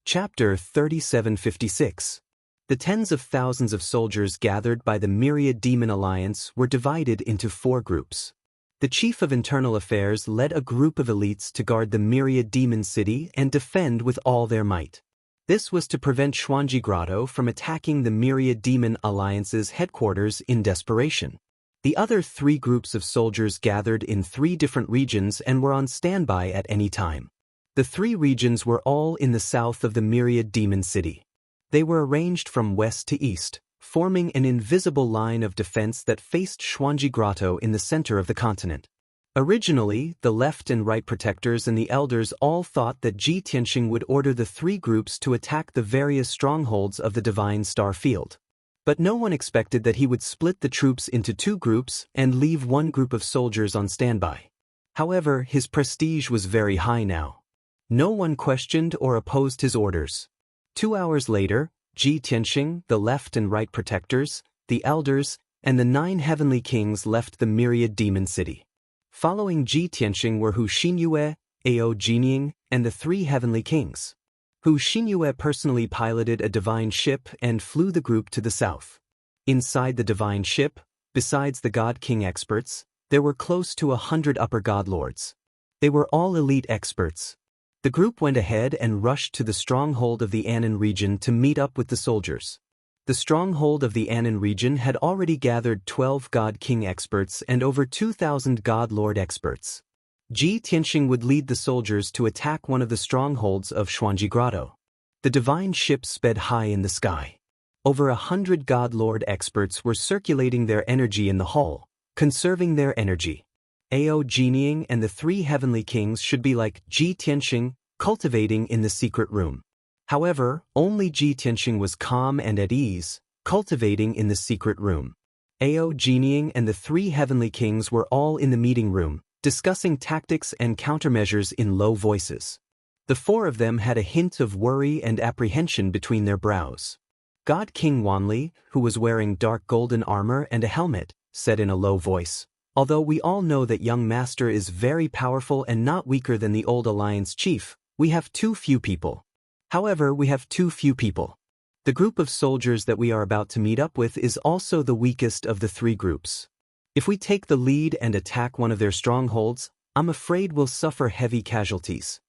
Chapter 3756. The tens of thousands of soldiers gathered by the Myriad Demon Alliance were divided into 4 groups. The Chief of Internal Affairs led a group of elites to guard the Myriad Demon City and defend with all their might. This was to prevent Xianxia Grotto from attacking the Myriad Demon Alliance's headquarters in desperation. The other 3 groups of soldiers gathered in 3 different regions and were on standby at any time. The 3 regions were all in the south of the Myriad Demon City. They were arranged from west to east, forming an invisible line of defense that faced Xianxia Grotto in the center of the continent. Originally, the left and right protectors and the elders all thought that Ji Tianxing would order the 3 groups to attack the various strongholds of the Divine Star Field. But no one expected that he would split the troops into 2 groups and leave 1 group of soldiers on standby. However, his prestige was very high now. No one questioned or opposed his orders. 2 hours later, Ji Tianxing, the left and right protectors, the elders, and the 9 heavenly kings left the Myriad Demon City. Following Ji Tianxing were Hu Xinyue, Ao Jinying, and the 3 heavenly kings. Hu Xinyue personally piloted a divine ship and flew the group to the south. Inside the divine ship, besides the God King experts, there were close to 100 upper god lords. They were all elite experts. The group went ahead and rushed to the stronghold of the Annan region to meet up with the soldiers. The stronghold of the Annan region had already gathered 12 God King experts and over 2,000 God Lord experts. Ji Tianxing would lead the soldiers to attack one of the strongholds of Xianxia Grotto. The divine ship sped high in the sky. Over 100 God Lord experts were circulating their energy in the hull, conserving their energy. Ao Jinying and the 3 heavenly kings should be like Ji Tianxing, cultivating in the secret room. However, only Ji Tianxing was calm and at ease, cultivating in the secret room. Ao Jinying and the 3 heavenly kings were all in the meeting room, discussing tactics and countermeasures in low voices. The 4 of them had a hint of worry and apprehension between their brows. God King Wang Lin, who was wearing dark golden armor and a helmet, said in a low voice, "Although we all know that young master is very powerful and not weaker than the old alliance chief, we have too few people. However, we have too few people. The group of soldiers that we are about to meet up with is also the weakest of the 3 groups. If we take the lead and attack one of their strongholds, I'm afraid we'll suffer heavy casualties."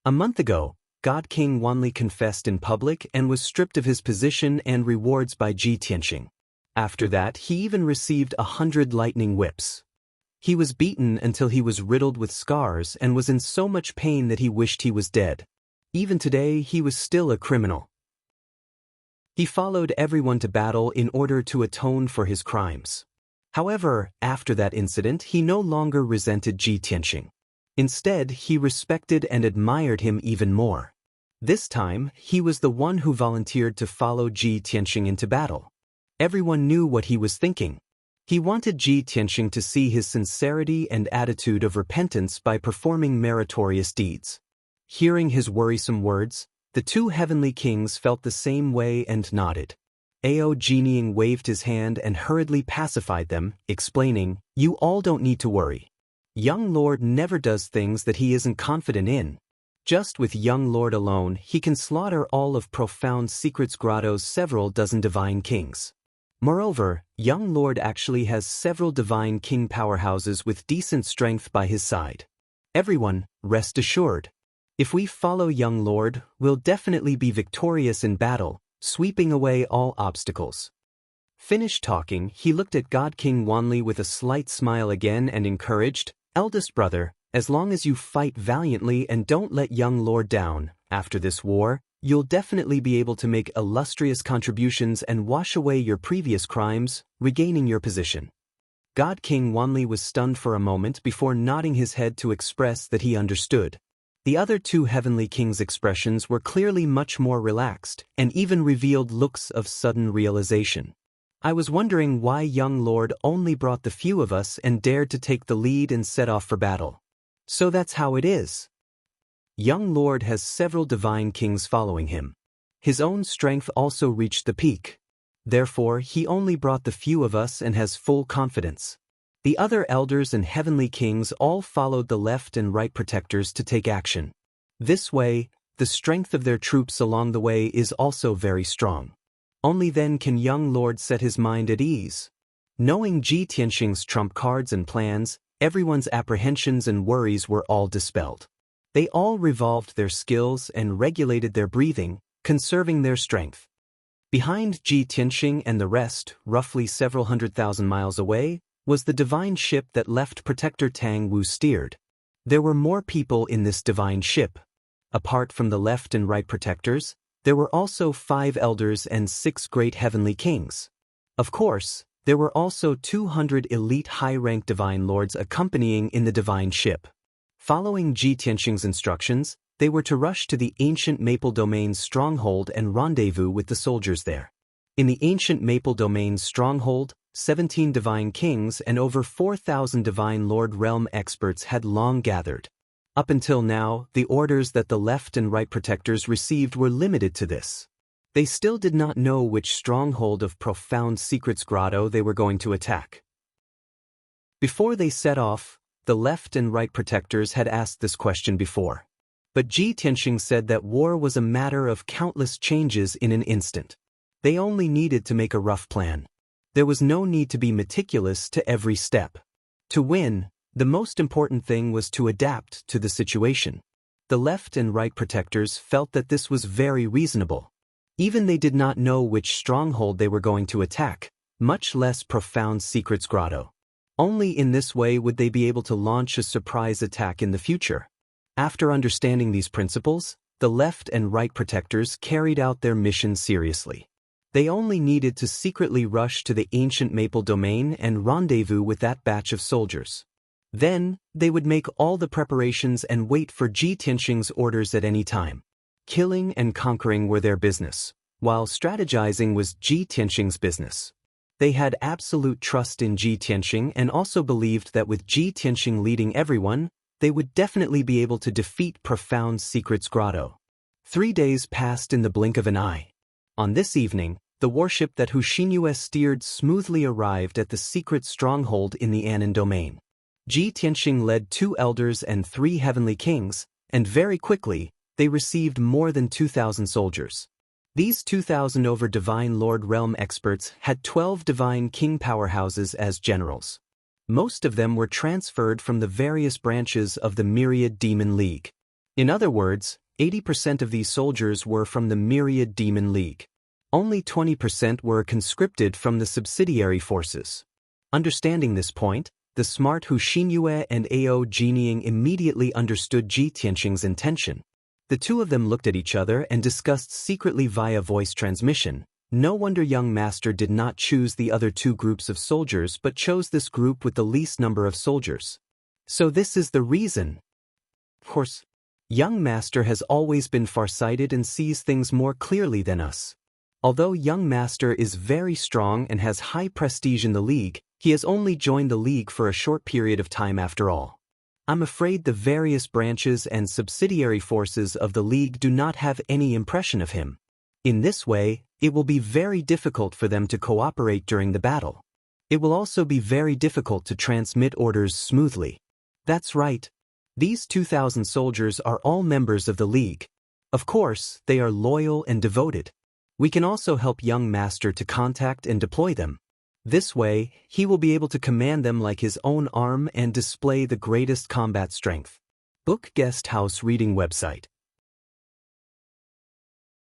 A month ago, God King Wang Lin confessed in public and was stripped of his position and rewards by Ji Tianxing. After that, he even received 100 lightning whips. He was beaten until he was riddled with scars and was in so much pain that he wished he was dead. Even today, he was still a criminal. He followed everyone to battle in order to atone for his crimes. However, after that incident, he no longer resented Ji Tianxing. Instead, he respected and admired him even more. This time, he was the one who volunteered to follow Ji Tianxing into battle. Everyone knew what he was thinking. He wanted Ji Tianxing to see his sincerity and attitude of repentance by performing meritorious deeds. Hearing his worrisome words, the 2 heavenly kings felt the same way and nodded. Ao Jinying waved his hand and hurriedly pacified them, explaining, "You all don't need to worry. Young Lord never does things that he isn't confident in. Just with Young Lord alone, he can slaughter all of Profound Secrets Grotto's several dozen divine kings. Moreover, Young Lord actually has several divine king powerhouses with decent strength by his side. Everyone, rest assured. If we follow Young Lord, we'll definitely be victorious in battle, sweeping away all obstacles." Finished talking, he looked at God King Wang Lin with a slight smile again and encouraged, "Eldest brother, as long as you fight valiantly and don't let Young Lord down, after this war, you'll definitely be able to make illustrious contributions and wash away your previous crimes, regaining your position." God King Wang Lin was stunned for a moment before nodding his head to express that he understood. The other 2 heavenly kings' expressions were clearly much more relaxed and even revealed looks of sudden realization. "I was wondering why Young Lord only brought the few of us and dared to take the lead and set off for battle. So that's how it is. Young Lord has several divine kings following him. His own strength also reached the peak. Therefore, he only brought the few of us and has full confidence. The other elders and heavenly kings all followed the left and right protectors to take action. This way, the strength of their troops along the way is also very strong. Only then can young lord set his mind at ease. Knowing Ji Tianxing's trump cards and plans, everyone's apprehensions and worries were all dispelled. They all revolved their skills and regulated their breathing, conserving their strength. Behind Ji Tianxing and the rest, roughly several 100,000 miles away, was the divine ship that left Protector Tang Wu steered. There were more people in this divine ship. Apart from the left and right protectors, there were also 5 elders and 6 great heavenly kings. Of course, there were also 200 elite high-ranked divine lords accompanying in the divine ship. Following Ji Tianxing's instructions, they were to rush to the ancient Maple Domain's stronghold and rendezvous with the soldiers there. In the ancient Maple Domain's stronghold, 17 divine kings and over 4,000 divine lord realm experts had long gathered. Up until now, the orders that the left and right protectors received were limited to this. They still did not know which stronghold of profound secrets grotto they were going to attack. Before they set off, the left and right protectors had asked this question before. But Ji Tianxing said that war was a matter of countless changes in an instant. They only needed to make a rough plan. There was no need to be meticulous to every step. To win, the most important thing was to adapt to the situation. The left and right protectors felt that this was very reasonable. Even they did not know which stronghold they were going to attack, much less profound secrets grotto. Only in this way would they be able to launch a surprise attack in the future. After understanding these principles, the left and right protectors carried out their mission seriously. They only needed to secretly rush to the ancient Maple Domain and rendezvous with that batch of soldiers. Then, they would make all the preparations and wait for Ji Tianxing's orders at any time. Killing and conquering were their business, while strategizing was Ji Tianxing's business. They had absolute trust in Ji Tianxing and also believed that with Ji Tianxing leading everyone, they would definitely be able to defeat Profound Secrets Grotto. 3 days passed in the blink of an eye. On this evening, the warship that Hu Xinyue steered smoothly arrived at the secret stronghold in the Anan domain. Ji Tianxing led 2 elders and 3 heavenly kings, and very quickly, they received more than 2,000 soldiers. These 2,000 over Divine Lord Realm experts had 12 Divine King powerhouses as generals. Most of them were transferred from the various branches of the Myriad Demon League. In other words, 80% of these soldiers were from the Myriad Demon League. Only 20% were conscripted from the subsidiary forces. Understanding this point, the smart Hu Xinyue and Ao Jinying immediately understood Ji Tianxing's intention. The two of them looked at each other and discussed secretly via voice transmission. No wonder young master did not choose the other 2 groups of soldiers but chose this group with the least number of soldiers. So this is the reason. Of course, young master has always been farsighted and sees things more clearly than us. Although young master is very strong and has high prestige in the league, he has only joined the league for a short period of time after all. I'm afraid the various branches and subsidiary forces of the league do not have any impression of him. In this way, it will be very difficult for them to cooperate during the battle. It will also be very difficult to transmit orders smoothly. That's right. These 2,000 soldiers are all members of the league. Of course, they are loyal and devoted. We can also help young master to contact and deploy them. This way, he will be able to command them like his own arm and display the greatest combat strength. Book Guest House Reading Website.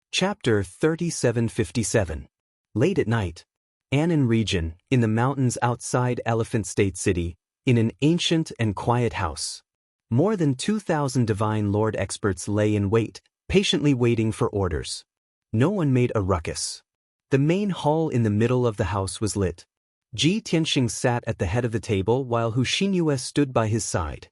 Chapter 3757. Late at night. Anan region, in the mountains outside Elephant State City, in an ancient and quiet house. More than 2,000 Divine Lord experts lay in wait, patiently waiting for orders. No one made a ruckus. The main hall in the middle of the house was lit. Ji Tianxing sat at the head of the table while Hu Xinyue stood by his side.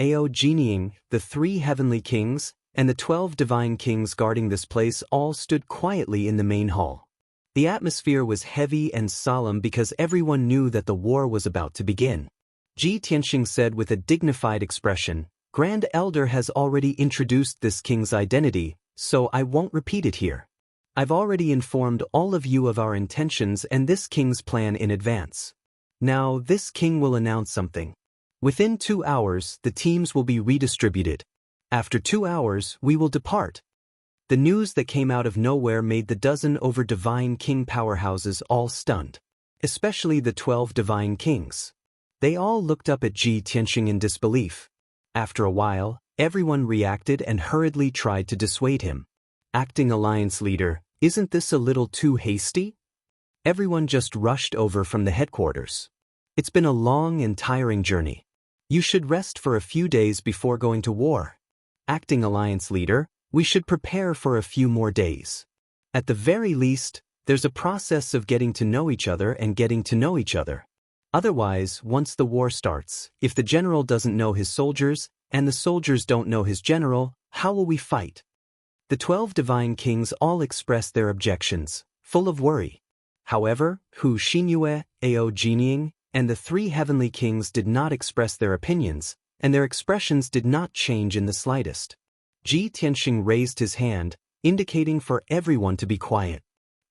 Ao Jinying, the 3 heavenly kings, and the 12 divine kings guarding this place all stood quietly in the main hall. The atmosphere was heavy and solemn because everyone knew that the war was about to begin. Ji Tianxing said with a dignified expression, "Grand Elder has already introduced this king's identity, so I won't repeat it here. I've already informed all of you of our intentions and this king's plan in advance. Now this king will announce something. Within 2 hours, the teams will be redistributed. After 2 hours, we will depart, The news that came out of nowhere made the dozen over divine king powerhouses all stunned, especially the 12 divine kings. They all looked up at Ji Tianxing in disbelief. After a while, everyone reacted and hurriedly tried to dissuade him. Acting alliance leader, isn't this a little too hasty? Everyone just rushed over from the headquarters. It's been a long and tiring journey. You should rest for a few days before going to war. Acting alliance leader, we should prepare for a few more days. At the very least, there's a process of getting to know each other and getting to know each other. Otherwise, once the war starts, if the general doesn't know his soldiers, and the soldiers don't know his general, how will we fight? The 12 divine kings all expressed their objections, full of worry. However, Hu Xinyue, Ao Jinying, and the 3 heavenly kings did not express their opinions, and their expressions did not change in the slightest. Ji Tianxing raised his hand, indicating for everyone to be quiet.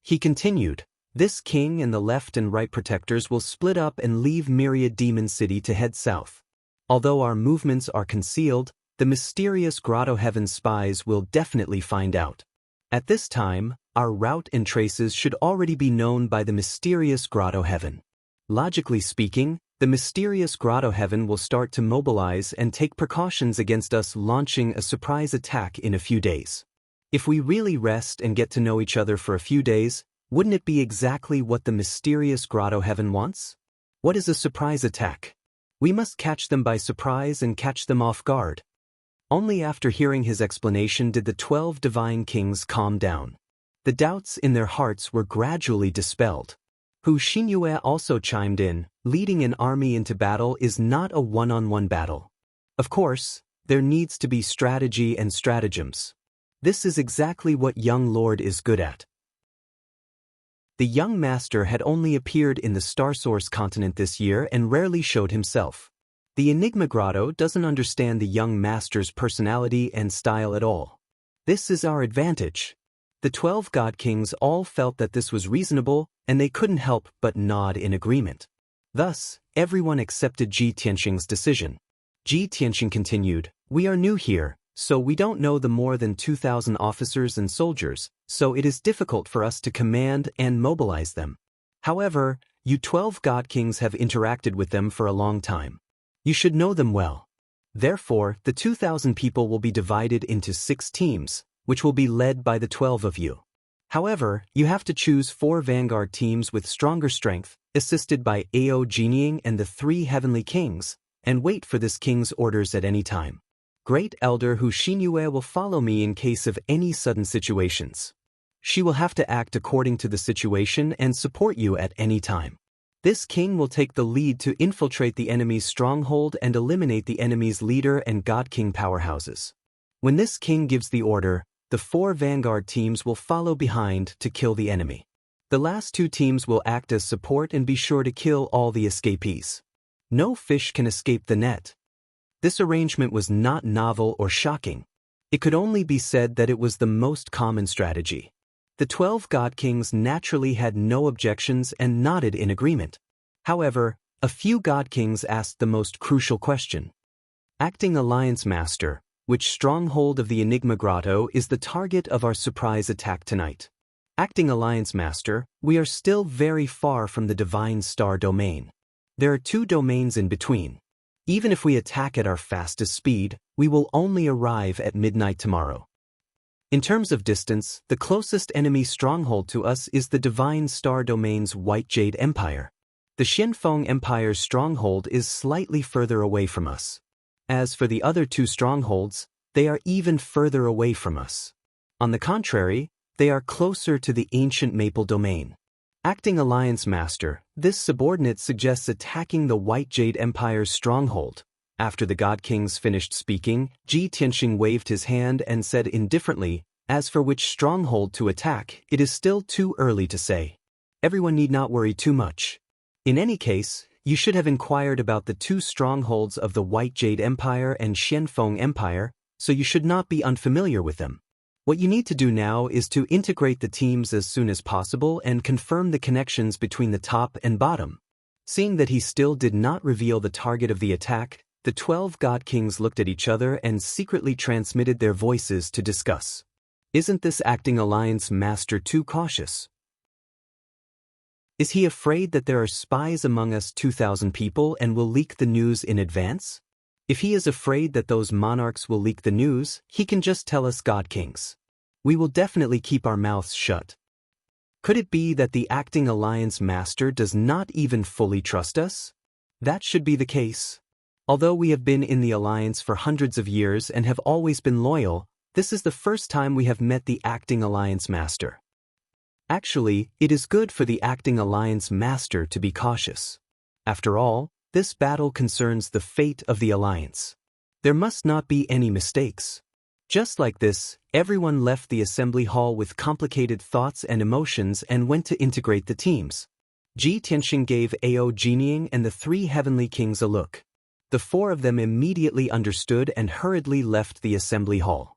He continued, this king and the left and right protectors will split up and leave Myriad Demon City to head south. Although our movements are concealed, the mysterious Grotto Heaven spies will definitely find out. At this time, our route and traces should already be known by the mysterious Grotto Heaven. Logically speaking, the mysterious Grotto Heaven will start to mobilize and take precautions against us launching a surprise attack in a few days. If we really rest and get to know each other for a few days, wouldn't it be exactly what the mysterious Grotto Heaven wants? What is a surprise attack? We must catch them by surprise and catch them off guard. Only after hearing his explanation did the 12 divine kings calm down. The doubts in their hearts were gradually dispelled. Hu Xinyue also chimed in, leading an army into battle is not a one-on-one battle. Of course, there needs to be strategy and stratagems. This is exactly what young Lord is good at. The young master had only appeared in the Starsource continent this year and rarely showed himself. The Enigma Grotto doesn't understand the young master's personality and style at all. This is our advantage. The 12 God Kings all felt that this was reasonable, and they couldn't help but nod in agreement. Thus, everyone accepted Ji Tianxing's decision. Ji Tianxing continued, we are new here, so we don't know the more than 2,000 officers and soldiers, so it is difficult for us to command and mobilize them. However, you 12 God Kings have interacted with them for a long time. You should know them well. Therefore, the 2,000 people will be divided into 6 teams, which will be led by the 12 of you. However, you have to choose 4 vanguard teams with stronger strength, assisted by Ao Jinying and the 3 heavenly kings, and wait for this king's orders at any time. Great Elder Hu Xinyue will follow me in case of any sudden situations. She will have to act according to the situation and support you at any time. This king will take the lead to infiltrate the enemy's stronghold and eliminate the enemy's leader and God King powerhouses. When this king gives the order, the 4 vanguard teams will follow behind to kill the enemy. The last 2 teams will act as support and be sure to kill all the escapees. No fish can escape the net. This arrangement was not novel or shocking. It could only be said that it was the most common strategy. The 12 God Kings naturally had no objections and nodded in agreement. However, a few God Kings asked the most crucial question. Acting Alliance Master, which stronghold of the Enigma Grotto is the target of our surprise attack tonight? Acting Alliance Master, we are still very far from the Divine Star Domain. There are 2 domains in between. Even if we attack at our fastest speed, we will only arrive at midnight tomorrow. In terms of distance, the closest enemy stronghold to us is the Divine Star Domain's White Jade Empire. The Xianfeng Empire's stronghold is slightly further away from us. As for the other 2 strongholds, they are even further away from us. On the contrary, they are closer to the ancient Maple Domain. Acting Alliance Master, this subordinate suggests attacking the White Jade Empire's stronghold. After the God Kings finished speaking, Ji Tianxing waved his hand and said indifferently, as for which stronghold to attack, it is still too early to say. Everyone need not worry too much. In any case, you should have inquired about the 2 strongholds of the White Jade Empire and Xianfeng Empire, so you should not be unfamiliar with them. What you need to do now is to integrate the teams as soon as possible and confirm the connections between the top and bottom. Seeing that he still did not reveal the target of the attack, the 12 God Kings looked at each other and secretly transmitted their voices to discuss. Isn't this acting alliance master too cautious? Is he afraid that there are spies among us 2,000 people and will leak the news in advance? If he is afraid that those monarchs will leak the news, he can just tell us God kings. We will definitely keep our mouths shut. Could it be that the acting alliance master does not even fully trust us? That should be the case. Although we have been in the alliance for hundreds of years and have always been loyal, this is the first time we have met the acting alliance master. Actually, it is good for the acting alliance master to be cautious. After all, this battle concerns the fate of the alliance. There must not be any mistakes. Just like this, everyone left the assembly hall with complicated thoughts and emotions and went to integrate the teams. Ji Tianxing gave Ao Jinying and the three heavenly kings a look. The four of them immediately understood and hurriedly left the assembly hall.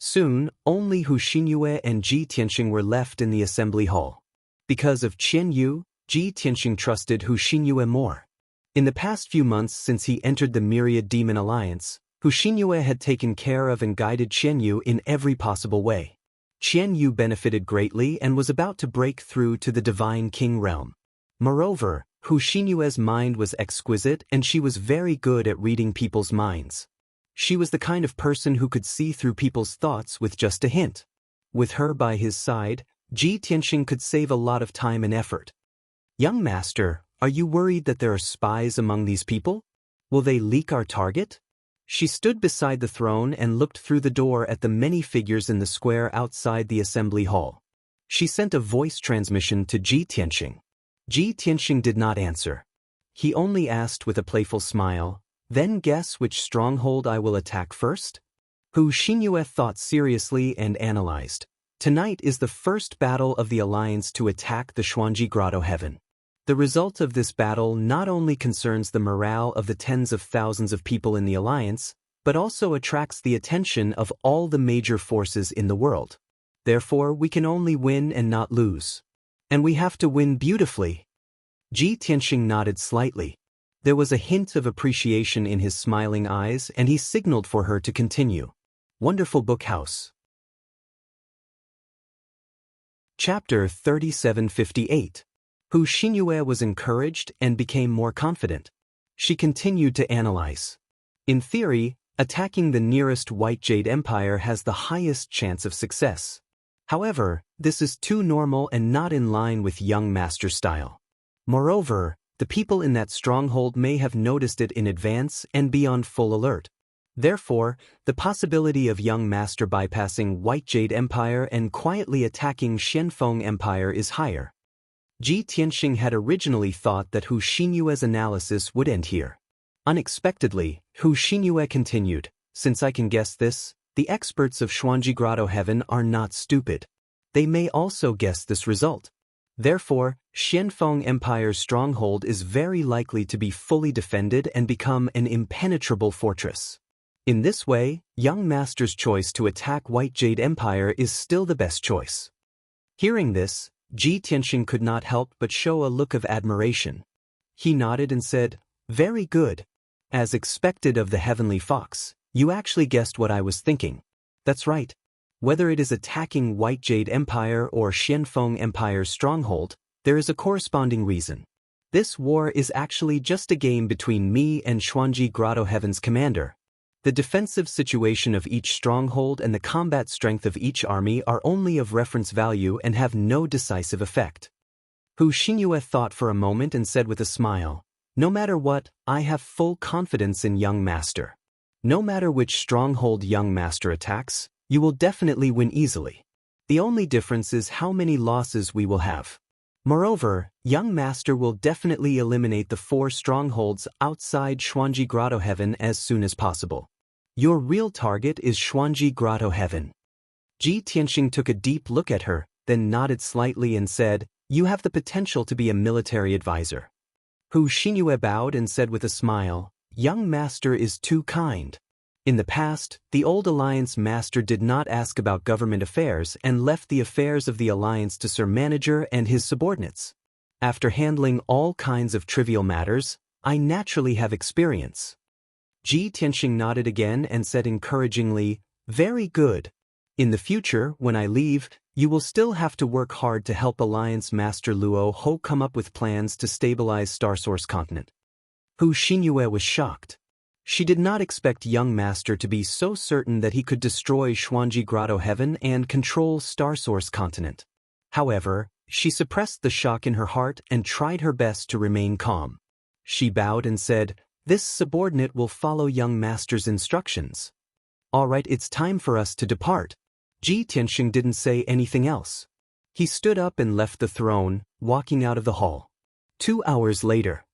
Soon, only Hu Xinyue and Ji Tianxing were left in the assembly hall. Because of Qian Yu, Ji Tianxing trusted Hu Xinyue more. In the past few months since he entered the Myriad Demon Alliance, Hu Xinyue had taken care of and guided Qian Yu in every possible way. Qian Yu benefited greatly and was about to break through to the Divine King realm. Moreover, Hu Xinyue's mind was exquisite and she was very good at reading people's minds. She was the kind of person who could see through people's thoughts with just a hint. With her by his side, Ji Tianxing could save a lot of time and effort. Young master, are you worried that there are spies among these people? Will they leak our target? She stood beside the throne and looked through the door at the many figures in the square outside the assembly hall. She sent a voice transmission to Ji Tianxing. Ji Tianxing did not answer. He only asked with a playful smile, "Then guess which stronghold I will attack first?" Hu Xinyue thought seriously and analyzed. Tonight is the first battle of the alliance to attack the Xuanji Grotto Heaven. The result of this battle not only concerns the morale of the tens of thousands of people in the alliance, but also attracts the attention of all the major forces in the world. Therefore, we can only win and not lose. And we have to win beautifully. Ji Tianxing nodded slightly. There was a hint of appreciation in his smiling eyes and he signaled for her to continue. Wonderful book house. Chapter 3758. Hu Xinyue was encouraged and became more confident. She continued to analyze. In theory, attacking the nearest White Jade Empire has the highest chance of success. However, this is too normal and not in line with young master style. Moreover, the people in that stronghold may have noticed it in advance and be on full alert. Therefore, the possibility of young master bypassing White Jade Empire and quietly attacking Xianfeng Empire is higher. Ji Tianxing had originally thought that Hu Xinyue's analysis would end here. Unexpectedly, Hu Xinyue continued, "Since I can guess this, the experts of Xuanji Grotto Heaven are not stupid. They may also guess this result. Therefore, Xianfeng Empire's stronghold is very likely to be fully defended and become an impenetrable fortress. In this way, young master's choice to attack White Jade Empire is still the best choice." Hearing this, Ji Tianxing could not help but show a look of admiration. He nodded and said, "Very good. As expected of the heavenly fox, you actually guessed what I was thinking. That's right. Whether it is attacking White Jade Empire or Xianfeng Empire's stronghold, there is a corresponding reason. This war is actually just a game between me and Xuanji Grotto Heaven's commander. The defensive situation of each stronghold and the combat strength of each army are only of reference value and have no decisive effect." Hu Xinyue thought for a moment and said with a smile, "No matter what, I have full confidence in young master. No matter which stronghold young master attacks, you will definitely win easily. The only difference is how many losses we will have. Moreover, young master will definitely eliminate the 4 strongholds outside Xuanji Grotto Heaven as soon as possible. Your real target is Xuanji Grotto Heaven." Ji Tianxing took a deep look at her, then nodded slightly and said, "You have the potential to be a military advisor." Hu Xinyue bowed and said with a smile, "Young master is too kind." In the past, the old alliance master did not ask about government affairs and left the affairs of the alliance to Sir Manager and his subordinates. After handling all kinds of trivial matters, I naturally have experience. Ji Tianxing nodded again and said encouragingly, "Very good. In the future, when I leave, you will still have to work hard to help Alliance Master Luo Ho come up with plans to stabilize Starsource Continent. Hu Xinyue was shocked. She did not expect young Master to be so certain that he could destroy Xuanji Grotto Heaven and control Starsource Continent. However, she suppressed the shock in her heart and tried her best to remain calm. She bowed and said, "This subordinate will follow young Master's instructions." "All right, it's time for us to depart." Ji Tianxing didn't say anything else. He stood up and left the throne, walking out of the hall. 2 hours later.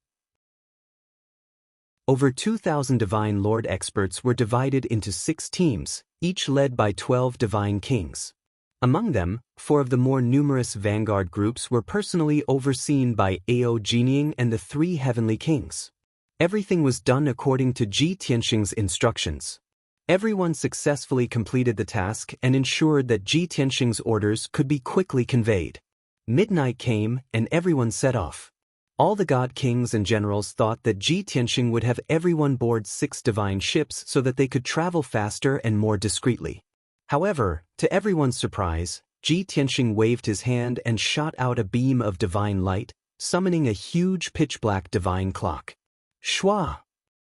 Over 2,000 Divine Lord experts were divided into 6 teams, each led by 12 Divine Kings. Among them, 4 of the more numerous vanguard groups were personally overseen by Ao Jining and the 3 Heavenly Kings. Everything was done according to Ji Tianxing's instructions. Everyone successfully completed the task and ensured that Ji Tianxing's orders could be quickly conveyed. Midnight came and everyone set off. All the God Kings and Generals thought that Ji Tianxing would have everyone board 6 divine ships so that they could travel faster and more discreetly. However, to everyone's surprise, Ji Tianxing waved his hand and shot out a beam of divine light, summoning a huge pitch-black divine clock. Shua!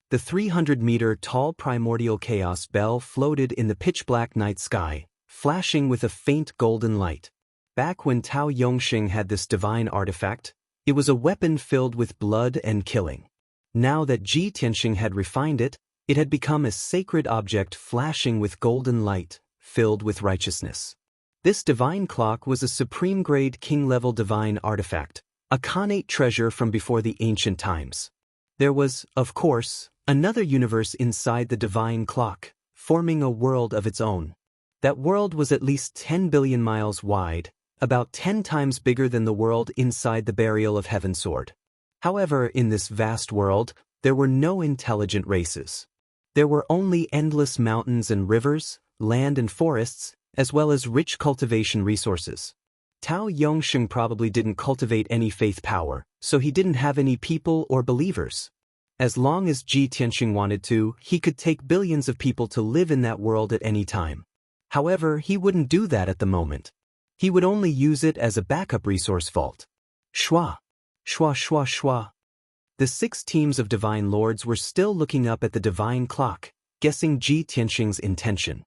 The 300-meter-tall primordial chaos bell floated in the pitch-black night sky, flashing with a faint golden light. Back when Tao Yongxing had this divine artifact, it was a weapon filled with blood and killing. Now that Ji Tianxing had refined it, it had become a sacred object flashing with golden light, filled with righteousness. This divine clock was a supreme-grade king-level divine artifact, a Khanate treasure from before the ancient times. There was, of course, another universe inside the divine clock, forming a world of its own. That world was at least 10 billion miles wide, about 10 times bigger than the world inside the Burial of Heaven Sword. However, in this vast world, there were no intelligent races. There were only endless mountains and rivers, land and forests, as well as rich cultivation resources. Tao Yongxing probably didn't cultivate any faith power, so he didn't have any people or believers. As long as Ji Tianxing wanted to, he could take billions of people to live in that world at any time. However, he wouldn't do that at the moment. He would only use it as a backup resource vault. Shua! Shua shua shua! The 6 teams of Divine Lords were still looking up at the divine clock, guessing Ji Tianxing's intention.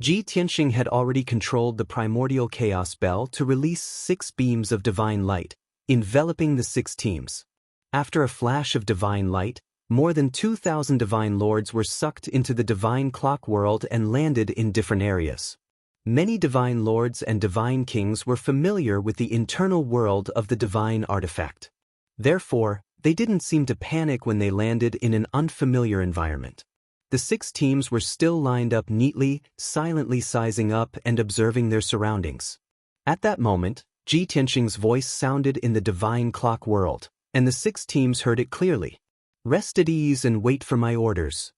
Ji Tianxing had already controlled the primordial chaos bell to release 6 beams of divine light, enveloping the 6 teams. After a flash of divine light, more than 2,000 Divine Lords were sucked into the divine clock world and landed in different areas. Many Divine Lords and Divine Kings were familiar with the internal world of the divine artifact. Therefore, they didn't seem to panic when they landed in an unfamiliar environment. The 6 teams were still lined up neatly, silently sizing up and observing their surroundings. At that moment, Ji Tianxing's voice sounded in the divine clock world, and the 6 teams heard it clearly. "Rest at ease and wait for my orders."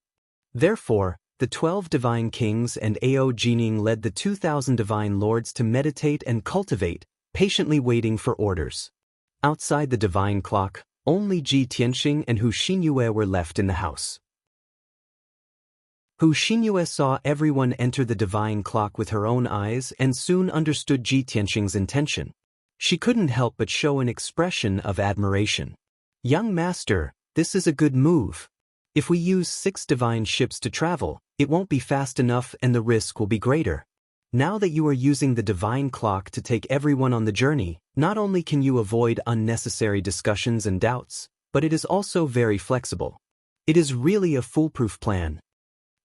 Therefore, the 12 Divine Kings and Ao Jining led the 2,000 Divine Lords to meditate and cultivate, patiently waiting for orders. Outside the divine clock, only Ji Tianxing and Hu Xinyue were left in the house. Hu Xinyue saw everyone enter the divine clock with her own eyes and soon understood Ji Tianxing's intention. She couldn't help but show an expression of admiration. "Young Master, this is a good move. If we use 6 divine ships to travel, it won't be fast enough and the risk will be greater. Now that you are using the divine clock to take everyone on the journey, not only can you avoid unnecessary discussions and doubts, but it is also very flexible. It is really a foolproof plan."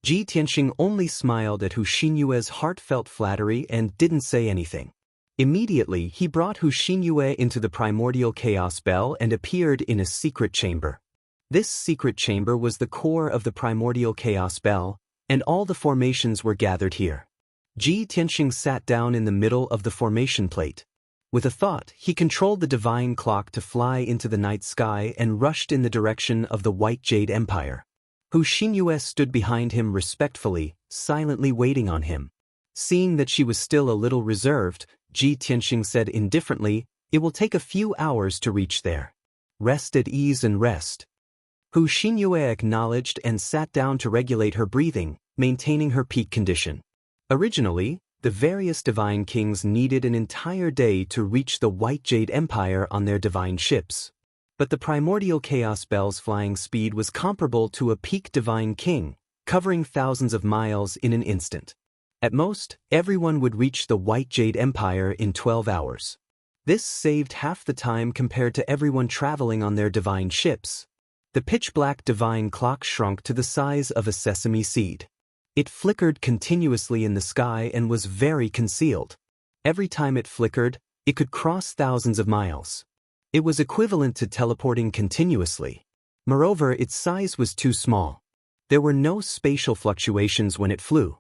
Ji Tianxing only smiled at Hu Xinyue's heartfelt flattery and didn't say anything. Immediately, he brought Hu Xinyue into the primordial chaos bell and appeared in a secret chamber. This secret chamber was the core of the primordial chaos bell, and all the formations were gathered here. Ji Tianxing sat down in the middle of the formation plate. With a thought, he controlled the divine clock to fly into the night sky and rushed in the direction of the White Jade Empire. Hu Xinyue stood behind him respectfully, silently waiting on him. Seeing that she was still a little reserved, Ji Tianxing said indifferently, "It will take a few hours to reach there. Rest at ease and rest." Hu Xinyue acknowledged and sat down to regulate her breathing, maintaining her peak condition. Originally, the various divine kings needed an entire day to reach the White Jade Empire on their divine ships. But the primordial chaos bell's flying speed was comparable to a peak divine king, covering thousands of miles in an instant. At most, everyone would reach the White Jade Empire in 12 hours. This saved half the time compared to everyone traveling on their divine ships. The pitch-black divine clock shrunk to the size of a sesame seed. It flickered continuously in the sky and was very concealed. Every time it flickered, it could cross thousands of miles. It was equivalent to teleporting continuously. Moreover, its size was too small. There were no spatial fluctuations when it flew.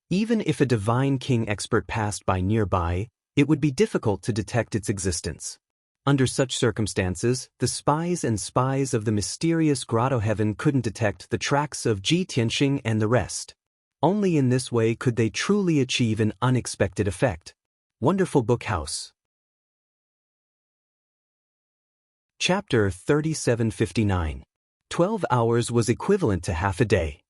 Even if a divine king expert passed by nearby, it would be difficult to detect its existence. Under such circumstances, the spies of the mysterious grotto heaven couldn't detect the tracks of Ji Tianxing and the rest. Only in this way could they truly achieve an unexpected effect. Wonderful Book House. Chapter 3759. 12 hours was equivalent to half a day.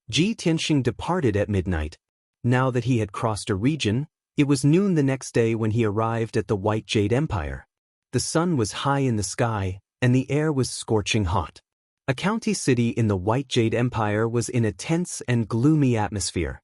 Ji Tianxing departed at midnight. Now that he had crossed a region, it was noon the next day when he arrived at the White Jade Empire. The sun was high in the sky, and the air was scorching hot. A county city in the White Jade Empire was in a tense and gloomy atmosphere.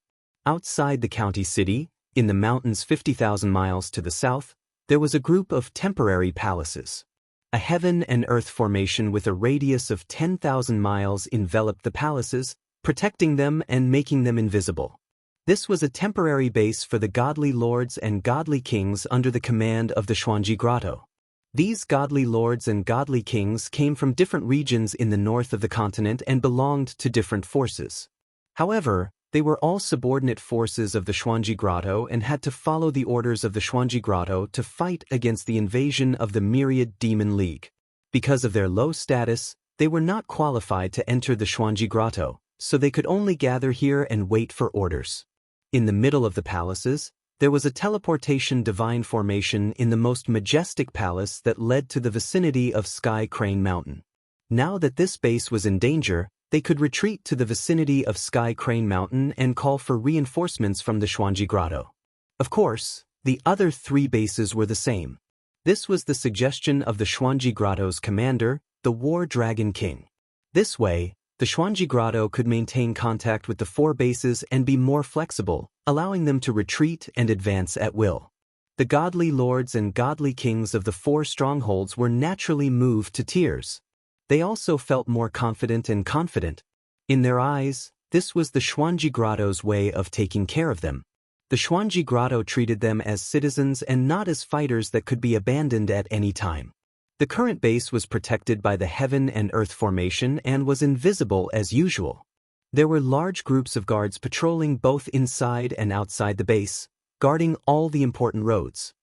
Outside the county city, in the mountains 50,000 miles to the south, there was a group of temporary palaces. A heaven and earth formation with a radius of 10,000 miles enveloped the palaces, protecting them and making them invisible. This was a temporary base for the godly lords and godly kings under the command of the Xuanji Grotto. These godly lords and godly kings came from different regions in the north of the continent and belonged to different forces. However, they were all subordinate forces of the Xuanji Grotto and had to follow the orders of the Xuanji Grotto to fight against the invasion of the Myriad Demon League. Because of their low status, they were not qualified to enter the Xuanji Grotto, so they could only gather here and wait for orders. In the middle of the palaces, there was a teleportation divine formation in the most majestic palace that led to the vicinity of Sky Crane Mountain. Now that this base was in danger, they could retreat to the vicinity of Sky Crane Mountain and call for reinforcements from the Xuanji Grotto. Of course, the other 3 bases were the same. This was the suggestion of the Xuanji Grotto's commander, the War Dragon King. This way, the Xuanji Grotto could maintain contact with the 4 bases and be more flexible, allowing them to retreat and advance at will. The godly lords and godly kings of the 4 strongholds were naturally moved to tears. They also felt more confident and confident. In their eyes, this was the Xuanji Grotto's way of taking care of them. The Xuanji Grotto treated them as citizens and not as fighters that could be abandoned at any time. The current base was protected by the heaven and earth formation and was invisible as usual. There were large groups of guards patrolling both inside and outside the base, guarding all the important roads.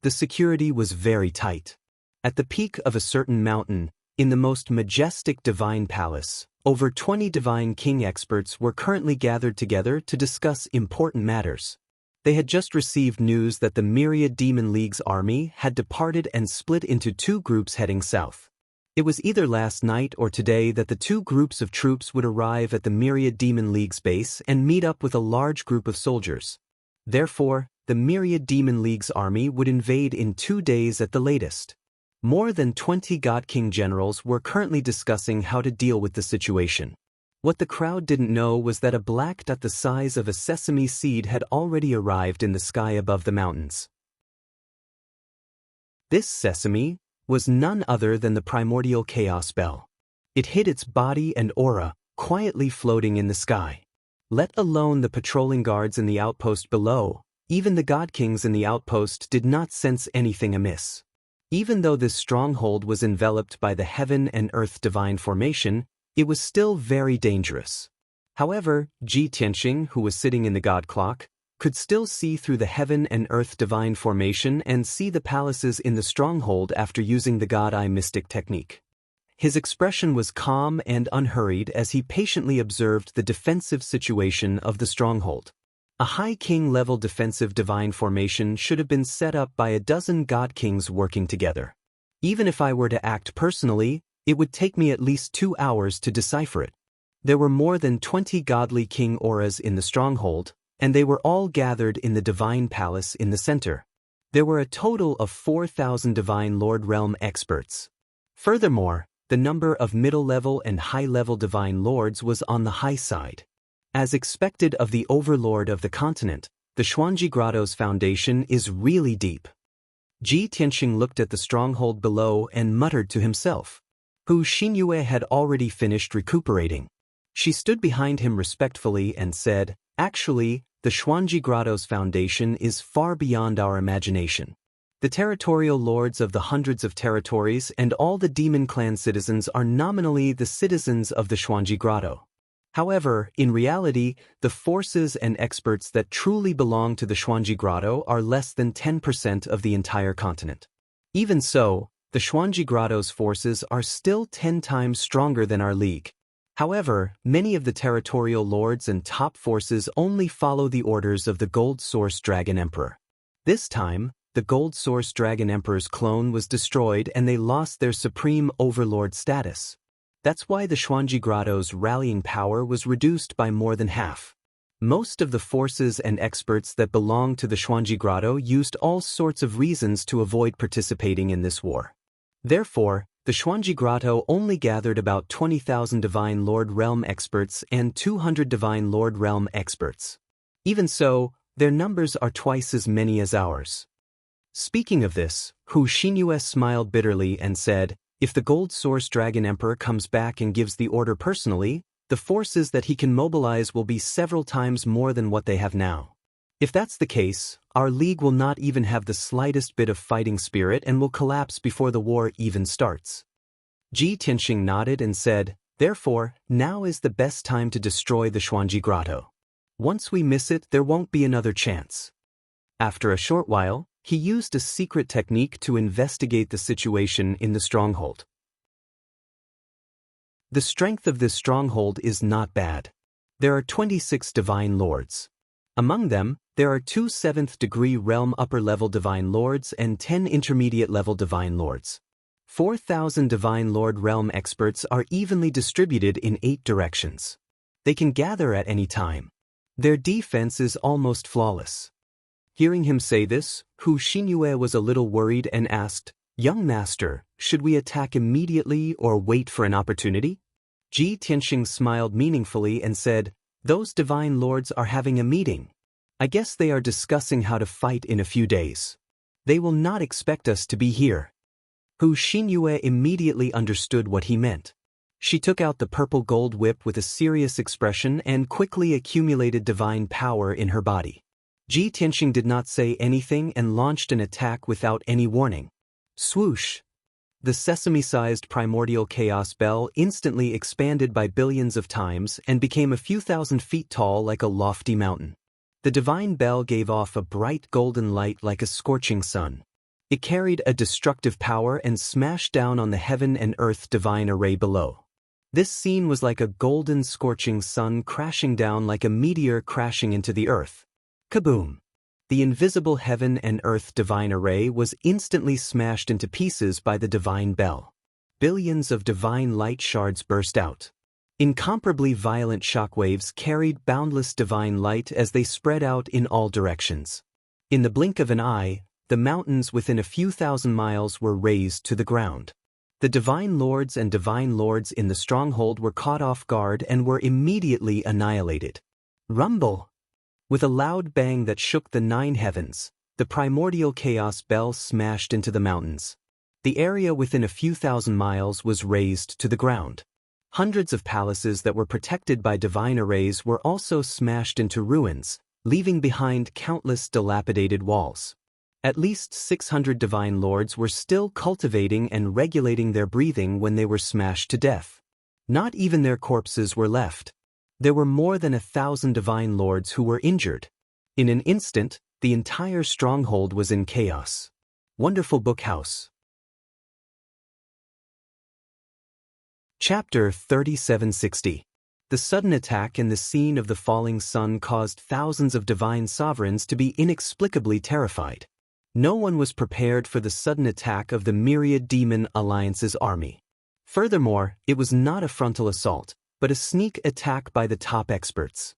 The security was very tight. At the peak of a certain mountain, in the most majestic divine palace, over 20 divine king experts were currently gathered together to discuss important matters. They had just received news that the Myriad Demon League's army had departed and split into 2 groups heading south. It was either last night or today that the 2 groups of troops would arrive at the Myriad Demon League's base and meet up with a large group of soldiers. Therefore, the Myriad Demon League's army would invade in 2 days at the latest. More than 20 God King generals were currently discussing how to deal with the situation. What the crowd didn't know was that a black dot the size of a sesame seed had already arrived in the sky above the mountains. This sesame was none other than the primordial chaos bell. It hid its body and aura, quietly floating in the sky. Let alone the patrolling guards in the outpost below, even the God Kings in the outpost did not sense anything amiss. Even though this stronghold was enveloped by the heaven and earth divine formation, it was still very dangerous. However, Ji Tianxing, who was sitting in the God Clock, could still see through the heaven and earth divine formation and see the palaces in the stronghold after using the God Eye mystic technique. His expression was calm and unhurried as he patiently observed the defensive situation of the stronghold. A High King-level defensive divine formation should have been set up by a dozen God Kings working together. Even if I were to act personally, it would take me at least 2 hours to decipher it. There were more than 20 godly king auras in the stronghold, and they were all gathered in the Divine Palace in the center. There were a total of 4,000 Divine Lord Realm experts. Furthermore, the number of middle-level and high-level Divine Lords was on the high side. As expected of the overlord of the continent, the Xuanji Grotto's foundation is really deep. Ji Tianxing looked at the stronghold below and muttered to himself. Hu Xinyue had already finished recuperating. She stood behind him respectfully and said, "Actually, the Xuanji Grotto's foundation is far beyond our imagination. The territorial lords of the hundreds of territories and all the demon clan citizens are nominally the citizens of the Xuanji Grotto. However, in reality, the forces and experts that truly belong to the Xuanji Grotto are less than 10% of the entire continent. Even so, the Xuanji Grotto's forces are still 10 times stronger than our league. However, many of the territorial lords and top forces only follow the orders of the Gold Source Dragon Emperor. This time, the Gold Source Dragon Emperor's clone was destroyed and they lost their supreme overlord status. That's why the Xuanji Grotto's rallying power was reduced by more than half. Most of the forces and experts that belong to the Xuanji Grotto used all sorts of reasons to avoid participating in this war. Therefore, the Xuanji Grotto only gathered about 20,000 Divine Lord Realm experts and 200 Divine Lord Realm experts. Even so, their numbers are twice as many as ours. Speaking of this, Hu Xinyue smiled bitterly and said, "If the Gold Source Dragon Emperor comes back and gives the order personally, the forces that he can mobilize will be several times more than what they have now. If that's the case, our league will not even have the slightest bit of fighting spirit and will collapse before the war even starts." Ji Tianxing nodded and said, "Therefore, now is the best time to destroy the Xuanji Grotto. Once we miss it, there won't be another chance." After a short while, he used a secret technique to investigate the situation in the stronghold. The strength of this stronghold is not bad. There are 26 Divine Lords. Among them, there are 2 7th-degree realm upper-level Divine Lords and 10 intermediate-level Divine Lords. 4,000 Divine Lord Realm experts are evenly distributed in 8 directions. They can gather at any time. Their defense is almost flawless. Hearing him say this, Hu Xinyue was a little worried and asked, "Young master, should we attack immediately or wait for an opportunity?" Ji Tianxing smiled meaningfully and said, "Those divine lords are having a meeting. I guess they are discussing how to fight in a few days. They will not expect us to be here." Hu Xinyue immediately understood what he meant. She took out the purple gold whip with a serious expression and quickly accumulated divine power in her body. Ji Tianxing did not say anything and launched an attack without any warning. Swoosh! The sesame-sized primordial chaos bell instantly expanded by billions of times and became a few thousand feet tall like a lofty mountain. The divine bell gave off a bright golden light like a scorching sun. It carried a destructive power and smashed down on the heaven and earth divine array below. This scene was like a golden scorching sun crashing down like a meteor crashing into the earth. Kaboom! The invisible heaven and earth divine array was instantly smashed into pieces by the divine bell. Billions of divine light shards burst out. Incomparably violent shockwaves carried boundless divine light as they spread out in all directions. In the blink of an eye, the mountains within a few thousand miles were razed to the ground. The divine lords and divine lords in the stronghold were caught off guard and were immediately annihilated. Rumble! With a loud bang that shook the 9 heavens, the primordial chaos bell smashed into the mountains. The area within a few thousand miles was razed to the ground. Hundreds of palaces that were protected by divine arrays were also smashed into ruins, leaving behind countless dilapidated walls. At least 600 divine lords were still cultivating and regulating their breathing when they were smashed to death. Not even their corpses were left. There were more than 1,000 divine lords who were injured. In an instant, the entire stronghold was in chaos. Wonderful Book House. Chapter 3760. The sudden attack and the scene of the falling sun caused thousands of divine sovereigns to be inexplicably terrified. No one was prepared for the sudden attack of the myriad demon alliance's army. Furthermore, it was not a frontal assault, but a sneak attack by the top experts.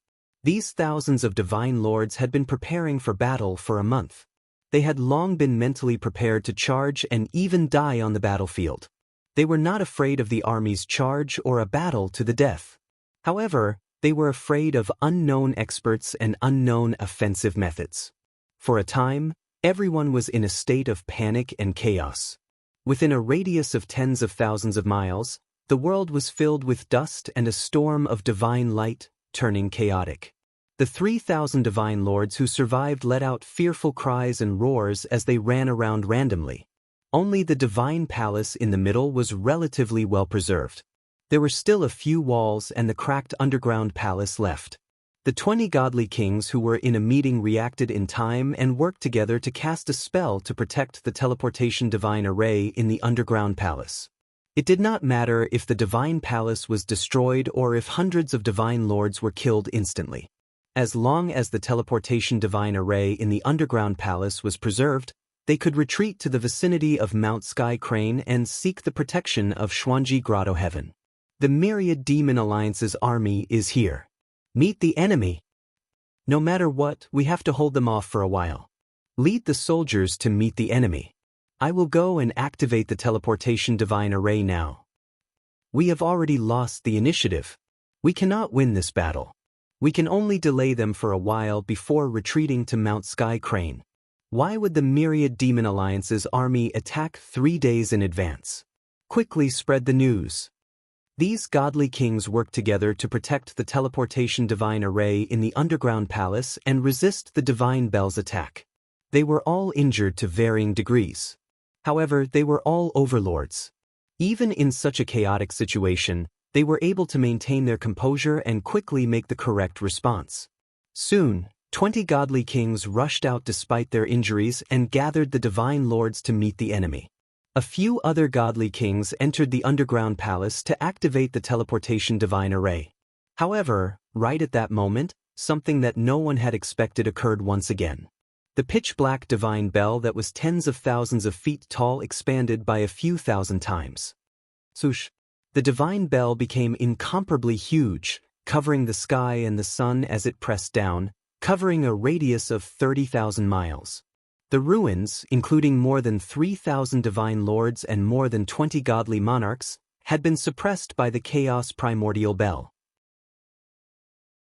These thousands of divine lords had been preparing for battle for a month. They had long been mentally prepared to charge and even die on the battlefield. They were not afraid of the army's charge or a battle to the death. However, they were afraid of unknown experts and unknown offensive methods. For a time, everyone was in a state of panic and chaos. Within a radius of tens of thousands of miles, the world was filled with dust and a storm of divine light, turning chaotic. The 3,000 divine lords who survived let out fearful cries and roars as they ran around randomly. Only the divine palace in the middle was relatively well preserved. There were still a few walls and the cracked underground palace left. The 20 godly kings who were in a meeting reacted in time and worked together to cast a spell to protect the teleportation divine array in the underground palace. It did not matter if the divine palace was destroyed or if hundreds of divine lords were killed instantly. As long as the teleportation divine array in the underground palace was preserved, they could retreat to the vicinity of Mount Sky Crane and seek the protection of Xianxia Grotto Heaven. The Myriad Demon Alliance's army is here. Meet the enemy. No matter what, we have to hold them off for a while. Lead the soldiers to meet the enemy. I will go and activate the teleportation divine array now. We have already lost the initiative. We cannot win this battle. We can only delay them for a while before retreating to Mount Sky Crane. Why would the Myriad Demon Alliance's army attack 3 days in advance? Quickly spread the news. These godly kings worked together to protect the teleportation divine array in the underground palace and resist the divine bell's attack. They were all injured to varying degrees. However, they were all overlords. Even in such a chaotic situation, they were able to maintain their composure and quickly make the correct response. Soon, 20 godly kings rushed out despite their injuries and gathered the divine lords to meet the enemy. A few other godly kings entered the underground palace to activate the teleportation divine array. However, right at that moment, something that no one had expected occurred once again. The pitch-black divine bell that was tens of thousands of feet tall expanded by a few thousand times. Swoosh! The divine bell became incomparably huge, covering the sky and the sun as it pressed down, covering a radius of 30,000 miles. The ruins, including more than 3,000 divine lords and more than 20 godly monarchs, had been suppressed by the chaos primordial bell.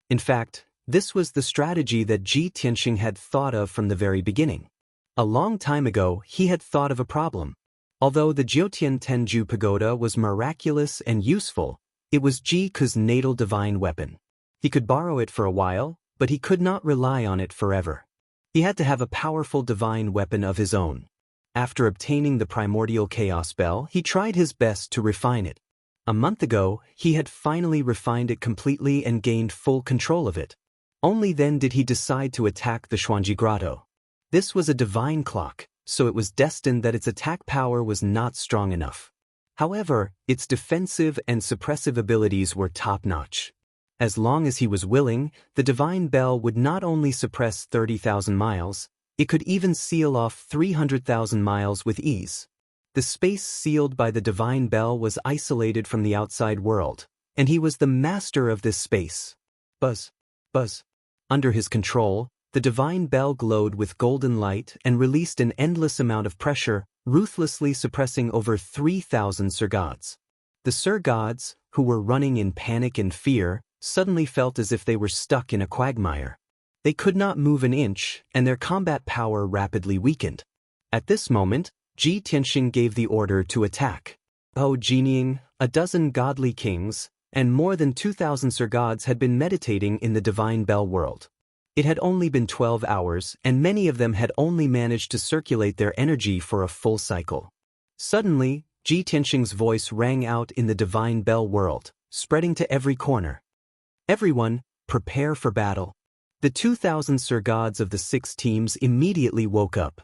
In fact, this was the strategy that Ji Tianxing had thought of from the very beginning. A long time ago, he had thought of a problem. Although the Jiutian Tenju Pagoda was miraculous and useful, it was Ji Ke's natal divine weapon. He could borrow it for a while, but he could not rely on it forever. He had to have a powerful divine weapon of his own. After obtaining the primordial chaos bell, he tried his best to refine it. A month ago, he had finally refined it completely and gained full control of it. Only then did he decide to attack the Xianxia Grotto. This was a divine clock, so it was destined that its attack power was not strong enough. However, its defensive and suppressive abilities were top-notch. As long as he was willing, the divine bell would not only suppress 30,000 miles, it could even seal off 300,000 miles with ease. The space sealed by the divine bell was isolated from the outside world, and he was the master of this space. Buzz, buzz. Under his control, the divine bell glowed with golden light and released an endless amount of pressure, ruthlessly suppressing over 3,000 Sir-Gods. The Sir-Gods, who were running in panic and fear, suddenly felt as if they were stuck in a quagmire. They could not move an inch, and their combat power rapidly weakened. At this moment, Ji Tianxing gave the order to attack. Jining, a dozen godly kings, and more than 2,000 Sir-Gods had been meditating in the divine bell world. It had only been 12 hours, and many of them had only managed to circulate their energy for a full cycle. Suddenly, Ji Tianxing's voice rang out in the divine bell world, spreading to every corner. Everyone, prepare for battle. The 2,000 Sir-Gods of the 6 teams immediately woke up.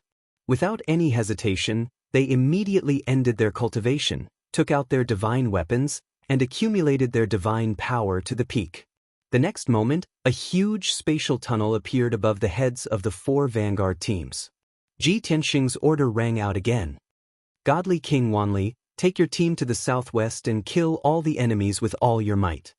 Without any hesitation, they immediately ended their cultivation, took out their divine weapons, and accumulated their divine power to the peak. The next moment, a huge spatial tunnel appeared above the heads of the 4 vanguard teams. Ji Tianxing's order rang out again. Godly King Wang Lin, take your team to the southwest and kill all the enemies with all your might.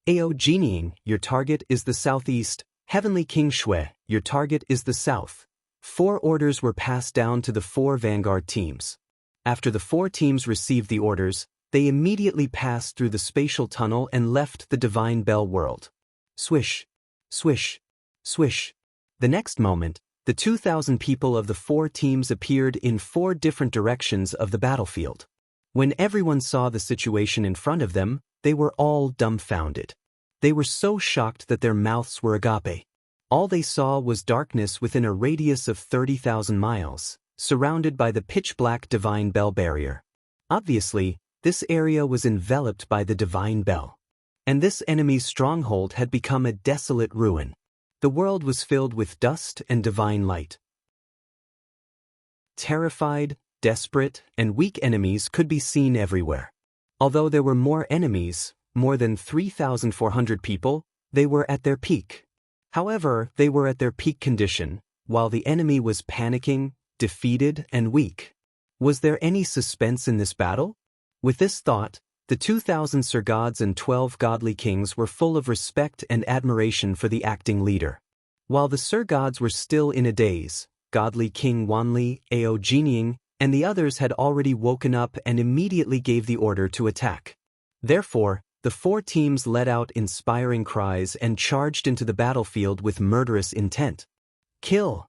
Ao Jinying, your target is the southeast. Heavenly King Shui, your target is the south. 4 orders were passed down to the 4 vanguard teams. After the 4 teams received the orders, they immediately passed through the spatial tunnel and left the Divine Bell world. Swish, swish, swish. The next moment, the 2,000 people of the 4 teams appeared in 4 different directions of the battlefield. When everyone saw the situation in front of them, they were all dumbfounded. They were so shocked that their mouths were agape. All they saw was darkness within a radius of 30,000 miles, surrounded by the pitch-black Divine Bell barrier. Obviously, this area was enveloped by the Divine Bell. And this enemy's stronghold had become a desolate ruin. The world was filled with dust and divine light. Terrified, desperate, and weak enemies could be seen everywhere. Although there were more enemies, more than 3,400 people, they were at their peak. However, they were at their peak condition, while the enemy was panicking, defeated, and weak. Was there any suspense in this battle? With this thought, the 2,000 Sir Gods and 12 godly kings were full of respect and admiration for the acting leader. While the Sir Gods were still in a daze, godly King Wang Lin, Ao Jinying, and the others had already woken up and immediately gave the order to attack. Therefore, the 4 teams let out inspiring cries and charged into the battlefield with murderous intent. Kill!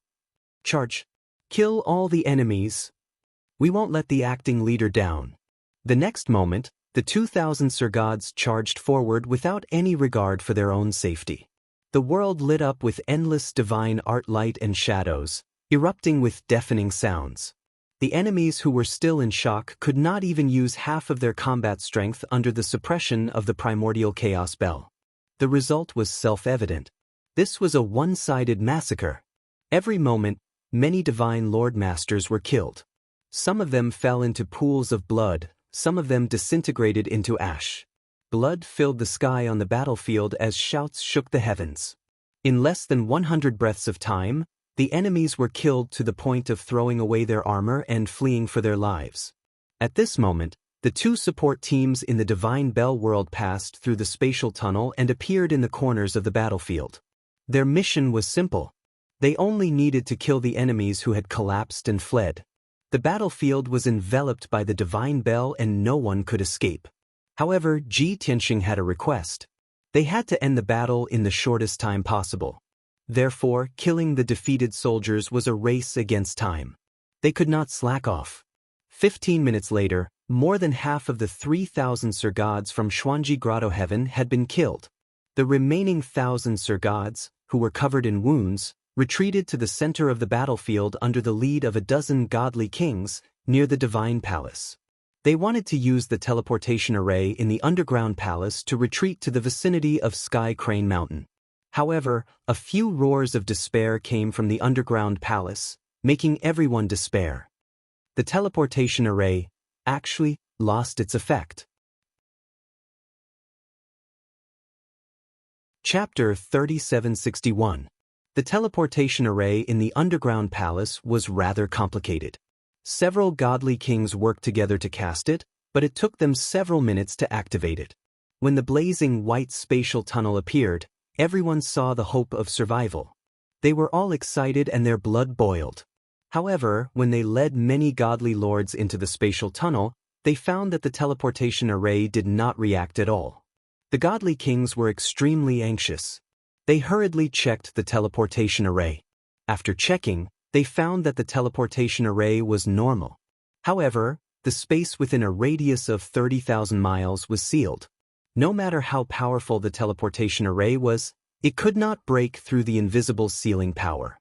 Charge! Kill all the enemies! We won't let the acting leader down. The next moment, the 2,000 Sir Gods charged forward without any regard for their own safety. The world lit up with endless divine art, light and shadows, erupting with deafening sounds. The enemies who were still in shock could not even use half of their combat strength under the suppression of the primordial chaos bell. The result was self-evident. This was a one-sided massacre. Every moment, many divine Lord Masters were killed. Some of them fell into pools of blood, some of them disintegrated into ash. Blood filled the sky on the battlefield as shouts shook the heavens. In less than 100 breaths of time, the enemies were killed to the point of throwing away their armor and fleeing for their lives. At this moment, the 2 support teams in the Divine Bell world passed through the spatial tunnel and appeared in the corners of the battlefield. Their mission was simple. They only needed to kill the enemies who had collapsed and fled. The battlefield was enveloped by the Divine Bell and no one could escape. However, Ji Tianxing had a request. They had to end the battle in the shortest time possible. Therefore, killing the defeated soldiers was a race against time. They could not slack off. 15 minutes later, more than half of the 3,000 Sir Gods from Xuanji Grotto Heaven had been killed. The remaining 1,000 Sir Gods, who were covered in wounds, retreated to the center of the battlefield under the lead of a dozen godly kings, near the Divine Palace. They wanted to use the teleportation array in the underground palace to retreat to the vicinity of Sky Crane Mountain. However, a few roars of despair came from the underground palace, making everyone despair. The teleportation array actually lost its effect. Chapter 3761. The teleportation array in the underground palace was rather complicated. Several godly kings worked together to cast it, but it took them several minutes to activate it. When the blazing white spatial tunnel appeared, everyone saw the hope of survival. They were all excited and their blood boiled. However, when they led many godly lords into the spatial tunnel, they found that the teleportation array did not react at all. The godly kings were extremely anxious. They hurriedly checked the teleportation array. After checking, they found that the teleportation array was normal. However, the space within a radius of 30,000 miles was sealed. No matter how powerful the teleportation array was, it could not break through the invisible sealing power.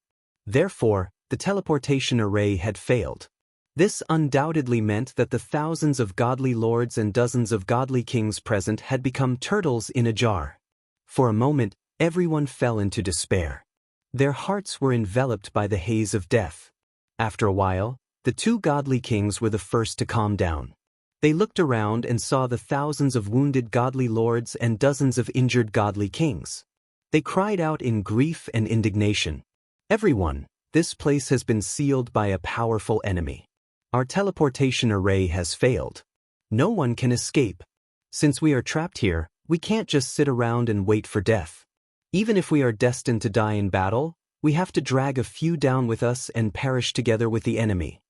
Therefore, the teleportation array had failed. This undoubtedly meant that the thousands of godly lords and dozens of godly kings present had become turtles in a jar. For a moment, everyone fell into despair. Their hearts were enveloped by the haze of death. After a while, the 2 godly kings were the first to calm down. They looked around and saw the thousands of wounded godly lords and dozens of injured godly kings. They cried out in grief and indignation. "Everyone, this place has been sealed by a powerful enemy. Our teleportation array has failed. No one can escape. Since we are trapped here, We can't just sit around and wait for death. Even if we are destined to die in battle, we have to drag a few down with us and perish together with the enemy.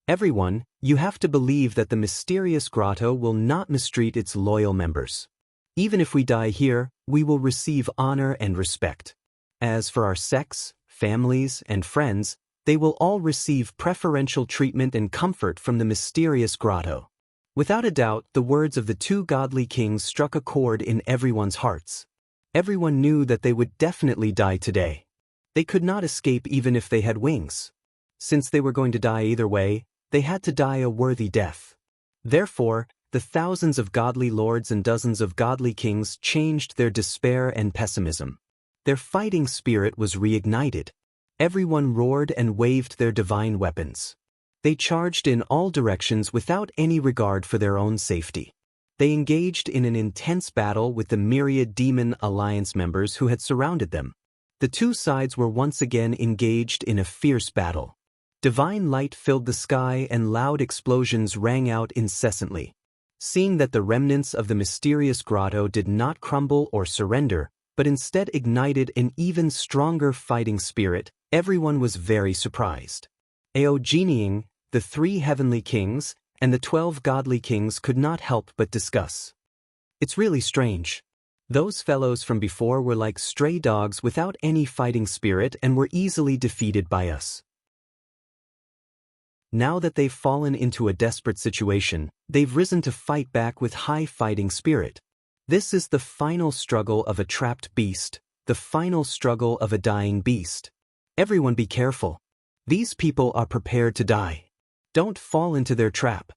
Everyone, you have to believe that the mysterious grotto will not mistreat its loyal members. Even if we die here, we will receive honor and respect. As for our sects, families, and friends, they will all receive preferential treatment and comfort from the mysterious grotto. Without a doubt, the words of the two godly kings struck a chord in everyone's hearts. Everyone knew that they would definitely die today. They could not escape even if they had wings. Since they were going to die either way, they had to die a worthy death. Therefore, the thousands of godly lords and dozens of godly kings changed their despair and pessimism. Their fighting spirit was reignited. Everyone roared and waved their divine weapons. They charged in all directions without any regard for their own safety. They engaged in an intense battle with the myriad demon alliance members who had surrounded them. The two sides were once again engaged in a fierce battle. Divine light filled the sky and loud explosions rang out incessantly. Seeing that the remnants of the mysterious grotto did not crumble or surrender, but instead ignited an even stronger fighting spirit, everyone was very surprised. Aogening, the 3 heavenly kings, and the 12 godly kings could not help but discuss. It's really strange. Those fellows from before were like stray dogs without any fighting spirit and were easily defeated by us. Now that they've fallen into a desperate situation, they've risen to fight back with high fighting spirit. This is the final struggle of a trapped beast, the final struggle of a dying beast. Everyone be careful. These people are prepared to die. Don't fall into their trap.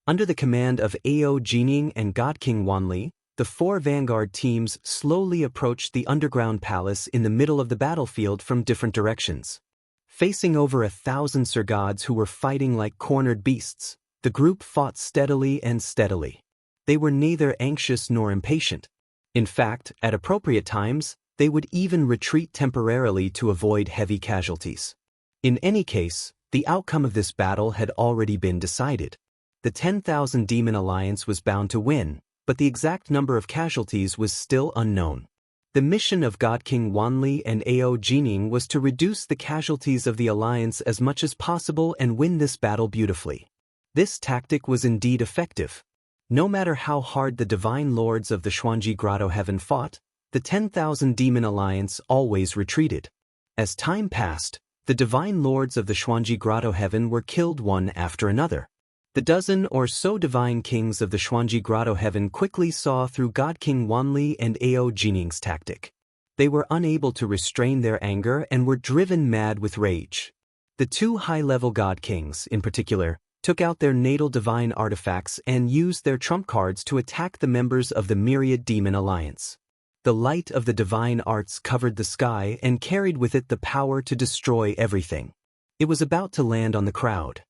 Under the command of Aogening and God King Wang Lin, the 4 vanguard teams slowly approached the underground palace in the middle of the battlefield from different directions. Facing over 1,000 Sir Gods who were fighting like cornered beasts, the group fought steadily and steadily. They were neither anxious nor impatient. In fact, at appropriate times, they would even retreat temporarily to avoid heavy casualties. In any case, the outcome of this battle had already been decided. The 10,000 Demon Alliance was bound to win, but the exact number of casualties was still unknown. The mission of God King Wang Lin and Aogening was to reduce the casualties of the alliance as much as possible and win this battle beautifully. This tactic was indeed effective. No matter how hard the divine lords of the Xuanji Grotto Heaven fought, the 10,000 Demon Alliance always retreated. As time passed, the divine lords of the Xuanji Grotto Heaven were killed one after another. The dozen or so divine kings of the Xuanji Grotto Heaven quickly saw through God King Wang Lin and Aogening's tactic. They were unable to restrain their anger and were driven mad with rage. The 2 high-level God Kings, in particular, took out their natal divine artifacts and used their trump cards to attack the members of the myriad demon alliance. The light of the divine arts covered the sky and carried with it the power to destroy everything. It was about to land on the crowd.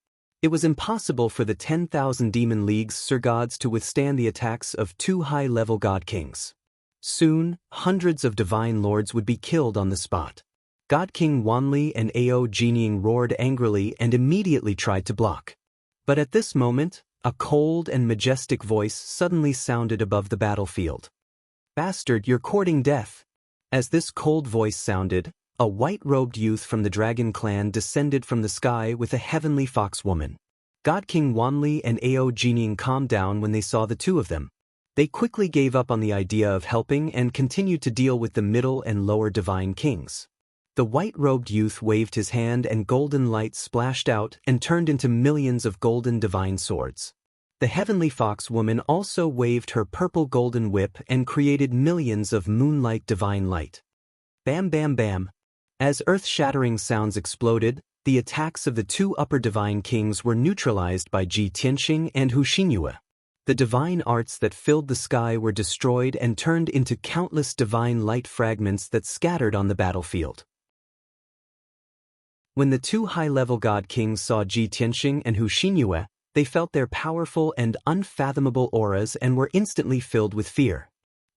It was impossible for the 10,000 Demon League's Sir Gods to withstand the attacks of 2 high-level God Kings. Soon, hundreds of divine lords would be killed on the spot. God King Wang Lin and Aogening roared angrily and immediately tried to block. But at this moment, a cold and majestic voice suddenly sounded above the battlefield. "Bastard, you're courting death." As this cold voice sounded, a white-robed youth from the Dragon Clan descended from the sky with a heavenly fox woman. God King Wang Lin and Aogening calmed down when they saw the two of them. They quickly gave up on the idea of helping and continued to deal with the middle and lower divine kings. The white-robed youth waved his hand and golden light splashed out and turned into millions of golden divine swords. The heavenly fox woman also waved her purple golden whip and created millions of moonlight divine light. Bam bam bam. As earth-shattering sounds exploded, the attacks of the 2 upper divine kings were neutralized by Ji Tianxing and Hu Xinyue. The divine arts that filled the sky were destroyed and turned into countless divine light fragments that scattered on the battlefield. When the 2 high-level god kings saw Ji Tianxing and Hu Xinyue, they felt their powerful and unfathomable auras and were instantly filled with fear.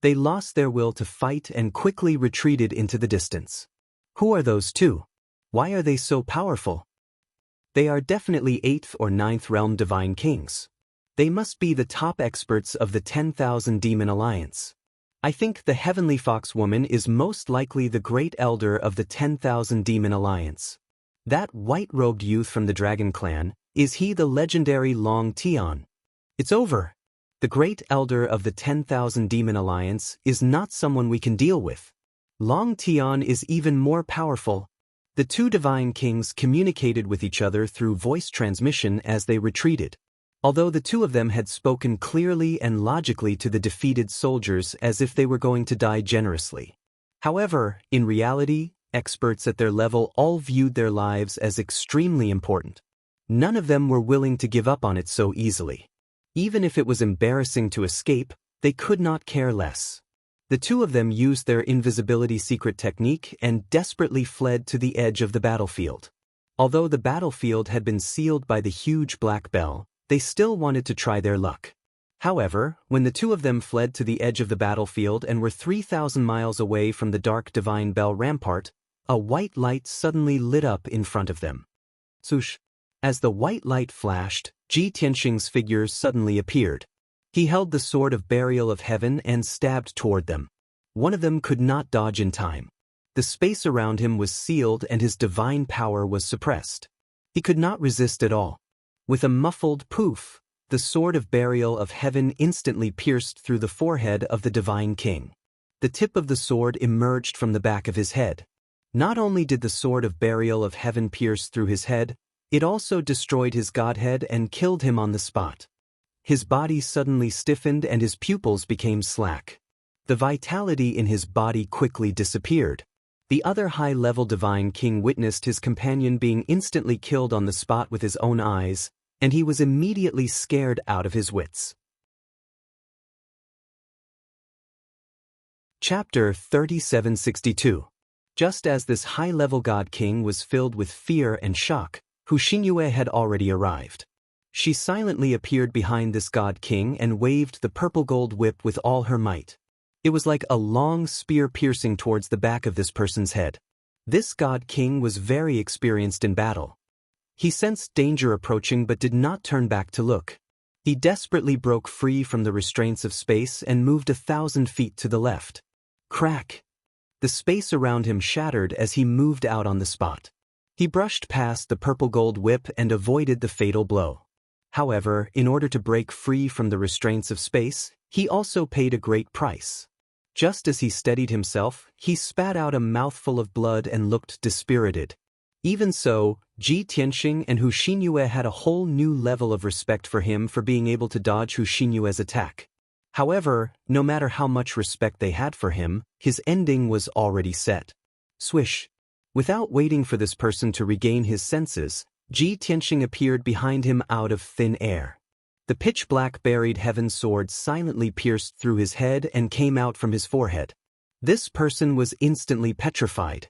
They lost their will to fight and quickly retreated into the distance. Who are those 2? Why are they so powerful? They are definitely 8th or 9th realm divine kings. They must be the top experts of the 10,000 Demon Alliance. I think the Heavenly Fox Woman is most likely the Great Elder of the 10,000 Demon Alliance. That white-robed youth from the Dragon Clan, is he the legendary Longtime? It's over. The Great Elder of the 10,000 Demon Alliance is not someone we can deal with. Longtime is even more powerful. The two Divine Kings communicated with each other through voice transmission as they retreated. Although the two of them had spoken clearly and logically to the defeated soldiers as if they were going to die generously. However, in reality, experts at their level all viewed their lives as extremely important. None of them were willing to give up on it so easily. Even if it was embarrassing to escape, they could not care less. The two of them used their invisibility secret technique and desperately fled to the edge of the battlefield. Although the battlefield had been sealed by the huge black bell, they still wanted to try their luck. However, when the two of them fled to the edge of the battlefield and were 3,000 miles away from the dark Divine Bell rampart, a white light suddenly lit up in front of them. Swoosh! As the white light flashed, Ji Tianxing's figure suddenly appeared. He held the sword of burial of heaven and stabbed toward them. One of them could not dodge in time. The space around him was sealed and his divine power was suppressed. He could not resist at all. With a muffled poof, the sword of burial of heaven instantly pierced through the forehead of the Divine King. The tip of the sword emerged from the back of his head. Not only did the sword of burial of heaven pierce through his head, it also destroyed his godhead and killed him on the spot. His body suddenly stiffened and his pupils became slack. The vitality in his body quickly disappeared. The other high-level Divine King witnessed his companion being instantly killed on the spot with his own eyes, and he was immediately scared out of his wits. Chapter 3762. Just as this high-level God King was filled with fear and shock, Xianxia had already arrived. She silently appeared behind this God King and waved the purple gold whip with all her might. It was like a long spear piercing towards the back of this person's head. This God King was very experienced in battle. He sensed danger approaching but did not turn back to look. He desperately broke free from the restraints of space and moved 1,000 feet to the left. Crack! The space around him shattered as he moved out on the spot. He brushed past the purple gold whip and avoided the fatal blow. However, in order to break free from the restraints of space, he also paid a great price. Just as he steadied himself, he spat out a mouthful of blood and looked dispirited. Even so, Ji Tianxing and Xianxia had a whole new level of respect for him for being able to dodge Xianxia's attack. However, no matter how much respect they had for him, his ending was already set. Swish! Without waiting for this person to regain his senses, Ji Tianxing appeared behind him out of thin air. The pitch-black buried heaven sword silently pierced through his head and came out from his forehead. This person was instantly petrified.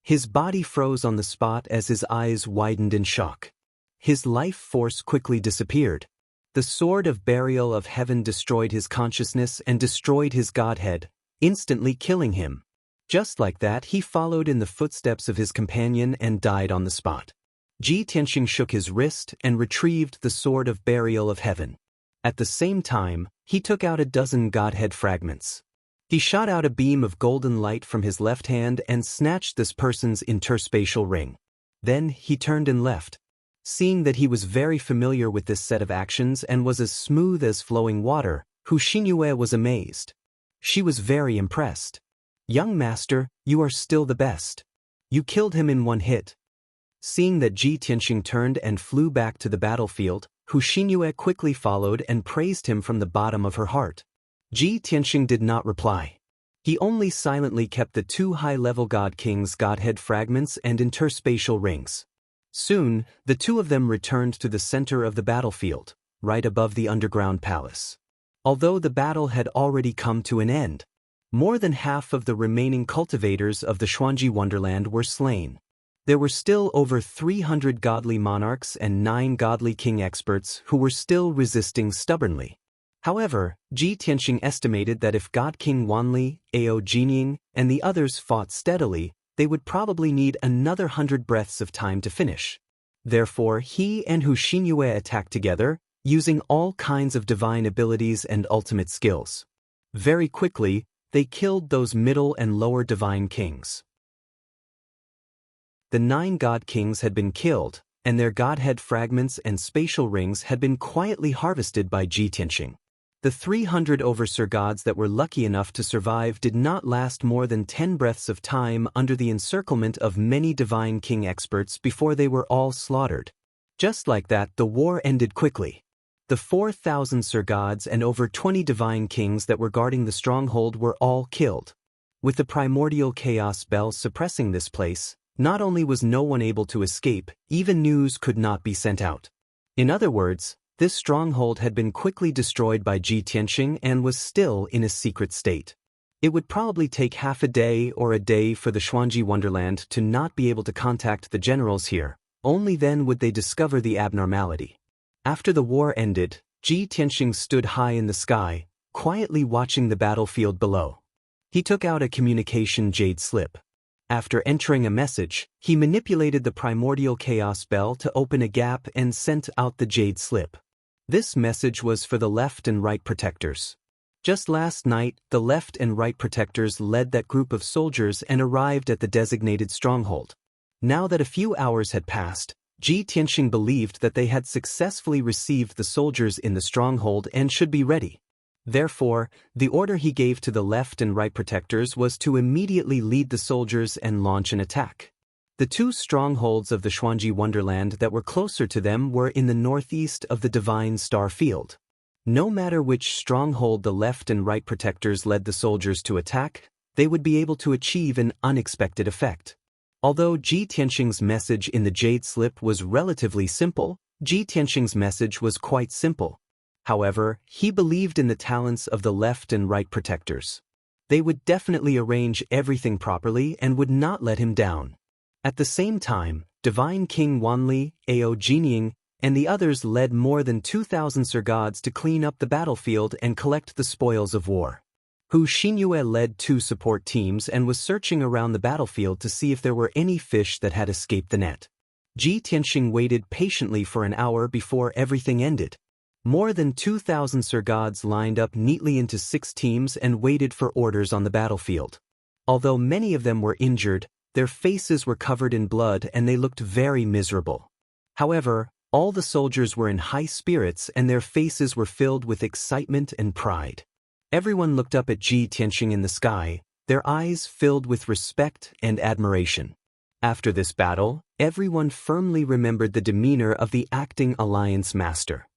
His body froze on the spot as his eyes widened in shock. His life force quickly disappeared. The sword of burial of heaven destroyed his consciousness and destroyed his godhead, instantly killing him. Just like that, he followed in the footsteps of his companion and died on the spot. Ji Tianxing shook his wrist and retrieved the sword of burial of heaven. At the same time, he took out 12 godhead fragments. He shot out a beam of golden light from his left hand and snatched this person's interspatial ring. Then he turned and left. Seeing that he was very familiar with this set of actions and was as smooth as flowing water, Xianxia was amazed. She was very impressed. "Young master, you are still the best. You killed him in one hit." Seeing that Ji Tianxing turned and flew back to the battlefield, Xianxia quickly followed and praised him from the bottom of her heart. Ji Tianxing did not reply. He only silently kept the two high-level God Kings' godhead fragments and interspatial rings. Soon, the two of them returned to the center of the battlefield, right above the underground palace. Although the battle had already come to an end, more than half of the remaining cultivators of the Xuanji Wonderland were slain. There were still over 300 godly monarchs and 9 godly king experts who were still resisting stubbornly. However, Ji Tianxing estimated that if God King Wang Lin, Ao Jinying, and the others fought steadily, they would probably need another 100 breaths of time to finish. Therefore, he and Xianxia attacked together, using all kinds of divine abilities and ultimate skills. Very quickly, they killed those middle and lower divine kings. The 9 god kings had been killed, and their godhead fragments and spatial rings had been quietly harvested by Ji Tianxing. The 300 overseer gods that were lucky enough to survive did not last more than 10 breaths of time under the encirclement of many divine king experts before they were all slaughtered. Just like that, the war ended quickly. The 4,000 Sir gods and over 20 divine kings that were guarding the stronghold were all killed. With the primordial chaos spell suppressing this place, not only was no one able to escape, even news could not be sent out. In other words, this stronghold had been quickly destroyed by Ji Tianxing and was still in a secret state. It would probably take half a day or a day for the Xuanji Wonderland to not be able to contact the generals here. Only then would they discover the abnormality. After the war ended, Ji Tianxing stood high in the sky, quietly watching the battlefield below. He took out a communication jade slip. After entering a message, he manipulated the primordial chaos spell to open a gap and sent out the jade slip. This message was for the left and right protectors. Just last night, the left and right protectors led that group of soldiers and arrived at the designated stronghold. Now that a few hours had passed, Ji Tianxing believed that they had successfully received the soldiers in the stronghold and should be ready. Therefore, the order he gave to the left and right protectors was to immediately lead the soldiers and launch an attack. The 2 strongholds of the Xuanji Wonderland that were closer to them were in the northeast of the Divine Star Field. No matter which stronghold the left and right protectors led the soldiers to attack, they would be able to achieve an unexpected effect. Although Ji Tianxing's message in the jade slip was relatively simple, Ji Tianxing's message was quite simple. However, he believed in the talents of the left and right protectors. They would definitely arrange everything properly and would not let him down. At the same time, Divine King Wang Lin, Jinying, and the others led more than 2,000 Sir gods to clean up the battlefield and collect the spoils of war. Hu Xinyue led 2 support teams and was searching around the battlefield to see if there were any fish that had escaped the net. Ji Tianxing waited patiently for an hour before everything ended. More than 2,000 Sir gods lined up neatly into 6 teams and waited for orders on the battlefield. Although many of them were injured, their faces were covered in blood and they looked very miserable. However, all the soldiers were in high spirits and their faces were filled with excitement and pride. Everyone looked up at Ji Tianxing in the sky, their eyes filled with respect and admiration. After this battle, everyone firmly remembered the demeanor of the acting alliance master.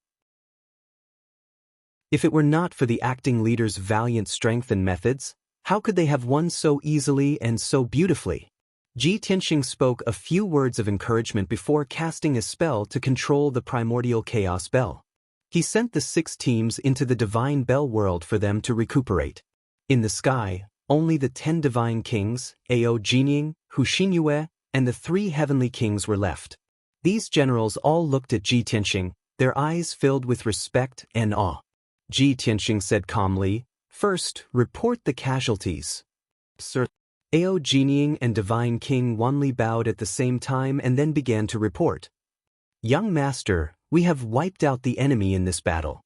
If it were not for the acting leader's valiant strength and methods, how could they have won so easily and so beautifully? Ji Tianxing spoke a few words of encouragement before casting a spell to control the primordial chaos bell. He sent the 6 teams into the divine bell world for them to recuperate. In the sky, only the 10 divine kings, Jinying, Hu Xinyue, and the 3 heavenly kings were left. These generals all looked at Ji Tianxing, their eyes filled with respect and awe. Ji Tianxing said calmly, "First, report the casualties." Sir. Jinying and Divine King Wang Lin bowed at the same time and then began to report. "Young Master, we have wiped out the enemy in this battle.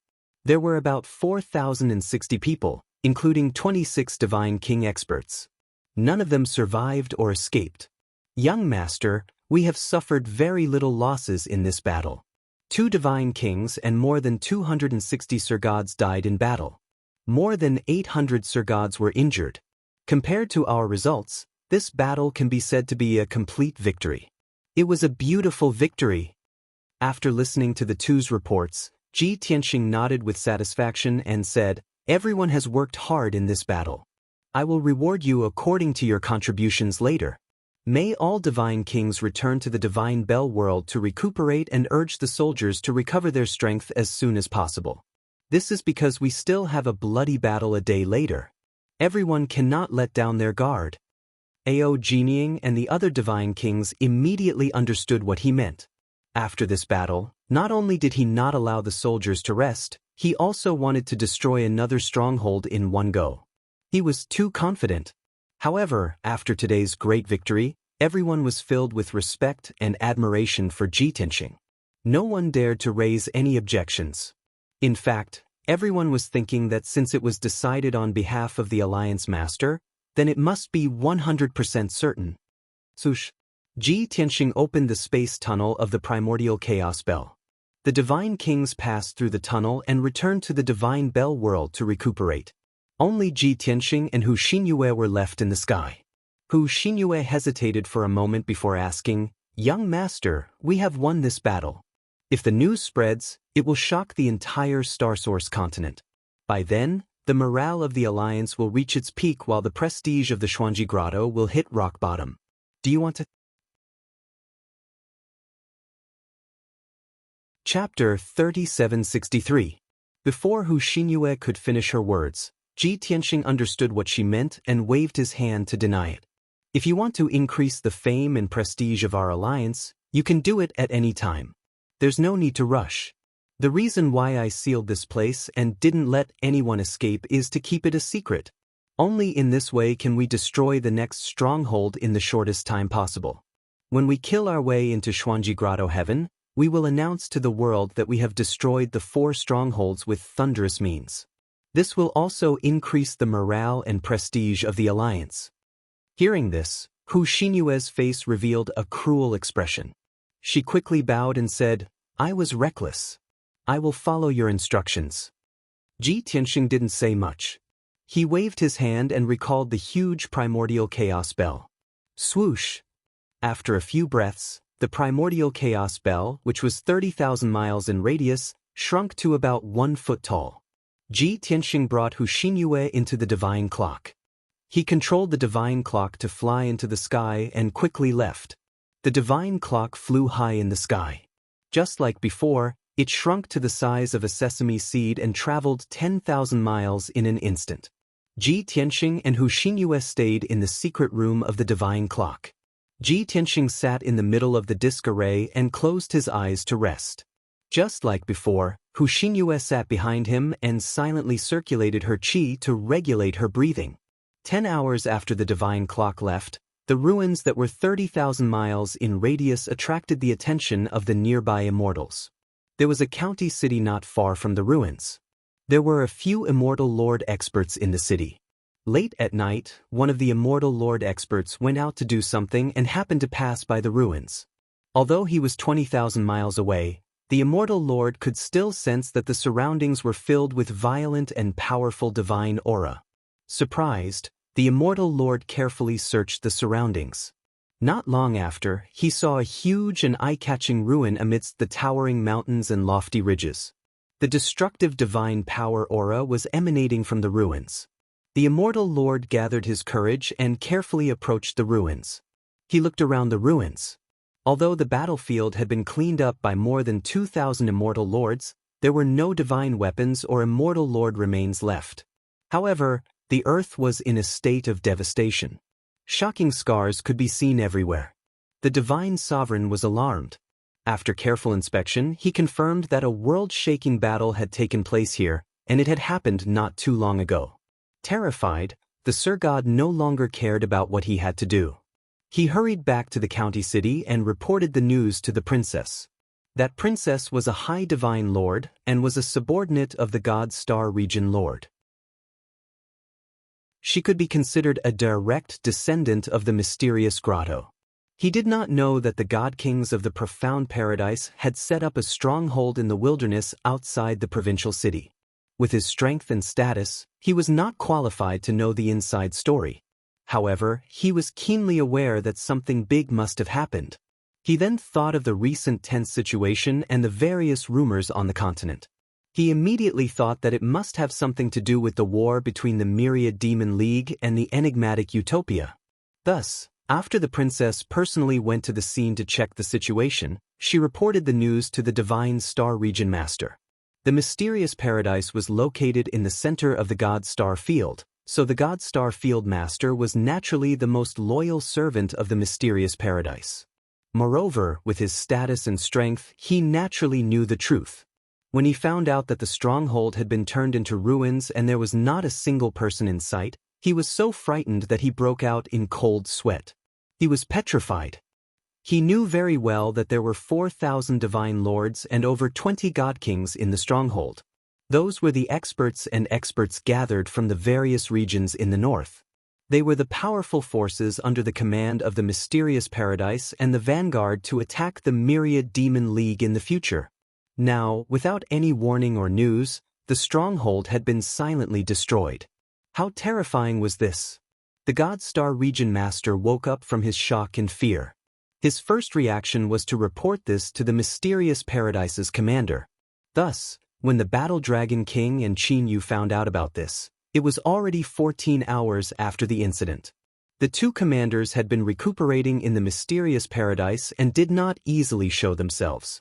There were about 4,060 people, including 26 Divine King experts. None of them survived or escaped. Young Master, we have suffered very little losses in this battle. 2 Divine Kings and more than 260 Sir gods died in battle. More than 800 Sir gods were injured. Compared to our results, this battle can be said to be a complete victory. It was a beautiful victory." After listening to the 2's reports, Ji Tianxing nodded with satisfaction and said, "Everyone has worked hard in this battle. I will reward you according to your contributions later. May all divine kings return to the divine bell world to recuperate and urge the soldiers to recover their strength as soon as possible. This is because we still have a bloody battle a day later. Everyone cannot let down their guard." Jinying and the other divine kings immediately understood what he meant. After this battle, not only did he not allow the soldiers to rest, he also wanted to destroy another stronghold in one go. He was too confident. However, after today's great victory, everyone was filled with respect and admiration for Ji Tianxing. No one dared to raise any objections. In fact, everyone was thinking that since it was decided on behalf of the Alliance Master, then it must be 100% certain. Swoosh! Ji Tianxing opened the space tunnel of the primordial chaos bell. The divine kings passed through the tunnel and returned to the divine bell world to recuperate. Only Ji Tianxing and Hu Xinyue were left in the sky. Hu Xinyue hesitated for a moment before asking, "Young master, we have won this battle. If the news spreads, it will shock the entire Star Source continent. By then, the morale of the Alliance will reach its peak while the prestige of the Xuanji Grotto will hit rock bottom. Do you want to?" Chapter 3763. Before Hu Xinyue could finish her words, Ji Tianxing understood what she meant and waved his hand to deny it. "If you want to increase the fame and prestige of our alliance, you can do it at any time. There's no need to rush. The reason why I sealed this place and didn't let anyone escape is to keep it a secret. Only in this way can we destroy the next stronghold in the shortest time possible. When we kill our way into Xuanji Grotto Heaven, we will announce to the world that we have destroyed the 4 strongholds with thunderous means. This will also increase the morale and prestige of the alliance." Hearing this, Hu Xinyue's face revealed a cruel expression. She quickly bowed and said, "I was reckless. I will follow your instructions." Ji Tianxing didn't say much. He waved his hand and recalled the huge primordial chaos bell. Swoosh! After a few breaths, the primordial chaos bell, which was 30,000 miles in radius, shrunk to about 1 foot tall. Ji Tianxing brought Hu Xinyue into the divine clock. He controlled the divine clock to fly into the sky and quickly left. The divine clock flew high in the sky. Just like before, it shrunk to the size of a sesame seed and traveled 10,000 miles in an instant. Ji Tianxing and Hu Xinyue stayed in the secret room of the divine clock. Ji Tianxing sat in the middle of the disk array and closed his eyes to rest. Just like before, Hu Xinyue sat behind him and silently circulated her qi to regulate her breathing. 10 hours after the divine clock left, the ruins that were 30,000 miles in radius attracted the attention of the nearby immortals. There was a county city not far from the ruins. There were a few immortal lord experts in the city. Late at night, one of the immortal lord experts went out to do something and happened to pass by the ruins. Although he was 20,000 miles away, the immortal lord could still sense that the surroundings were filled with violent and powerful divine aura. Surprised, the immortal lord carefully searched the surroundings. Not long after, he saw a huge and eye-catching ruin amidst the towering mountains and lofty ridges. The destructive divine power aura was emanating from the ruins. The immortal lord gathered his courage and carefully approached the ruins. He looked around the ruins. Although the battlefield had been cleaned up by more than 2,000 immortal lords, there were no divine weapons or immortal lord remains left. However, the earth was in a state of devastation. Shocking scars could be seen everywhere. The divine sovereign was alarmed. After careful inspection, he confirmed that a world-shaking battle had taken place here, and it had happened not too long ago. Terrified, the Sir God no longer cared about what he had to do. He hurried back to the county city and reported the news to the princess. That princess was a high divine lord and was a subordinate of the God Star region lord. She could be considered a direct descendant of the mysterious grotto. He did not know that the god kings of the profound paradise had set up a stronghold in the wilderness outside the provincial city. With his strength and status, he was not qualified to know the inside story. However, he was keenly aware that something big must have happened. He then thought of the recent tense situation and the various rumors on the continent. He immediately thought that it must have something to do with the war between the Myriad Demon League and the enigmatic Utopia. Thus, after the princess personally went to the scene to check the situation, she reported the news to the Divine Star Region Master. The mysterious paradise was located in the center of the God Star Field, so the God Star Field Master was naturally the most loyal servant of the mysterious paradise. Moreover, with his status and strength, he naturally knew the truth. When he found out that the stronghold had been turned into ruins and there was not a single person in sight, he was so frightened that he broke out in cold sweat. He was petrified. He knew very well that there were 4,000 divine lords and over 20 god kings in the stronghold. Those were the experts and experts gathered from the various regions in the north. They were the powerful forces under the command of the mysterious paradise and the vanguard to attack the myriad demon league in the future. Now, without any warning or news, the stronghold had been silently destroyed. How terrifying was this? The God-Star Region Master woke up from his shock and fear. His first reaction was to report this to the mysterious paradise's commander. Thus, when the Battle Dragon King and Xianxia found out about this, it was already 14 hours after the incident. The two commanders had been recuperating in the mysterious paradise and did not easily show themselves.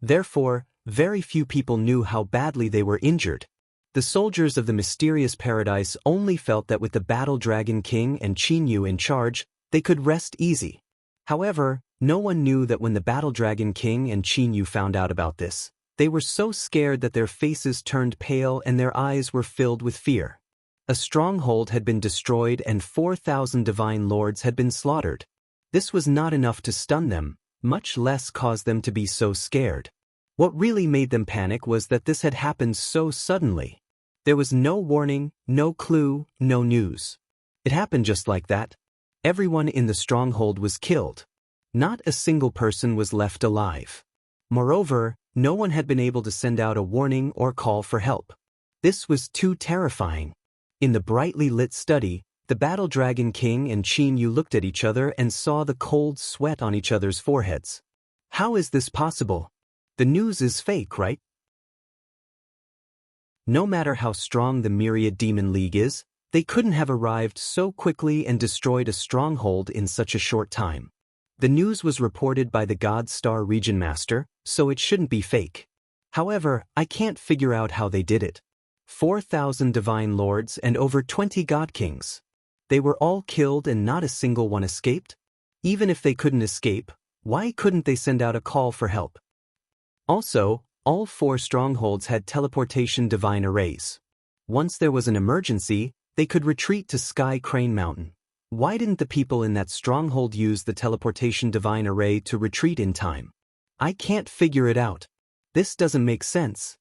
Therefore, very few people knew how badly they were injured. The soldiers of the mysterious paradise only felt that with the Battle Dragon King and Xianxia in charge, they could rest easy. However, no one knew that when the Battle Dragon King and Xianxia found out about this, they were so scared that their faces turned pale and their eyes were filled with fear. A stronghold had been destroyed and 4,000 divine lords had been slaughtered. This was not enough to stun them, much less cause them to be so scared. What really made them panic was that this had happened so suddenly. There was no warning, no clue, no news. It happened just like that. Everyone in the stronghold was killed. Not a single person was left alive. Moreover, no one had been able to send out a warning or call for help. This was too terrifying. In the brightly lit study, the Battle Dragon King and Xianxia looked at each other and saw the cold sweat on each other's foreheads. How is this possible? The news is fake, right? No matter how strong the Myriad Demon League is, they couldn't have arrived so quickly and destroyed a stronghold in such a short time. The news was reported by the God-Star Region Master, so it shouldn't be fake. However, I can't figure out how they did it. 4,000 divine lords and over 20 god kings. They were all killed and not a single one escaped? Even if they couldn't escape, why couldn't they send out a call for help? Also, all 4 strongholds had teleportation divine arrays. Once there was an emergency, they could retreat to Sky Crane Mountain. Why didn't the people in that stronghold use the teleportation divine array to retreat in time? I can't figure it out. This doesn't make sense.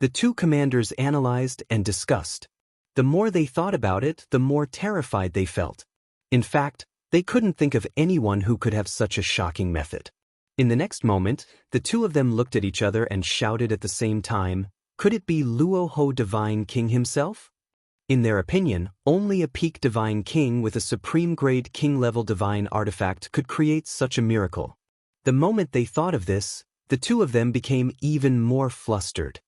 The two commanders analyzed and discussed. The more they thought about it, the more terrified they felt. In fact, they couldn't think of anyone who could have such a shocking method. In the next moment, the two of them looked at each other and shouted at the same time, could it be Luoho Divine King himself? In their opinion, only a peak Divine King with a supreme-grade King-level divine artifact could create such a miracle. The moment they thought of this, the two of them became even more flustered.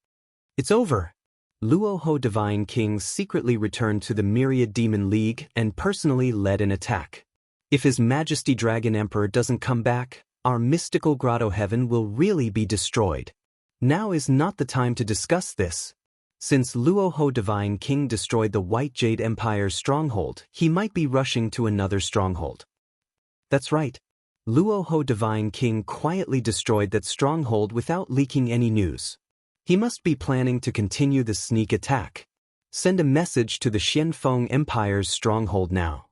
It's over. Luoho Divine King secretly returned to the Myriad Demon League and personally led an attack. If His Majesty Dragon Emperor doesn't come back, our mystical grotto heaven will really be destroyed. Now is not the time to discuss this. Since Luoho Divine King destroyed the White Jade Empire's stronghold, he might be rushing to another stronghold. That's right. Luoho Divine King quietly destroyed that stronghold without leaking any news. He must be planning to continue the sneak attack. Send a message to the Xianfeng Empire's stronghold now.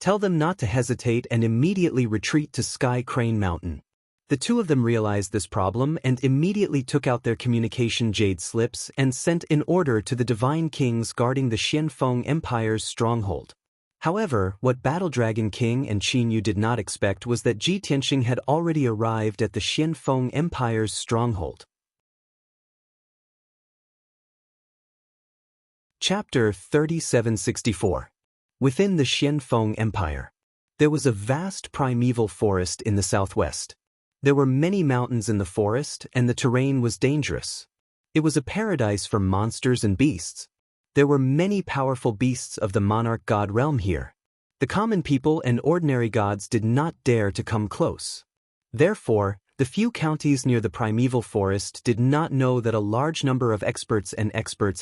Tell them not to hesitate and immediately retreat to Sky Crane Mountain. The two of them realized this problem and immediately took out their communication jade slips and sent an order to the divine kings guarding the Xianfeng Empire's stronghold. However, what Battle Dragon King and Xianxia did not expect was that Ji Tianxing had already arrived at the Xianfeng Empire's stronghold. Chapter 3764. Within the Xianfeng Empire. There was a vast primeval forest in the southwest. There were many mountains in the forest, and the terrain was dangerous. It was a paradise for monsters and beasts. There were many powerful beasts of the monarch god realm here. The common people and ordinary gods did not dare to come close. Therefore, the few counties near the primeval forest did not know that a large number of experts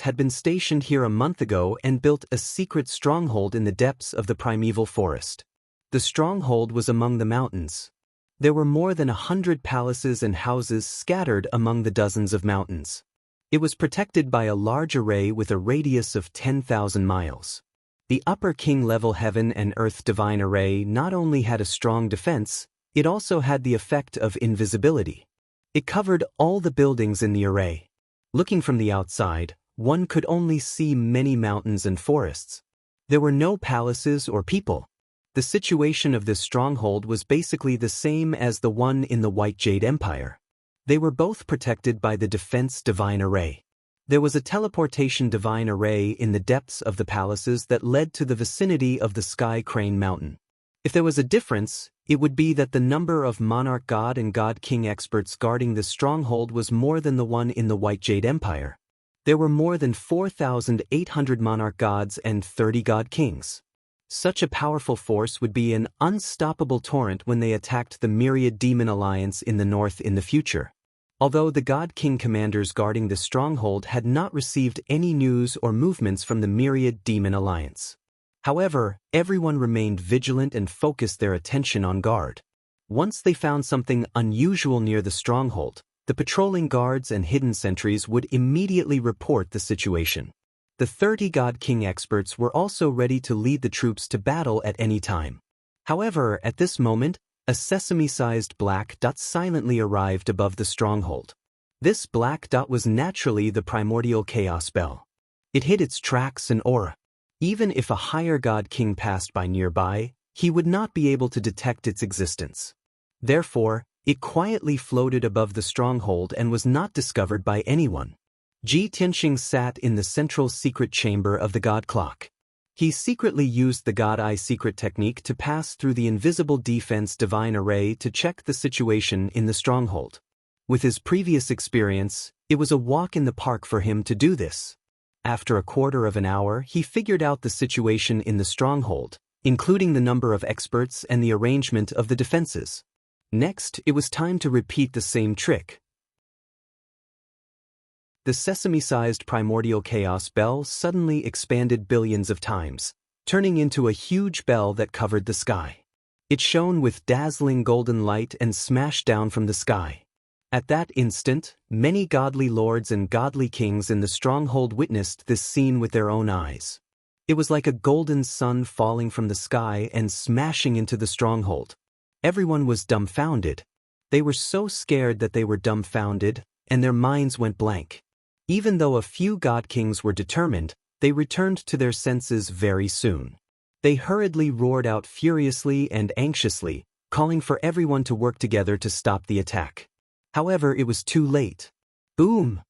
had been stationed here a month ago and built a secret stronghold in the depths of the primeval forest. The stronghold was among the mountains. There were more than 100 palaces and houses scattered among the dozens of mountains. It was protected by a large array with a radius of 10,000 miles. The upper king-level heaven and earth divine array not only had a strong defense, It also had the effect of invisibility. It covered all the buildings in the array. Looking from the outside, one could only see many mountains and forests. There were no palaces or people. The situation of this stronghold was basically the same as the one in the White Jade Empire. They were both protected by the Defense Divine Array. There was a Teleportation Divine Array in the depths of the palaces that led to the vicinity of the Sky Crane Mountain. If there was a difference, it would be that the number of Monarch God and God King experts guarding this stronghold was more than the one in the White Jade Empire. There were more than 4,800 Monarch Gods and 30 God Kings. Such a powerful force would be an unstoppable torrent when they attacked the Myriad Demon Alliance in the north in the future. Although the God King commanders guarding this stronghold had not received any news or movements from the Myriad Demon Alliance. However, everyone remained vigilant and focused their attention on guard. Once they found something unusual near the stronghold, the patrolling guards and hidden sentries would immediately report the situation. The 30 God King experts were also ready to lead the troops to battle at any time. However, at this moment, a sesame-sized black dot silently arrived above the stronghold. This black dot was naturally the primordial chaos bell. It hid its tracks and aura. Even if a higher God King passed by nearby, he would not be able to detect its existence. Therefore, it quietly floated above the stronghold and was not discovered by anyone. Ji Tianxing sat in the central secret chamber of the God Clock. He secretly used the God Eye secret technique to pass through the invisible defense divine array to check the situation in the stronghold. With his previous experience, it was a walk in the park for him to do this. After a quarter of an hour, he figured out the situation in the stronghold, including the number of experts and the arrangement of the defenses. Next, it was time to repeat the same trick. The sesame-sized primordial chaos bell suddenly expanded billions of times, turning into a huge bell that covered the sky. It shone with dazzling golden light and smashed down from the sky. At that instant, many godly lords and godly kings in the stronghold witnessed this scene with their own eyes. It was like a golden sun falling from the sky and smashing into the stronghold. Everyone was dumbfounded. They were so scared that they were dumbfounded, and their minds went blank. Even though a few God Kings were determined, they returned to their senses very soon. They hurriedly roared out furiously and anxiously, calling for everyone to work together to stop the attack. However, it was too late. Boom!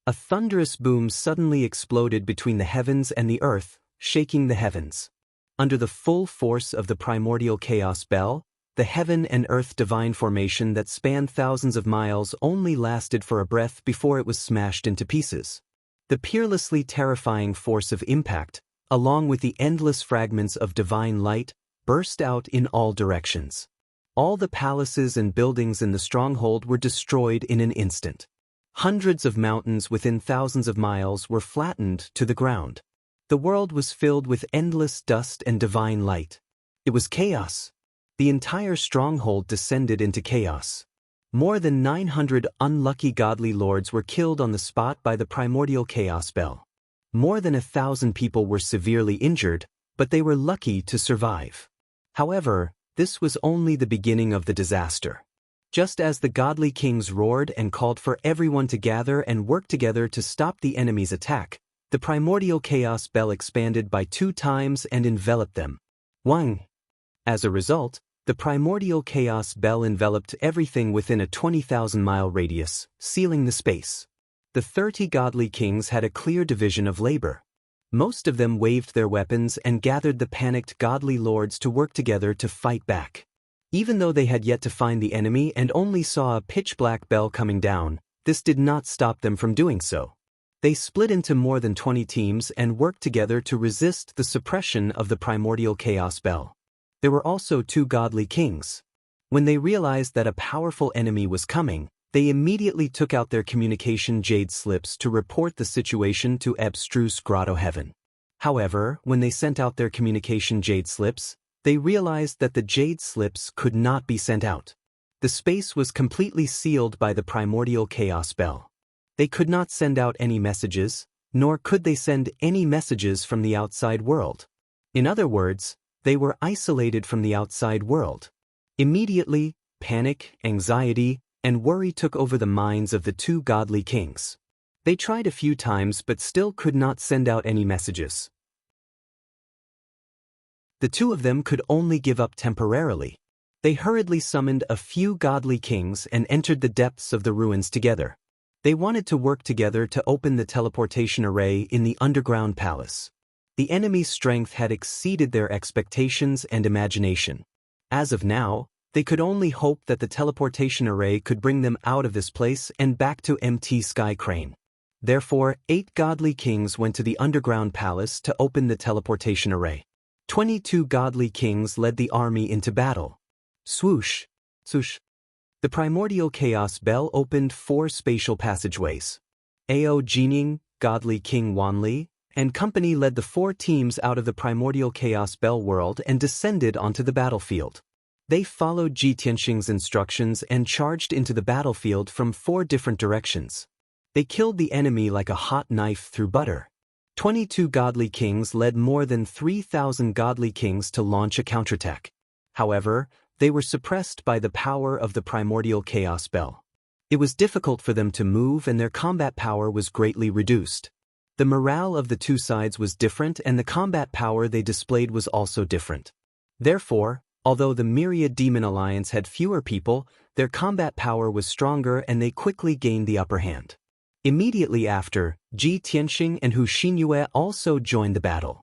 A thunderous boom suddenly exploded between the heavens and the earth, shaking the heavens. Under the full force of the primordial chaos bell, the heaven and earth divine formation that spanned thousands of miles only lasted for a breath before it was smashed into pieces. The peerlessly terrifying force of impact, along with the endless fragments of divine light, burst out in all directions. All the palaces and buildings in the stronghold were destroyed in an instant. Hundreds of mountains within thousands of miles were flattened to the ground. The world was filled with endless dust and divine light. It was chaos. The entire stronghold descended into chaos. More than 900 unlucky godly lords were killed on the spot by the primordial chaos bell. More than 1,000 people were severely injured, but they were lucky to survive. However, this was only the beginning of the disaster. Just as the godly kings roared and called for everyone to gather and work together to stop the enemy's attack, the primordial chaos bell expanded by 2 times and enveloped them. Wang. As a result, the primordial chaos bell enveloped everything within a 20,000-mile radius, sealing the space. The 30 godly kings had a clear division of labor. Most of them waved their weapons and gathered the panicked godly lords to work together to fight back. Even though they had yet to find the enemy and only saw a pitch-black bell coming down, this did not stop them from doing so. They split into more than 20 teams and worked together to resist the suppression of the primordial chaos bell. There were also 2 godly kings. When they realized that a powerful enemy was coming, they immediately took out their communication jade slips to report the situation to abstruse grotto heaven. However, when they sent out their communication jade slips, they realized that the jade slips could not be sent out. The space was completely sealed by the primordial chaos bell. They could not send out any messages, nor could they send any messages from the outside world. In other words, they were isolated from the outside world. Immediately, panic, anxiety, and worry took over the minds of the two godly kings. They tried a few times but still could not send out any messages. The two of them could only give up temporarily. They hurriedly summoned a few godly kings and entered the depths of the ruins together. They wanted to work together to open the teleportation array in the underground palace. The enemy's strength had exceeded their expectations and imagination. As of now, they could only hope that the teleportation array could bring them out of this place and back to MT Sky Crane. Therefore, 8 godly kings went to the underground palace to open the teleportation array. 22 godly kings led the army into battle. Swoosh, swoosh. The primordial chaos bell opened 4 spatial passageways. Ao Jining, godly king Wang Lin, and company led the 4 teams out of the primordial chaos bell world and descended onto the battlefield. They followed Ji Tianxing's instructions and charged into the battlefield from 4 different directions. They killed the enemy like a hot knife through butter. 22 godly kings led more than 3,000 godly kings to launch a counterattack. However, they were suppressed by the power of the primordial chaos bell. It was difficult for them to move and their combat power was greatly reduced. The morale of the two sides was different and the combat power they displayed was also different. Therefore, although the Myriad Demon Alliance had fewer people, their combat power was stronger and they quickly gained the upper hand. Immediately after, Ji Tianxing and Hu Xinyue also joined the battle.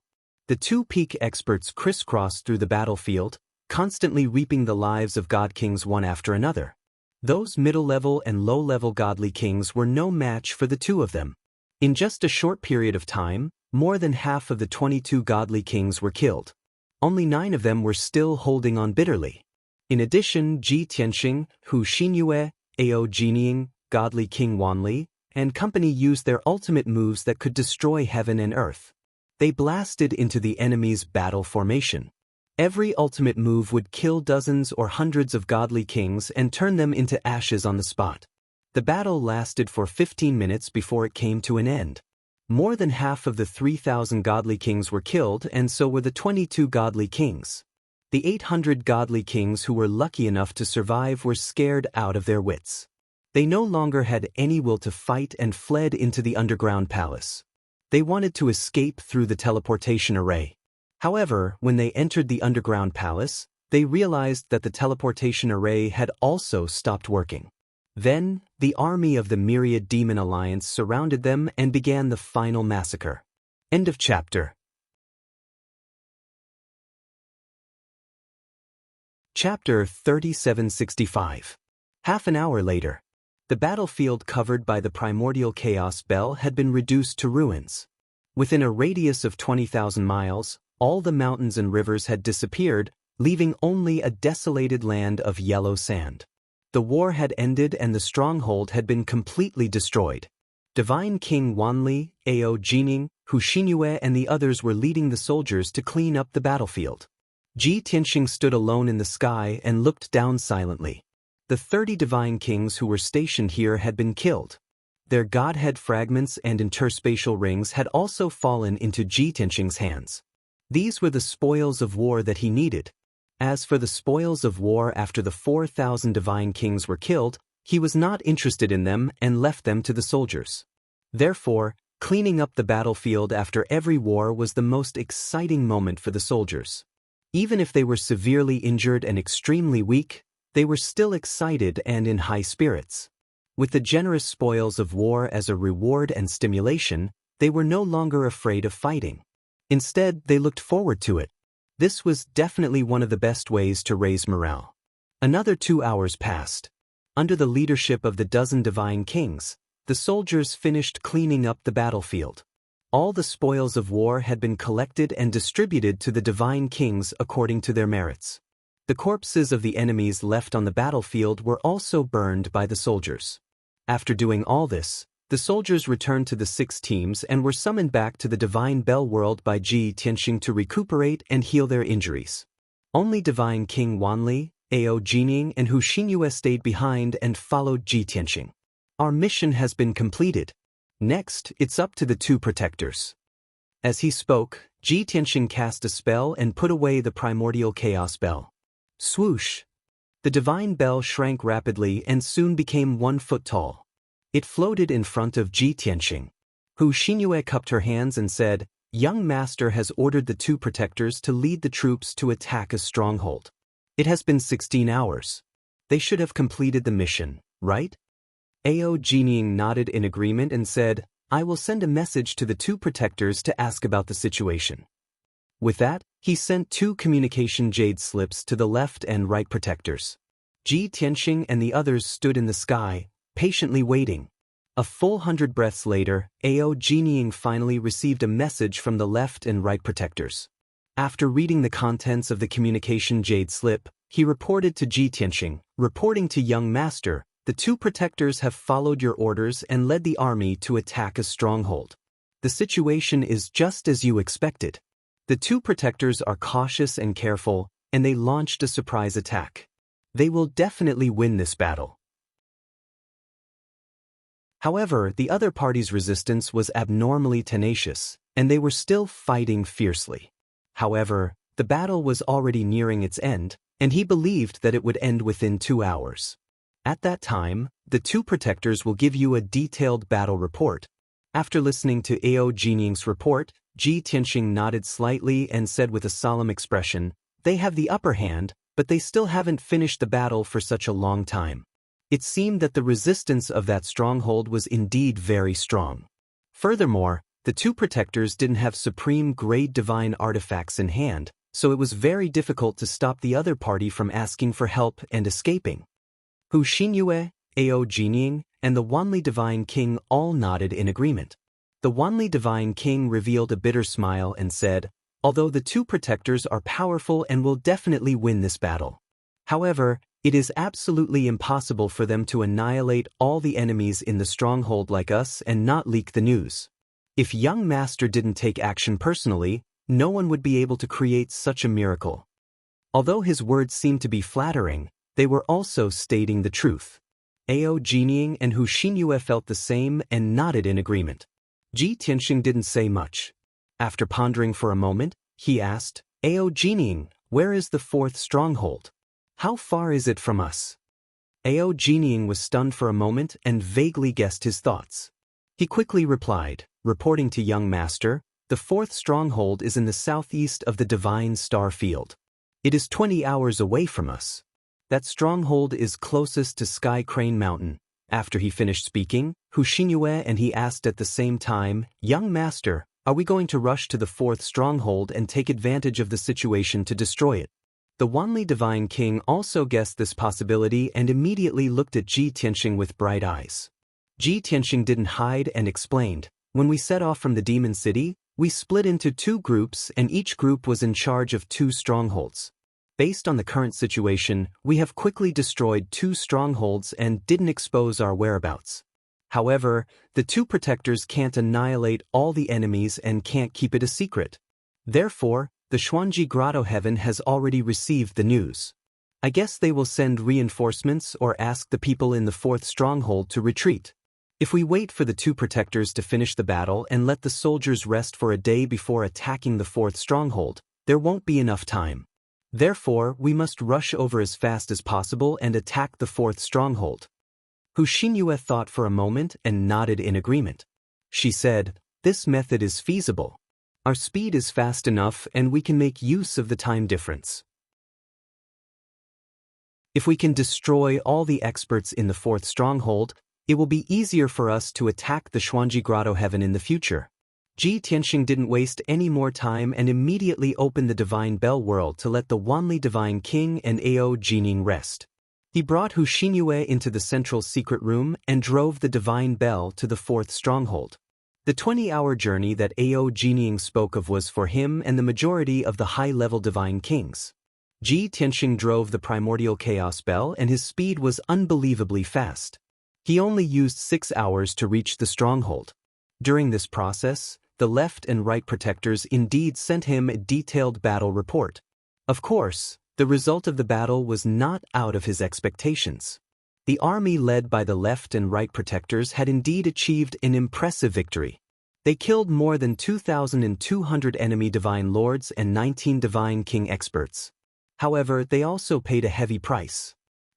The two peak experts crisscrossed through the battlefield, constantly reaping the lives of god kings one after another. Those middle-level and low-level godly kings were no match for the two of them. In just a short period of time, more than half of the 22 godly kings were killed. Only 9 of them were still holding on bitterly. In addition, Ji Tianxing, Hu Xinyue, Ao Jining, godly king Wang Lin, and company used their ultimate moves that could destroy heaven and earth. They blasted into the enemy's battle formation. Every ultimate move would kill dozens or hundreds of godly kings and turn them into ashes on the spot. The battle lasted for 15 minutes before it came to an end. More than half of the 3,000 godly kings were killed and so were the 22 godly kings. The 800 godly kings who were lucky enough to survive were scared out of their wits. They no longer had any will to fight and fled into the underground palace. They wanted to escape through the teleportation array. However, when they entered the underground palace, they realized that the teleportation array had also stopped working. Then, the army of the Myriad Demon Alliance surrounded them and began the final massacre. End of chapter. Chapter 3765. Half an hour later. The battlefield covered by the primordial chaos bell had been reduced to ruins. Within a radius of 20,000 miles, all the mountains and rivers had disappeared, leaving only a desolated land of yellow sand. The war had ended and the stronghold had been completely destroyed. Divine King Wang Lin, Ao Jining, Hu Xinyue and the others were leading the soldiers to clean up the battlefield. Ji Tianxing stood alone in the sky and looked down silently. The 30 divine kings who were stationed here had been killed. Their godhead fragments and interspatial rings had also fallen into Ji Tianxing's hands. These were the spoils of war that he needed. As for the spoils of war after the 4,000 divine kings were killed, he was not interested in them and left them to the soldiers. Therefore, cleaning up the battlefield after every war was the most exciting moment for the soldiers. Even if they were severely injured and extremely weak, they were still excited and in high spirits. With the generous spoils of war as a reward and stimulation, they were no longer afraid of fighting. Instead, they looked forward to it. This was definitely one of the best ways to raise morale. Another 2 hours passed. Under the leadership of the dozen divine kings, the soldiers finished cleaning up the battlefield. All the spoils of war had been collected and distributed to the divine kings according to their merits. The corpses of the enemies left on the battlefield were also burned by the soldiers. After doing all this, the soldiers returned to the 6 teams and were summoned back to the Divine Bell World by Ji Tianxing to recuperate and heal their injuries. Only Divine King Wang Lin, Ao Jining and Hu Xinyue stayed behind and followed Ji Tianxing. Our mission has been completed. Next, it's up to the 2 protectors. As he spoke, Ji Tianxing cast a spell and put away the primordial chaos bell. Swoosh! The divine bell shrank rapidly and soon became 1 foot tall. It floated in front of Ji Tianxing. Hu Xinyue cupped her hands and said, "Young master has ordered the 2 protectors to lead the troops to attack a stronghold. It has been 16 hours. They should have completed the mission, right?" Ao Jinying nodded in agreement and said, "I will send a message to the 2 protectors to ask about the situation." With that, he sent 2 communication jade slips to the left and right protectors. Ji Tianxing and the others stood in the sky, patiently waiting. A full 100 breaths later, Ao Jinying finally received a message from the left and right protectors. After reading the contents of the communication jade slip, he reported to Ji Tianxing, "Reporting to young master, the 2 protectors have followed your orders and led the army to attack a stronghold. The situation is just as you expected. The 2 protectors are cautious and careful, and they launched a surprise attack. They will definitely win this battle." However, the other party's resistance was abnormally tenacious, and they were still fighting fiercely. However, the battle was already nearing its end, and he believed that it would end within 2 hours. At that time, the 2 protectors will give you a detailed battle report. After listening to Ao Jinying's report, Ji Tianxing nodded slightly and said with a solemn expression, "They have the upper hand, but they still haven't finished the battle for such a long time." It seemed that the resistance of that stronghold was indeed very strong. Furthermore, the 2 protectors didn't have supreme-grade divine artifacts in hand, so it was very difficult to stop the other party from asking for help and escaping. Hu Xinyue, Ao Jinying, and the Wanli Divine King all nodded in agreement. The Wanli Divine King revealed a bitter smile and said, "Although the 2 protectors are powerful and will definitely win this battle. However, it is absolutely impossible for them to annihilate all the enemies in the stronghold like us and not leak the news. If young master didn't take action personally, no one would be able to create such a miracle." Although his words seemed to be flattering, they were also stating the truth. Ao Jinying and Hu Xinyue felt the same and nodded in agreement. Ji Tianxing didn't say much. After pondering for a moment, he asked, "Ao Jinying, where is the 4th stronghold? How far is it from us?" Ao Jinying was stunned for a moment and vaguely guessed his thoughts. He quickly replied, "Reporting to young master, the 4th stronghold is in the southeast of the divine star field. It is 20 hours away from us. That stronghold is closest to Sky Crane Mountain." After he finished speaking, Hu Xinyue and he asked at the same time, "Young master, are we going to rush to the 4th stronghold and take advantage of the situation to destroy it?" The Wanli Divine King also guessed this possibility and immediately looked at Ji Tianxing with bright eyes. Ji Tianxing didn't hide and explained, "When we set off from the Demon City, we split into 2 groups and each group was in charge of 2 strongholds. Based on the current situation, we have quickly destroyed 2 strongholds and didn't expose our whereabouts. However, the 2 protectors can't annihilate all the enemies and can't keep it a secret. Therefore, the Xuanji Grotto Heaven has already received the news. I guess they will send reinforcements or ask the people in the 4th stronghold to retreat. If we wait for the 2 protectors to finish the battle and let the soldiers rest for a day before attacking the 4th stronghold, there won't be enough time. Therefore, we must rush over as fast as possible and attack the 4th stronghold." Hu Xinyue thought for a moment and nodded in agreement. She said, "This method is feasible. Our speed is fast enough and we can make use of the time difference. If we can destroy all the experts in the 4th stronghold, it will be easier for us to attack the Xuanji Grotto Heaven in the future." Ji Tianxing didn't waste any more time and immediately opened the Divine Bell World to let the Wanli Divine King and Ao Jinying rest. He brought Hu Xinyue into the central secret room and drove the Divine Bell to the 4th stronghold. The 20-hour journey that Ao Jinying spoke of was for him and the majority of the high-level Divine Kings. Ji Tianxing drove the Primordial Chaos Bell and his speed was unbelievably fast. He only used 6 hours to reach the stronghold. During this process, the left and right protectors indeed sent him a detailed battle report. Of course, the result of the battle was not out of his expectations. The army led by the left and right protectors had indeed achieved an impressive victory. They killed more than 2,200 enemy divine lords and 19 divine king experts. However, they also paid a heavy price.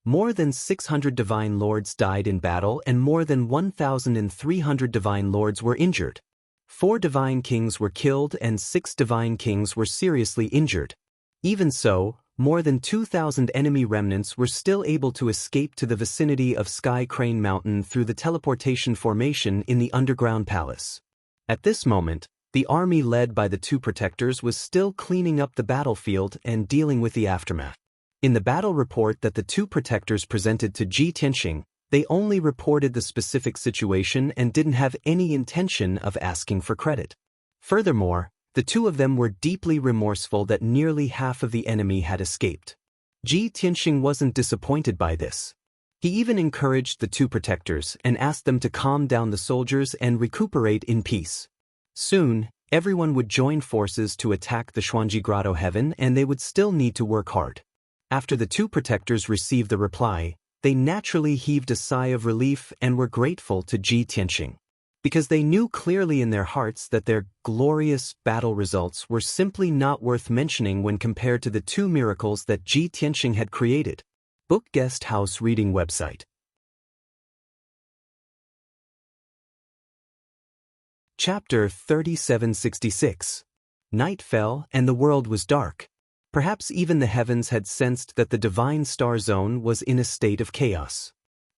More than 600 divine lords died in battle and more than 1,300 divine lords were injured. 4 divine kings were killed and 6 divine kings were seriously injured. Even so, more than 2,000 enemy remnants were still able to escape to the vicinity of Sky Crane Mountain through the teleportation formation in the underground palace. At this moment, the army led by the 2 protectors was still cleaning up the battlefield and dealing with the aftermath. In the battle report that the 2 protectors presented to Ji Tianxing, they only reported the specific situation and didn't have any intention of asking for credit. Furthermore, the 2 of them were deeply remorseful that nearly half of the enemy had escaped. Ji Tianxing wasn't disappointed by this. He even encouraged the 2 protectors and asked them to calm down the soldiers and recuperate in peace. Soon, everyone would join forces to attack the Xuanji Grotto Heaven and they would still need to work hard. After the 2 protectors received the reply, they naturally heaved a sigh of relief and were grateful to Ji Tianxing. Because they knew clearly in their hearts that their glorious battle results were simply not worth mentioning when compared to the 2 miracles that Ji Tianxing had created. Book Guest House Reading Website. Chapter 3766. Night fell and the world was dark. Perhaps even the heavens had sensed that the divine star zone was in a state of chaos.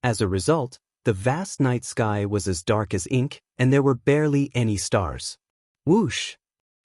As a result, the vast night sky was as dark as ink, and there were barely any stars. Whoosh!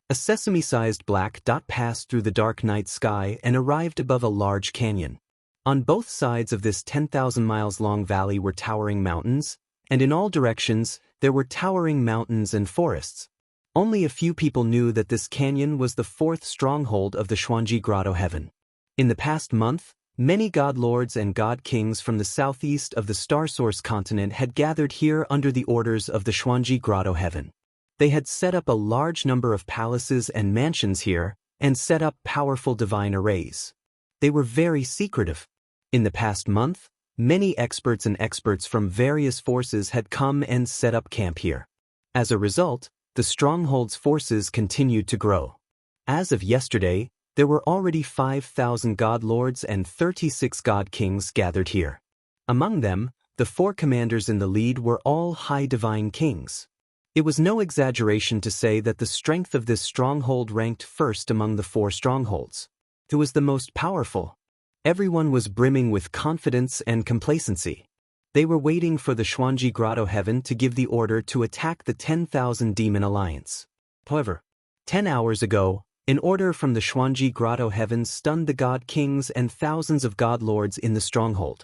A sesame-sized black dot passed through the dark night sky and arrived above a large canyon. On both sides of this 10,000 miles long valley were towering mountains, and in all directions there were towering mountains and forests. Only a few people knew that this canyon was the 4th stronghold of the Xuanji Grotto Heaven. In the past month, many god lords and god kings from the southeast of the Star Source continent had gathered here under the orders of the Xuanji Grotto Heaven. They had set up a large number of palaces and mansions here, and set up powerful divine arrays. They were very secretive. In the past month, many experts from various forces had come and set up camp here. As a result, the stronghold's forces continued to grow. As of yesterday, there were already 5,000 god lords and 36 god kings gathered here. Among them, the 4 commanders in the lead were all high divine kings. It was no exaggeration to say that the strength of this stronghold ranked first among the 4 strongholds. It was the most powerful. Everyone was brimming with confidence and complacency. They were waiting for the Xuanji Grotto Heaven to give the order to attack the 10,000 Demon Alliance. However, 10 hours ago, an order from the Xuanji Grotto Heaven stunned the god kings and thousands of god lords in the stronghold.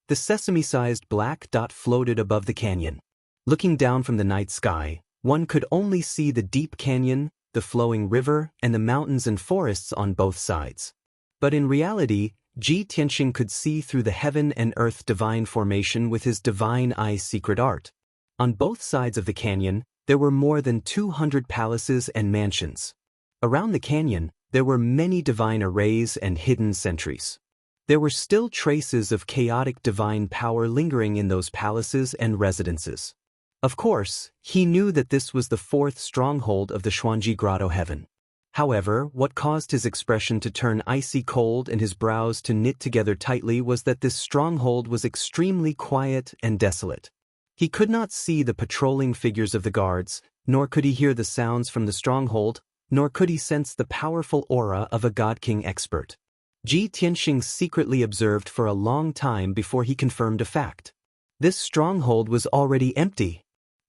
The sesame-sized black dot floated above the canyon. Looking down from the night sky, one could only see the deep canyon, the flowing river, and the mountains and forests on both sides. But in reality, Ji Tianxing could see through the heaven and earth divine formation with his divine eye secret art. On both sides of the canyon, there were more than 200 palaces and mansions. Around the canyon, there were many divine arrays and hidden sentries. There were still traces of chaotic divine power lingering in those palaces and residences. Of course, he knew that this was the 4th stronghold of the Xuanji Grotto Heaven. However, what caused his expression to turn icy cold and his brows to knit together tightly was that this stronghold was extremely quiet and desolate. He could not see the patrolling figures of the guards, nor could he hear the sounds from the stronghold, nor could he sense the powerful aura of a God King expert. Ji Tianxing secretly observed for a long time before he confirmed a fact. This stronghold was already empty.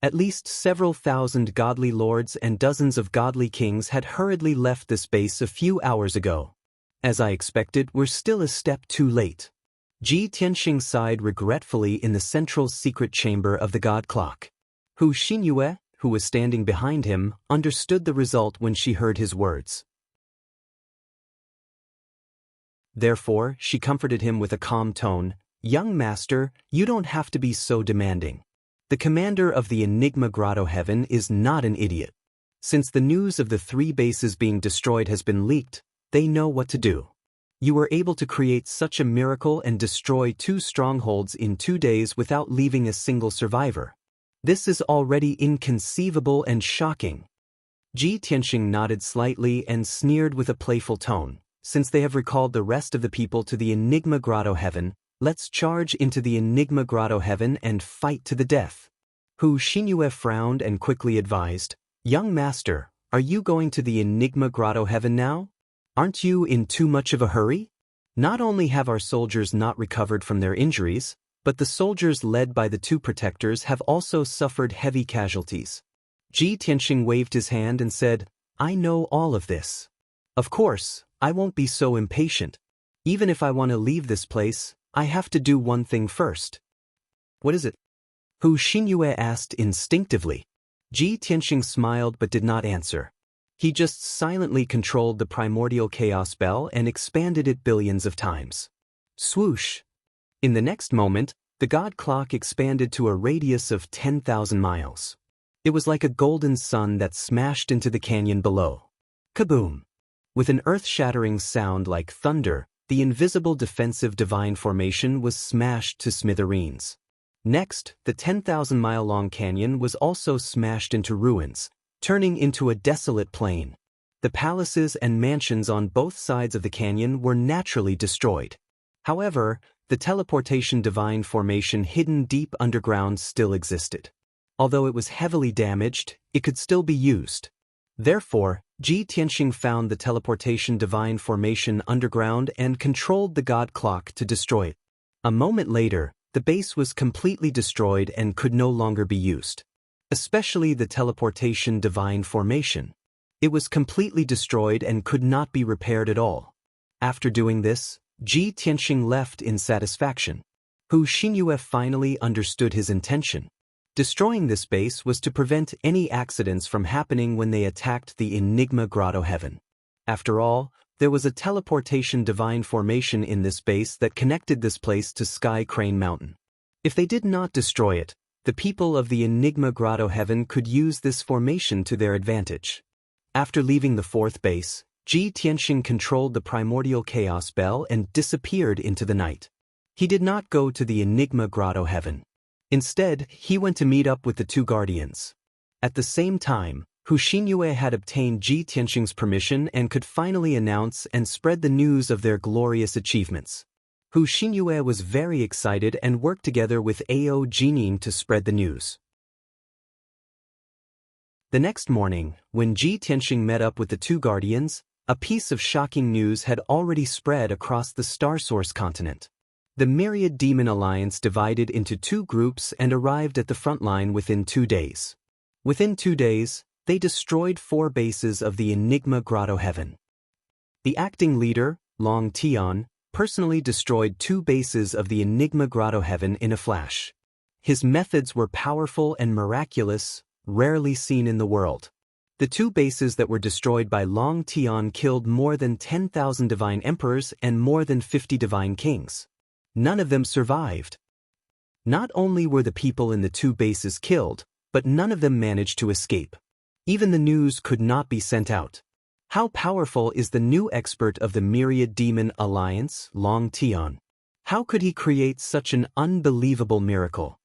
At least several thousand godly lords and dozens of godly kings had hurriedly left this base a few hours ago. As I expected, we're still a step too late. Ji Tianxing sighed regretfully in the central secret chamber of the god clock. Hu Xinyue, who was standing behind him, understood the result when she heard his words. Therefore, she comforted him with a calm tone. Young master, you don't have to be so demanding. The commander of the Enigma Grotto Heaven is not an idiot. Since the news of the 3 bases being destroyed has been leaked, they know what to do. You were able to create such a miracle and destroy 2 strongholds in 2 days without leaving a single survivor. This is already inconceivable and shocking. Ji Tianxing nodded slightly and sneered with a playful tone. Since they have recalled the rest of the people to the Enigma Grotto Heaven, Let's charge into the Enigma Grotto heaven and fight to the death. Hu Xinyue frowned and quickly advised, "Young master, are you going to the Enigma Grotto heaven now? Aren't you in too much of a hurry? Not only have our soldiers not recovered from their injuries, but the soldiers led by the two protectors have also suffered heavy casualties." Ji Tianxing waved his hand and said, "I know all of this. Of course, I won't be so impatient. Even if I want to leave this place, I have to do one thing first." "What is it?" Hu Xinyue asked instinctively. Ji Tianxing smiled but did not answer. He just silently controlled the primordial chaos bell and expanded it billions of times. Swoosh! In the next moment, the god clock expanded to a radius of 10,000 miles. It was like a golden sun that smashed into the canyon below. Kaboom! With an earth-shattering sound like thunder, the invisible defensive divine formation was smashed to smithereens. Next, the 10,000-mile-long canyon was also smashed into ruins, turning into a desolate plain. The palaces and mansions on both sides of the canyon were naturally destroyed. However, the teleportation divine formation hidden deep underground still existed. Although it was heavily damaged, it could still be used. Therefore, Ji Tianxing found the teleportation divine formation underground and controlled the god clock to destroy it. A moment later, the base was completely destroyed and could no longer be used. Especially the teleportation divine formation. It was completely destroyed and could not be repaired at all. After doing this, Ji Tianxing left in satisfaction. Hu Xinyue finally understood his intention. Destroying this base was to prevent any accidents from happening when they attacked the Enigma Grotto heaven. After all, there was a teleportation divine formation in this base that connected this place to Sky Crane Mountain. If they did not destroy it, the people of the Enigma Grotto heaven could use this formation to their advantage. After leaving the fourth base, Ji Tianxing controlled the primordial chaos bell and disappeared into the night. He did not go to the Enigma Grotto heaven. Instead, he went to meet up with the two guardians. At the same time, Hu Xinyue had obtained Ji Tianxing's permission and could finally announce and spread the news of their glorious achievements. Hu Xinyue was very excited and worked together with Ao Jining to spread the news. The next morning, when Ji Tianxing met up with the two guardians, a piece of shocking news had already spread across the Star Source continent. The Myriad Demon Alliance divided into two groups and arrived at the front line within 2 days. Within 2 days, they destroyed 4 bases of the Enigma Grotto heaven. The acting leader, Longtime, personally destroyed 2 bases of the Enigma Grotto heaven in a flash. His methods were powerful and miraculous, rarely seen in the world. The 2 bases that were destroyed by Longtime killed more than 10,000 divine emperors and more than 50 divine kings. None of them survived. Not only were the people in the 2 bases killed, but none of them managed to escape. Even the news could not be sent out. How powerful is the new expert of the Myriad Demon Alliance, Longtime? How could he create such an unbelievable miracle?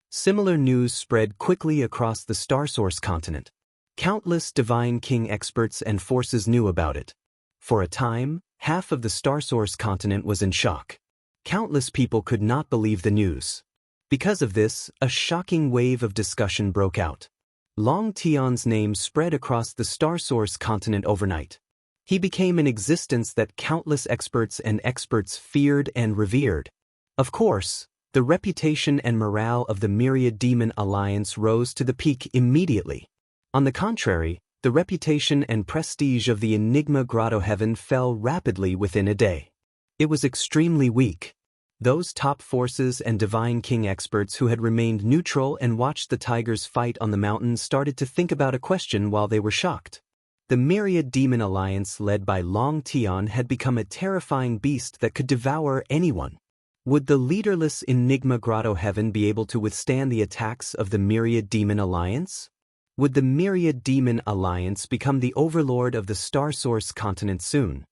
Similar news spread quickly across the Star Source continent. Countless divine king experts and forces knew about it. For a time, half of the Star Source continent was in shock. Countless people could not believe the news. Because of this, a shocking wave of discussion broke out. Longtime's name spread across the Star Source continent overnight. He became an existence that countless experts and experts feared and revered. Of course, the reputation and morale of the Myriad Demon Alliance rose to the peak immediately. On the contrary, the reputation and prestige of the Enigma Grotto heaven fell rapidly within a day. It was extremely weak. Those top forces and Divine King experts who had remained neutral and watched the tigers fight on the mountain started to think about a question while they were shocked. The Myriad Demon Alliance led by Longtime had become a terrifying beast that could devour anyone. Would the leaderless Enigma Grotto heaven be able to withstand the attacks of the Myriad Demon Alliance? Would the Myriad Demon Alliance become the overlord of the Star Source continent soon?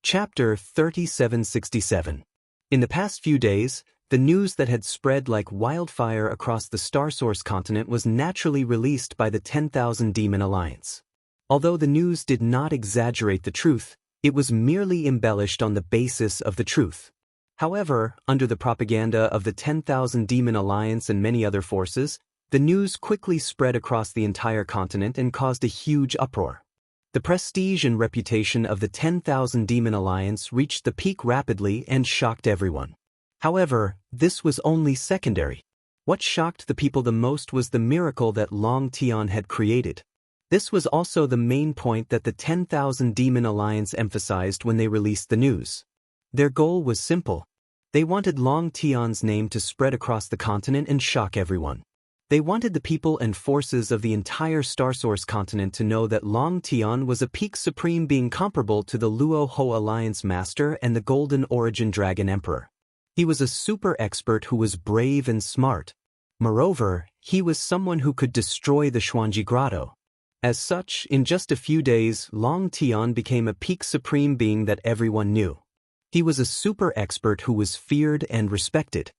Chapter 3767. In the past few days, the news that had spread like wildfire across the Star Source continent was naturally released by the 10,000 Demon Alliance. Although the news did not exaggerate the truth, It was merely embellished on the basis of the truth. However, under the propaganda of the 10,000 Demon Alliance and many other forces, the news quickly spread across the entire continent and caused a huge uproar. The prestige and reputation of the 10,000 Demon Alliance reached the peak rapidly and shocked everyone. However, this was only secondary. What shocked the people the most was the miracle that Longtime had created. This was also the main point that the 10,000 Demon Alliance emphasized when they released the news. Their goal was simple. They wanted Longtime's name to spread across the continent and shock everyone. They wanted the people and forces of the entire Starsource continent to know that Longtime was a peak supreme being comparable to the Luo Ho Alliance Master and the Golden Origin Dragon Emperor. He was a super expert who was brave and smart. Moreover, he was someone who could destroy the Xuanji Grotto. As such, in just a few days, Longtime became a peak supreme being that everyone knew. He was a super expert who was feared and respected.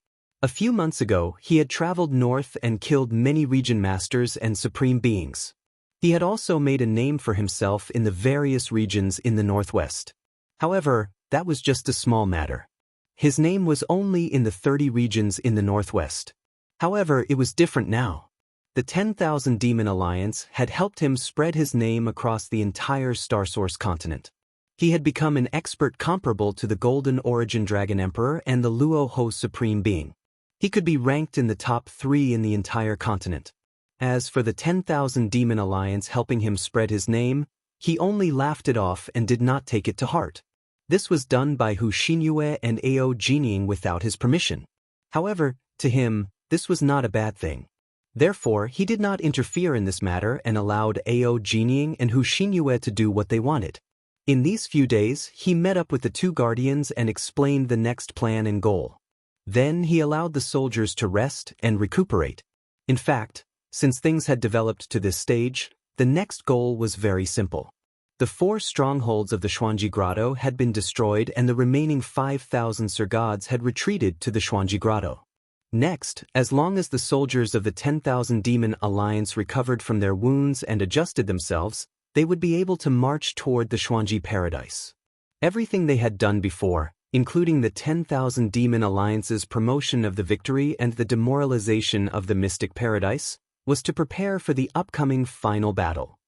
A few months ago, he had traveled north and killed many region masters and supreme beings. He had also made a name for himself in the various regions in the northwest. However, that was just a small matter. His name was only in the 30 regions in the northwest. However, it was different now. The 10,000 Demon Alliance had helped him spread his name across the entire Starsource continent. He had become an expert comparable to the Golden Origin Dragon Emperor and the Luo Ho Supreme Being. He could be ranked in the top 3 in the entire continent. As for the 10,000 Demon Alliance helping him spread his name, he only laughed it off and did not take it to heart. This was done by Hu Xinyue and Ao Jining without his permission. However, to him, this was not a bad thing. Therefore, he did not interfere in this matter and allowed Ao Jining and Hu Xinyue to do what they wanted. In these few days, he met up with the 2 guardians and explained the next plan and goal. Then he allowed the soldiers to rest and recuperate. In fact, since things had developed to this stage, the next goal was very simple. The 4 strongholds of the Xuanji Grotto had been destroyed and the remaining 5,000 Surgods had retreated to the Xuanji Grotto. Next, as long as the soldiers of the 10,000 Demon Alliance recovered from their wounds and adjusted themselves, they would be able to march toward the Xuanji Paradise. Everything they had done before, including the 10,000 Demon Alliance's promotion of the victory and the demoralization of the Mystic Paradise, was to prepare for the upcoming final battle.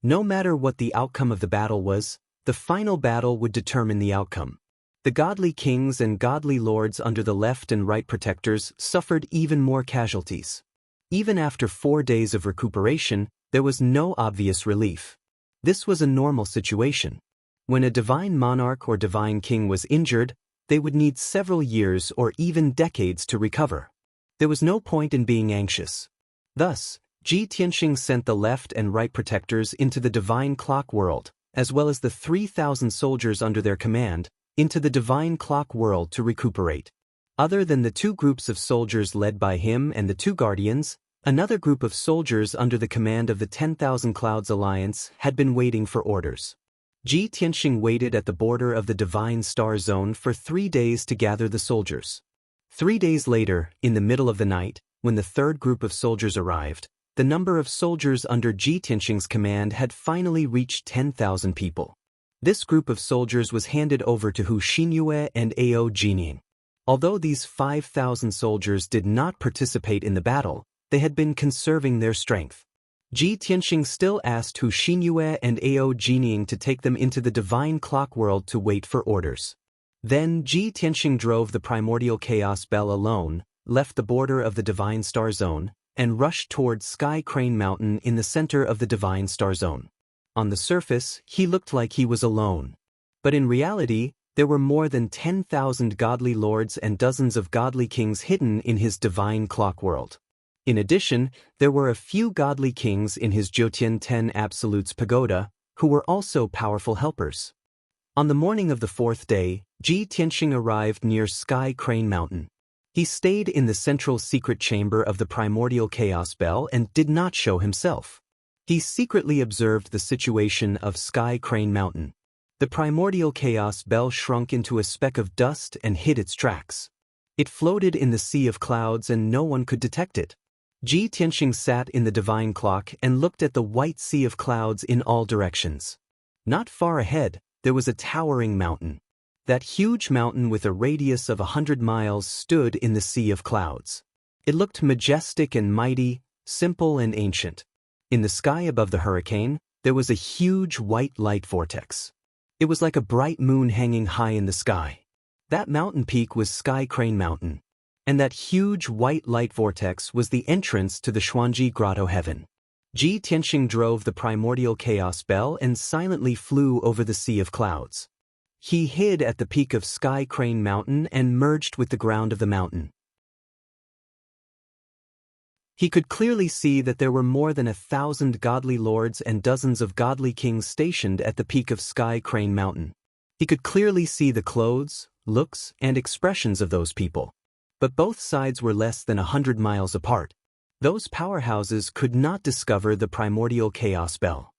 No matter what the outcome of the battle was, the final battle would determine the outcome. The godly kings and godly lords under the left and right protectors suffered even more casualties. Even after 4 days of recuperation, there was no obvious relief. This was a normal situation. When a divine monarch or divine king was injured, they would need several years or even decades to recover. There was no point in being anxious. Thus, Ji Tianxing sent the left and right protectors into the divine clock world, as well as the 3,000 soldiers under their command, into the divine clock world to recuperate. Other than the 2 groups of soldiers led by him and the 2 guardians, another group of soldiers under the command of the 10,000 Clouds Alliance had been waiting for orders. Ji Tianxing waited at the border of the Divine Star Zone for 3 days to gather the soldiers. 3 days later, in the middle of the night, when the 3rd group of soldiers arrived, the number of soldiers under Ji Tianxing's command had finally reached 10,000 people. This group of soldiers was handed over to Hu Xinyue and Ao Jining. Although these 5,000 soldiers did not participate in the battle, they had been conserving their strength. Ji Tianxing still asked Hu Xinyue and Ao Jining to take them into the divine clock world to wait for orders. Then Ji Tianxing drove the primordial chaos bell alone, left the border of the divine star zone, and rushed toward Sky Crane Mountain in the center of the divine star zone. On the surface, he looked like he was alone. But in reality, there were more than 10,000 godly lords and dozens of godly kings hidden in his divine clock world. In addition, there were a few godly kings in his Jiutian 10 Absolutes Pagoda, who were also powerful helpers. On the morning of the 4th day, Ji Tianxing arrived near Sky Crane Mountain. He stayed in the central secret chamber of the primordial chaos bell and did not show himself. He secretly observed the situation of Sky Crane Mountain. The primordial chaos bell shrunk into a speck of dust and hid its tracks. It floated in the sea of clouds and no one could detect it. Ji Tianxing sat in the divine clock and looked at the white sea of clouds in all directions. Not far ahead, there was a towering mountain. That huge mountain with a radius of 100 miles stood in the sea of clouds. It looked majestic and mighty, simple and ancient. In the sky above the hurricane, there was a huge white light vortex. It was like a bright moon hanging high in the sky. That mountain peak was Sky Crane Mountain. And that huge white light vortex was the entrance to the Xuanji Grotto Heaven. Ji Tianxing drove the primordial chaos bell and silently flew over the sea of clouds. He hid at the peak of Sky Crane Mountain and merged with the ground of the mountain. He could clearly see that there were more than 1,000 godly lords and dozens of godly kings stationed at the peak of Sky Crane Mountain. He could clearly see the clothes, looks, and expressions of those people. But both sides were less than 100 miles apart. Those powerhouses could not discover the primordial chaos bell.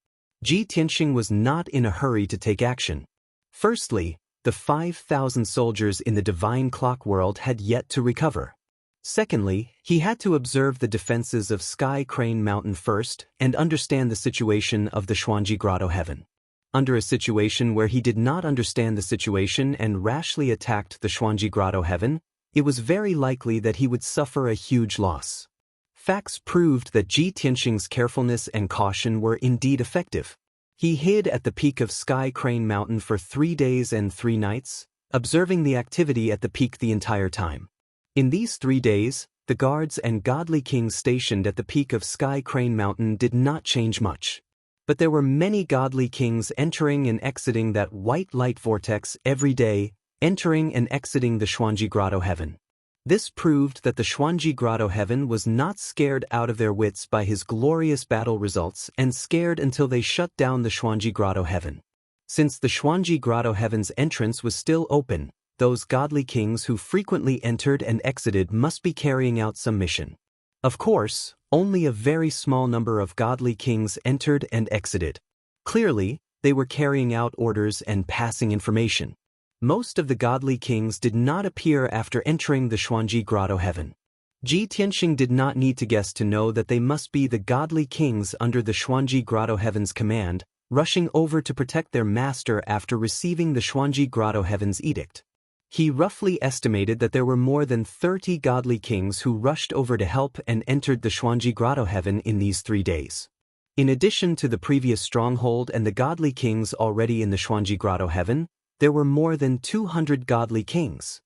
Ji Tianxing was not in a hurry to take action. Firstly, the 5,000 soldiers in the divine clock world had yet to recover. Secondly, he had to observe the defenses of Sky Crane Mountain first and understand the situation of the Xuanji Grotto Heaven. Under a situation where he did not understand the situation and rashly attacked the Xuanji Grotto Heaven, it was very likely that he would suffer a huge loss. Facts proved that Ji Tianxing's carefulness and caution were indeed effective. He hid at the peak of Sky Crane Mountain for 3 days and 3 nights, observing the activity at the peak the entire time. In these 3 days, the guards and godly kings stationed at the peak of Sky Crane Mountain did not change much. But there were many godly kings entering and exiting that white light vortex every day, entering and exiting the Xuanji Grotto Heaven. This proved that the Xuanji Grotto Heaven was not scared out of their wits by his glorious battle results and scared until they shut down the Xuanji Grotto Heaven. Since the Xuanji Grotto Heaven's entrance was still open, those godly kings who frequently entered and exited must be carrying out some mission. Of course, only a very small number of godly kings entered and exited. Clearly, they were carrying out orders and passing information. Most of the godly kings did not appear after entering the Xuanji Grotto Heaven. Ji Tianxing did not need to guess to know that they must be the godly kings under the Xuanji Grotto Heaven's command, rushing over to protect their master after receiving the Xuanji Grotto Heaven's edict. He roughly estimated that there were more than 30 godly kings who rushed over to help and entered the Xuanji Grotto Heaven in these 3 days. In addition to the previous stronghold and the godly kings already in the Xuanji Grotto Heaven, there were more than 200 godly kings.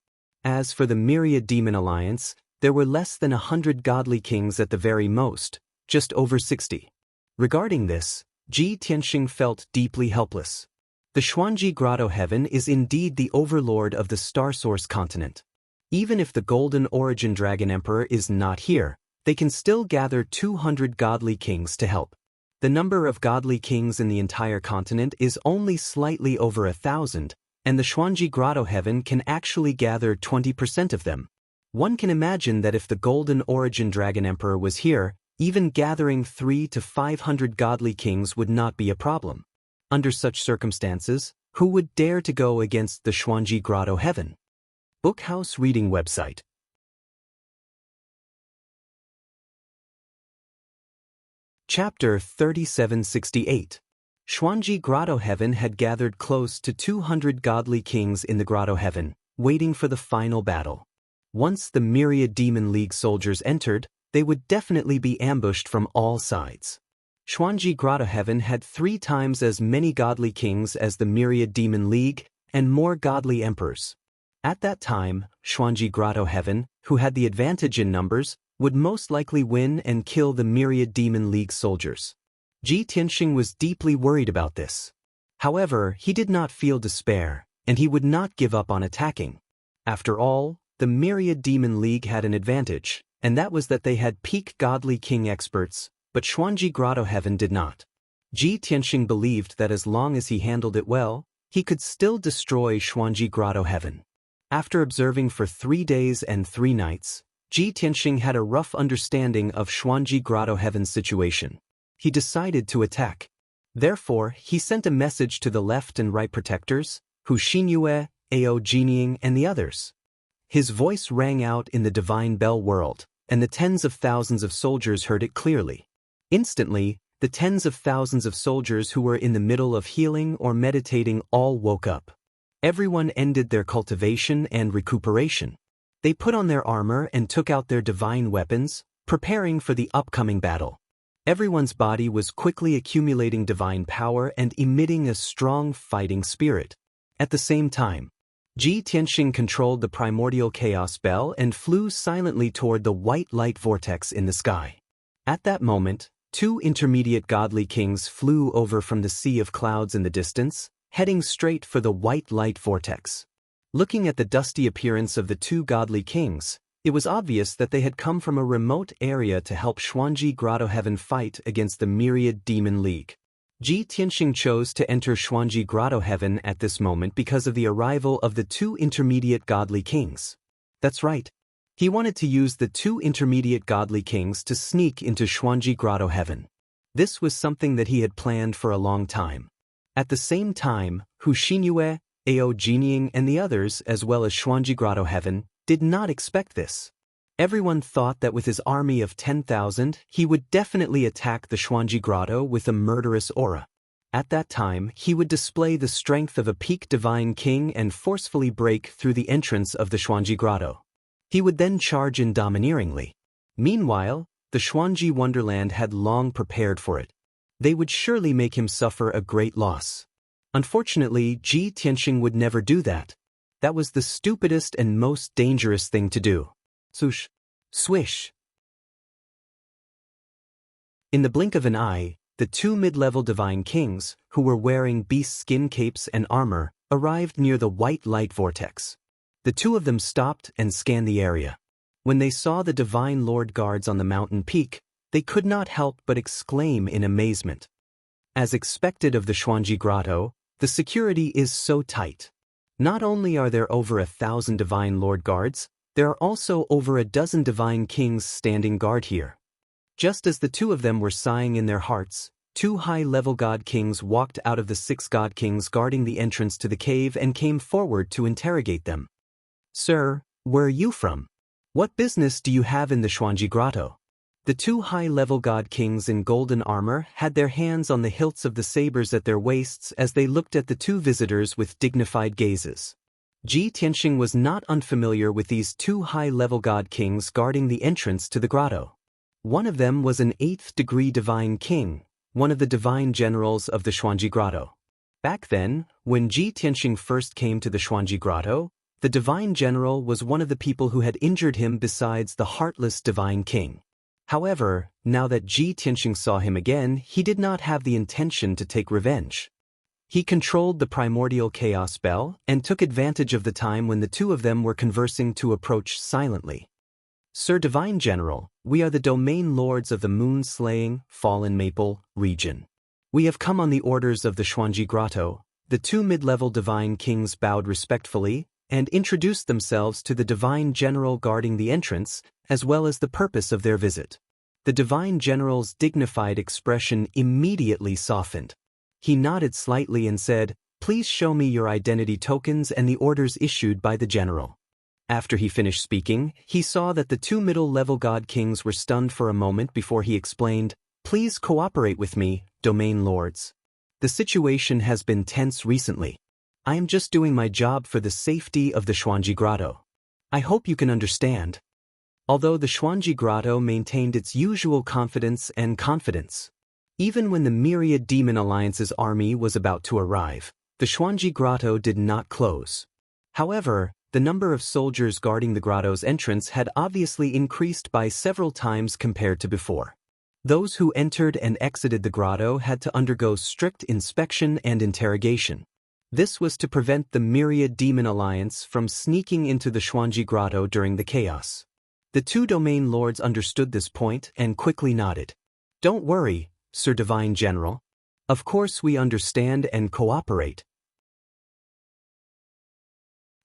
As for the Myriad Demon Alliance, there were less than 100 godly kings at the very most, just over 60. Regarding this, Ji Tianxing felt deeply helpless. The Xuanji Grotto Heaven is indeed the overlord of the Star Source continent. Even if the Golden Origin Dragon Emperor is not here, they can still gather 200 godly kings to help. The number of godly kings in the entire continent is only slightly over 1,000, and the Xuanji Grotto Heaven can actually gather 20% of them. One can imagine that if the Golden Origin Dragon Emperor was here, even gathering 300 to 500 godly kings would not be a problem. Under such circumstances, who would dare to go against the Xuanji Grotto Heaven? Bookhouse Reading Website. Chapter 3768. Xuanji Grotto Heaven had gathered close to 200 godly kings in the Grotto Heaven, waiting for the final battle. Once the Myriad Demon League soldiers entered, they would definitely be ambushed from all sides. Xuanji Grotto Heaven had 3 times as many godly kings as the Myriad Demon League, and more godly emperors. At that time, Xuanji Grotto Heaven, who had the advantage in numbers, would most likely win and kill the Myriad Demon League soldiers. Ji Tianxing was deeply worried about this. However, he did not feel despair, and he would not give up on attacking. After all, the Myriad Demon League had an advantage, and that was that they had peak godly king experts, but Xuanji Grotto Heaven did not. Ji Tianxing believed that as long as he handled it well, he could still destroy Xuanji Grotto Heaven. After observing for 3 days and 3 nights, Ji Tianxing had a rough understanding of Xuanji Grotto Heaven's situation. He decided to attack. Therefore, he sent a message to the left and right protectors, Hu Xinyue, Ao Jinying, and the others. His voice rang out in the divine bell world, and the tens of thousands of soldiers heard it clearly. Instantly, The tens of thousands of soldiers who were in the middle of healing or meditating all woke up. Everyone ended their cultivation and recuperation. They put on their armor and took out their divine weapons, preparing for the upcoming battle. Everyone's body was quickly accumulating divine power and emitting a strong fighting spirit. At the same time, Ji Tianxing controlled the primordial chaos bell and flew silently toward the white light vortex in the sky. At that moment, two intermediate godly kings flew over from the sea of clouds in the distance, heading straight for the white light vortex. Looking at the dusty appearance of the two godly kings, it was obvious that they had come from a remote area to help Xuanji Grotto Heaven fight against the Myriad Demon League. Ji Tianxing chose to enter Xuanji Grotto Heaven at this moment because of the arrival of the two intermediate godly kings. That's right. He wanted to use the two intermediate godly kings to sneak into Xuanji Grotto Heaven. This was something that he had planned for a long time. At the same time, Hu Xinyue, Ao Jinying and the others, as well as Xuanji Grotto Heaven, did not expect this. Everyone thought that with his army of 10,000, he would definitely attack the Xuanji Grotto with a murderous aura. At that time, he would display the strength of a peak divine king and forcefully break through the entrance of the Xuanji Grotto. He would then charge in domineeringly. Meanwhile, the Xuanji Wonderland had long prepared for it. They would surely make him suffer a great loss. Unfortunately, Ji Tianxing would never do that. That was the stupidest and most dangerous thing to do. Swoosh. Swish. In the blink of an eye, the two mid-level divine kings, who were wearing beast skin capes and armor, arrived near the white light vortex. The two of them stopped and scanned the area. When they saw the divine lord guards on the mountain peak, they could not help but exclaim in amazement. As expected of the Xuanji Grotto, the security is so tight. Not only are there over 1,000 divine lord guards, there are also over a dozen divine kings standing guard here. Just as the two of them were sighing in their hearts, two high-level god kings walked out of the 6 god kings guarding the entrance to the cave and came forward to interrogate them. "Sir, where are you from? What business do you have in the Xuanji Grotto?" The two high-level god kings in golden armor had their hands on the hilts of the sabers at their waists as they looked at the two visitors with dignified gazes. Ji Tianxing was not unfamiliar with these two high-level god kings guarding the entrance to the grotto. One of them was an 8th-degree divine king, one of the divine generals of the Xuanji Grotto. Back then, when Ji Tianxing first came to the Xuanji Grotto, the divine general was one of the people who had injured him besides the heartless divine king. However, now that Ji Tianxing saw him again, he did not have the intention to take revenge. He controlled the primordial chaos bell and took advantage of the time when the two of them were conversing to approach silently. "Sir Divine General, we are the domain lords of the moon-slaying, fallen maple region. We have come on the orders of the Xuanji Grotto." The two mid-level divine kings bowed respectfully and introduced themselves to the divine general guarding the entrance, as well as the purpose of their visit. The divine general's dignified expression immediately softened. He nodded slightly and said, "Please show me your identity tokens and the orders issued by the general." After he finished speaking, he saw that the two middle-level god kings were stunned for a moment before he explained, "Please cooperate with me, domain lords. The situation has been tense recently. I am just doing my job for the safety of the Xuanji Grotto. I hope you can understand." Although the Xuanji Grotto maintained its usual confidence and confidence, even when the Myriad Demon Alliance's army was about to arrive, the Xuanji Grotto did not close. However, the number of soldiers guarding the grotto's entrance had obviously increased by several times compared to before. Those who entered and exited the grotto had to undergo strict inspection and interrogation. This was to prevent the Myriad Demon Alliance from sneaking into the Xuanji Grotto during the chaos. The two domain lords understood this point and quickly nodded. "Don't worry, Sir Divine General. Of course we understand and cooperate."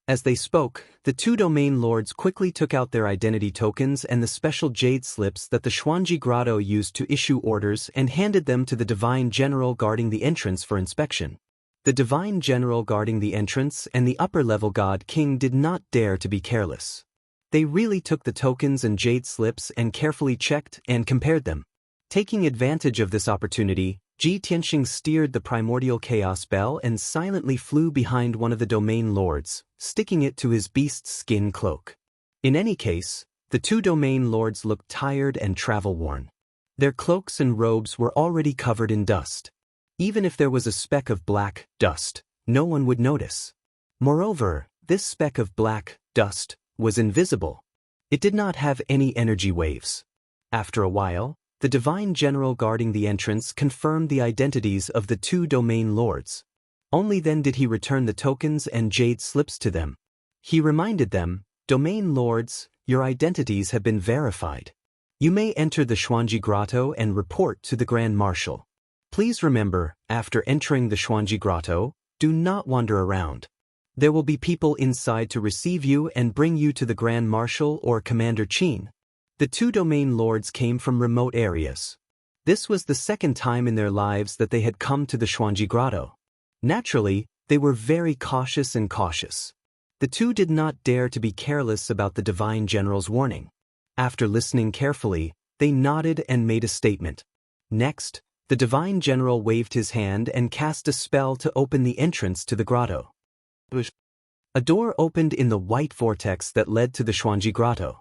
As they spoke, the two domain lords quickly took out their identity tokens and the special jade slips that the Xuanji Grotto used to issue orders and handed them to the divine general guarding the entrance for inspection. The divine general guarding the entrance and the upper-level god king did not dare to be careless. They really took the tokens and jade slips and carefully checked and compared them. Taking advantage of this opportunity, Ji Tianxing steered the primordial chaos bell and silently flew behind one of the domain lords, sticking it to his beast's skin cloak. In any case, the two domain lords looked tired and travel-worn. Their cloaks and robes were already covered in dust. Even if there was a speck of black dust, no one would notice. Moreover, this speck of black dust was invisible. It did not have any energy waves. After a while, the divine general guarding the entrance confirmed the identities of the two domain lords. Only then did he return the tokens and jade slips to them. He reminded them, "Domain lords, your identities have been verified. You may enter the Xuanji Grotto and report to the Grand Marshal. Please remember, after entering the Xuanji Grotto, do not wander around. There will be people inside to receive you and bring you to the Grand Marshal or Commander Qin." The two domain lords came from remote areas. This was the second time in their lives that they had come to the Xuanji Grotto. Naturally, they were very cautious. The two did not dare to be careless about the divine general's warning. After listening carefully, they nodded and made a statement. Next, the divine general waved his hand and cast a spell to open the entrance to the grotto. A door opened in the white vortex that led to the Xuanji Grotto.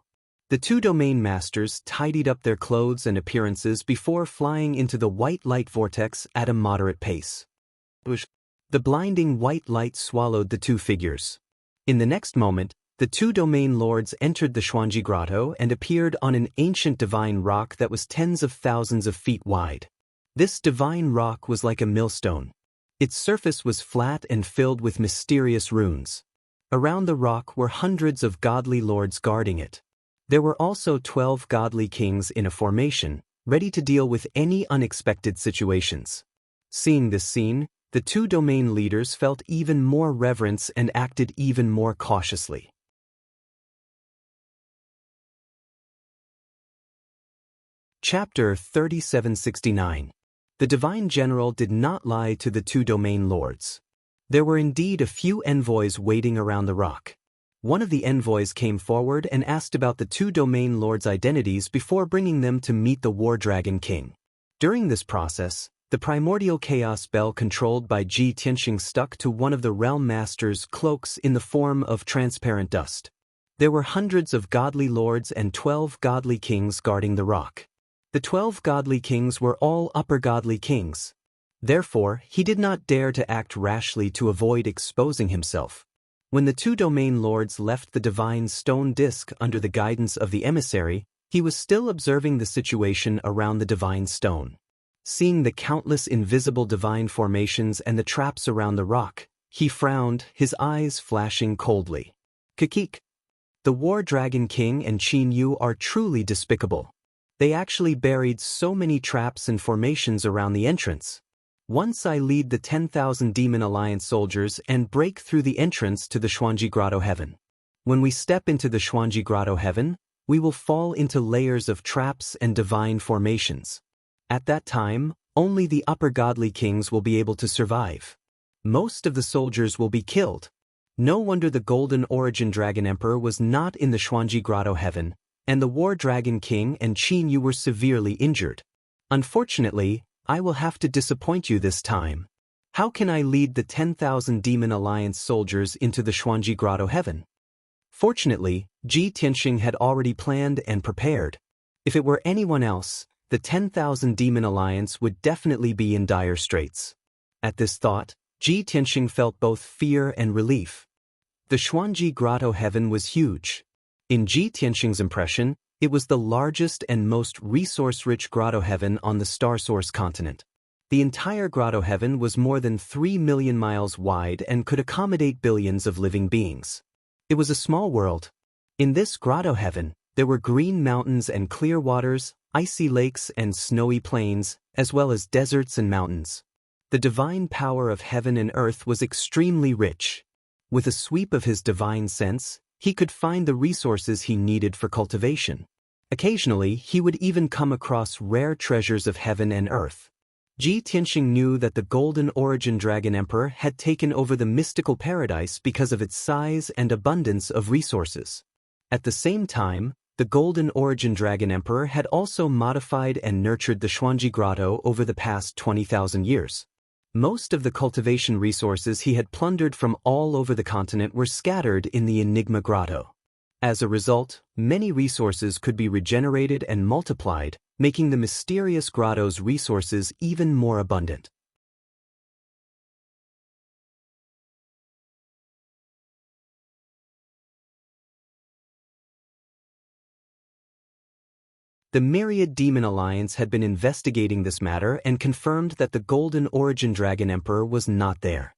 The two domain masters tidied up their clothes and appearances before flying into the white light vortex at a moderate pace. The blinding white light swallowed the two figures. In the next moment, the two domain lords entered the Xuanji Grotto and appeared on an ancient divine rock that was tens of thousands of feet wide. This divine rock was like a millstone. Its surface was flat and filled with mysterious runes. Around the rock were hundreds of godly lords guarding it. There were also 12 godly kings in a formation, ready to deal with any unexpected situations. Seeing this scene, the two domain leaders felt even more reverence and acted even more cautiously. Chapter 3769. The Divine General did not lie to the two domain lords. There were indeed a few envoys waiting around the rock. One of the envoys came forward and asked about the two domain lords' identities before bringing them to meet the War Dragon King. During this process, the primordial chaos bell controlled by Ji Tianxing stuck to one of the realm master's cloaks in the form of transparent dust. There were hundreds of godly lords and 12 godly kings guarding the rock. The 12 godly kings were all upper godly kings. Therefore, he did not dare to act rashly to avoid exposing himself. When the two domain lords left the divine stone disk under the guidance of the emissary, he was still observing the situation around the divine stone. Seeing the countless invisible divine formations and the traps around the rock, he frowned, his eyes flashing coldly. "Kikik. The War Dragon King and Qin Yu are truly despicable. They actually buried so many traps and formations around the entrance. Once I lead the 10,000 Demon Alliance soldiers and break through the entrance to the Xuanji Grotto Heaven. When we step into the Xuanji Grotto Heaven, we will fall into layers of traps and divine formations. At that time, only the upper godly kings will be able to survive. Most of the soldiers will be killed. No wonder the Golden Origin Dragon Emperor was not in the Xuanji Grotto Heaven, and the War Dragon King and Qin Yu were severely injured. Unfortunately, I will have to disappoint you this time. How can I lead the 10,000 Demon Alliance soldiers into the Xuanji Grotto Heaven?" Fortunately, Ji Tianxing had already planned and prepared. If it were anyone else, the 10,000 Demon Alliance would definitely be in dire straits. At this thought, Ji Tianxing felt both fear and relief. The Xuanji Grotto Heaven was huge. In Ji Tianxing's impression, it was the largest and most resource-rich grotto heaven on the Star Source continent. The entire grotto heaven was more than 3 million miles wide and could accommodate billions of living beings. It was a small world. In this grotto heaven, there were green mountains and clear waters, icy lakes and snowy plains, as well as deserts and mountains. The divine power of heaven and earth was extremely rich. With a sweep of his divine sense, he could find the resources he needed for cultivation. Occasionally, he would even come across rare treasures of heaven and earth. Ji Tianxing knew that the Golden Origin Dragon Emperor had taken over the mystical paradise because of its size and abundance of resources. At the same time, The Golden Origin Dragon Emperor had also modified and nurtured the Xuanji Grotto over the past 20,000 years. Most of the cultivation resources he had plundered from all over the continent were scattered in the Enigma Grotto. As a result, many resources could be regenerated and multiplied, making the mysterious grotto's resources even more abundant. The Myriad Demon Alliance had been investigating this matter and confirmed that the Golden Origin Dragon Emperor was not there.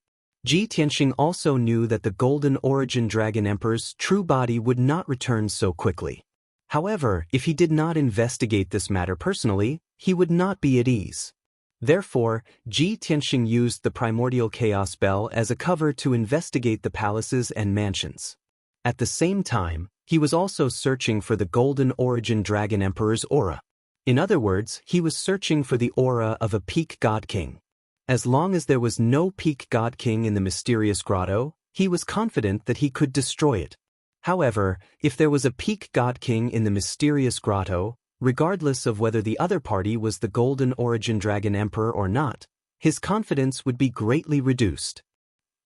Ji Tianxing also knew that the Golden Origin Dragon Emperor's true body would not return so quickly. However, if he did not investigate this matter personally, he would not be at ease. Therefore, Ji Tianxing used the Primordial Chaos Bell as a cover to investigate the palaces and mansions. At the same time, he was also searching for the Golden Origin Dragon Emperor's aura. In other words, he was searching for the aura of a peak God King. As long as there was no peak God King in the mysterious grotto, he was confident that he could destroy it. However, if there was a peak God King in the mysterious grotto, regardless of whether the other party was the Golden Origin Dragon Emperor or not, his confidence would be greatly reduced.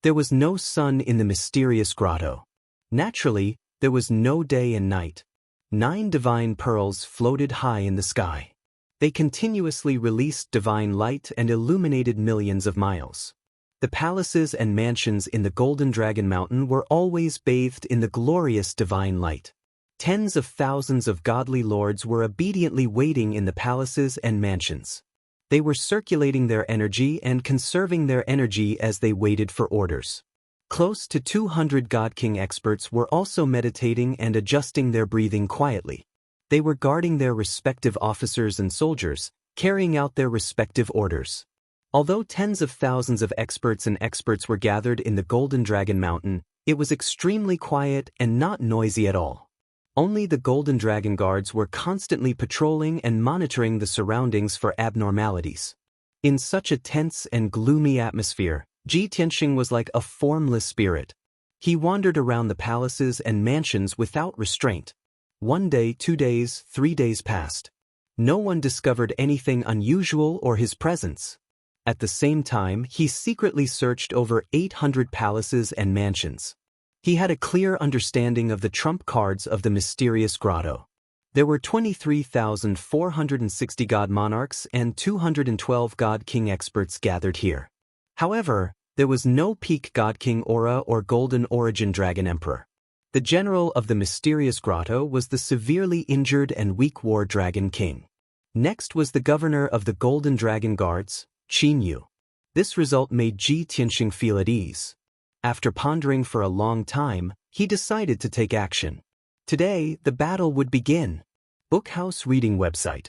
There was no sun in the mysterious grotto. Naturally, there was no day and night. 9 divine pearls floated high in the sky. They continuously released divine light and illuminated millions of miles. The palaces and mansions in the Golden Dragon Mountain were always bathed in the glorious divine light. Tens of thousands of godly lords were obediently waiting in the palaces and mansions. They were circulating their energy and conserving their energy as they waited for orders. Close to 200 God King experts were also meditating and adjusting their breathing quietly. They were guarding their respective officers and soldiers, carrying out their respective orders. Although tens of thousands of experts were gathered in the Golden Dragon Mountain, it was extremely quiet and not noisy at all. Only the Golden Dragon Guards were constantly patrolling and monitoring the surroundings for abnormalities. In such a tense and gloomy atmosphere, Ji Tianxing was like a formless spirit. He wandered around the palaces and mansions without restraint. 1 day, 2 days, 3 days passed. No one discovered anything unusual or his presence. At the same time, he secretly searched over 800 palaces and mansions. He had a clear understanding of the trump cards of the mysterious grotto. There were 23,460 God Monarchs and 212 God King experts gathered here. However, there was no peak God King aura or Golden Origin Dragon Emperor. The general of the mysterious grotto was the severely injured and weak War Dragon King. Next was the governor of the Golden Dragon Guards, Qin Yu. This result made Ji Tianxing feel at ease. After pondering for a long time, he decided to take action. Today, the battle would begin. Bookhouse Reading Website.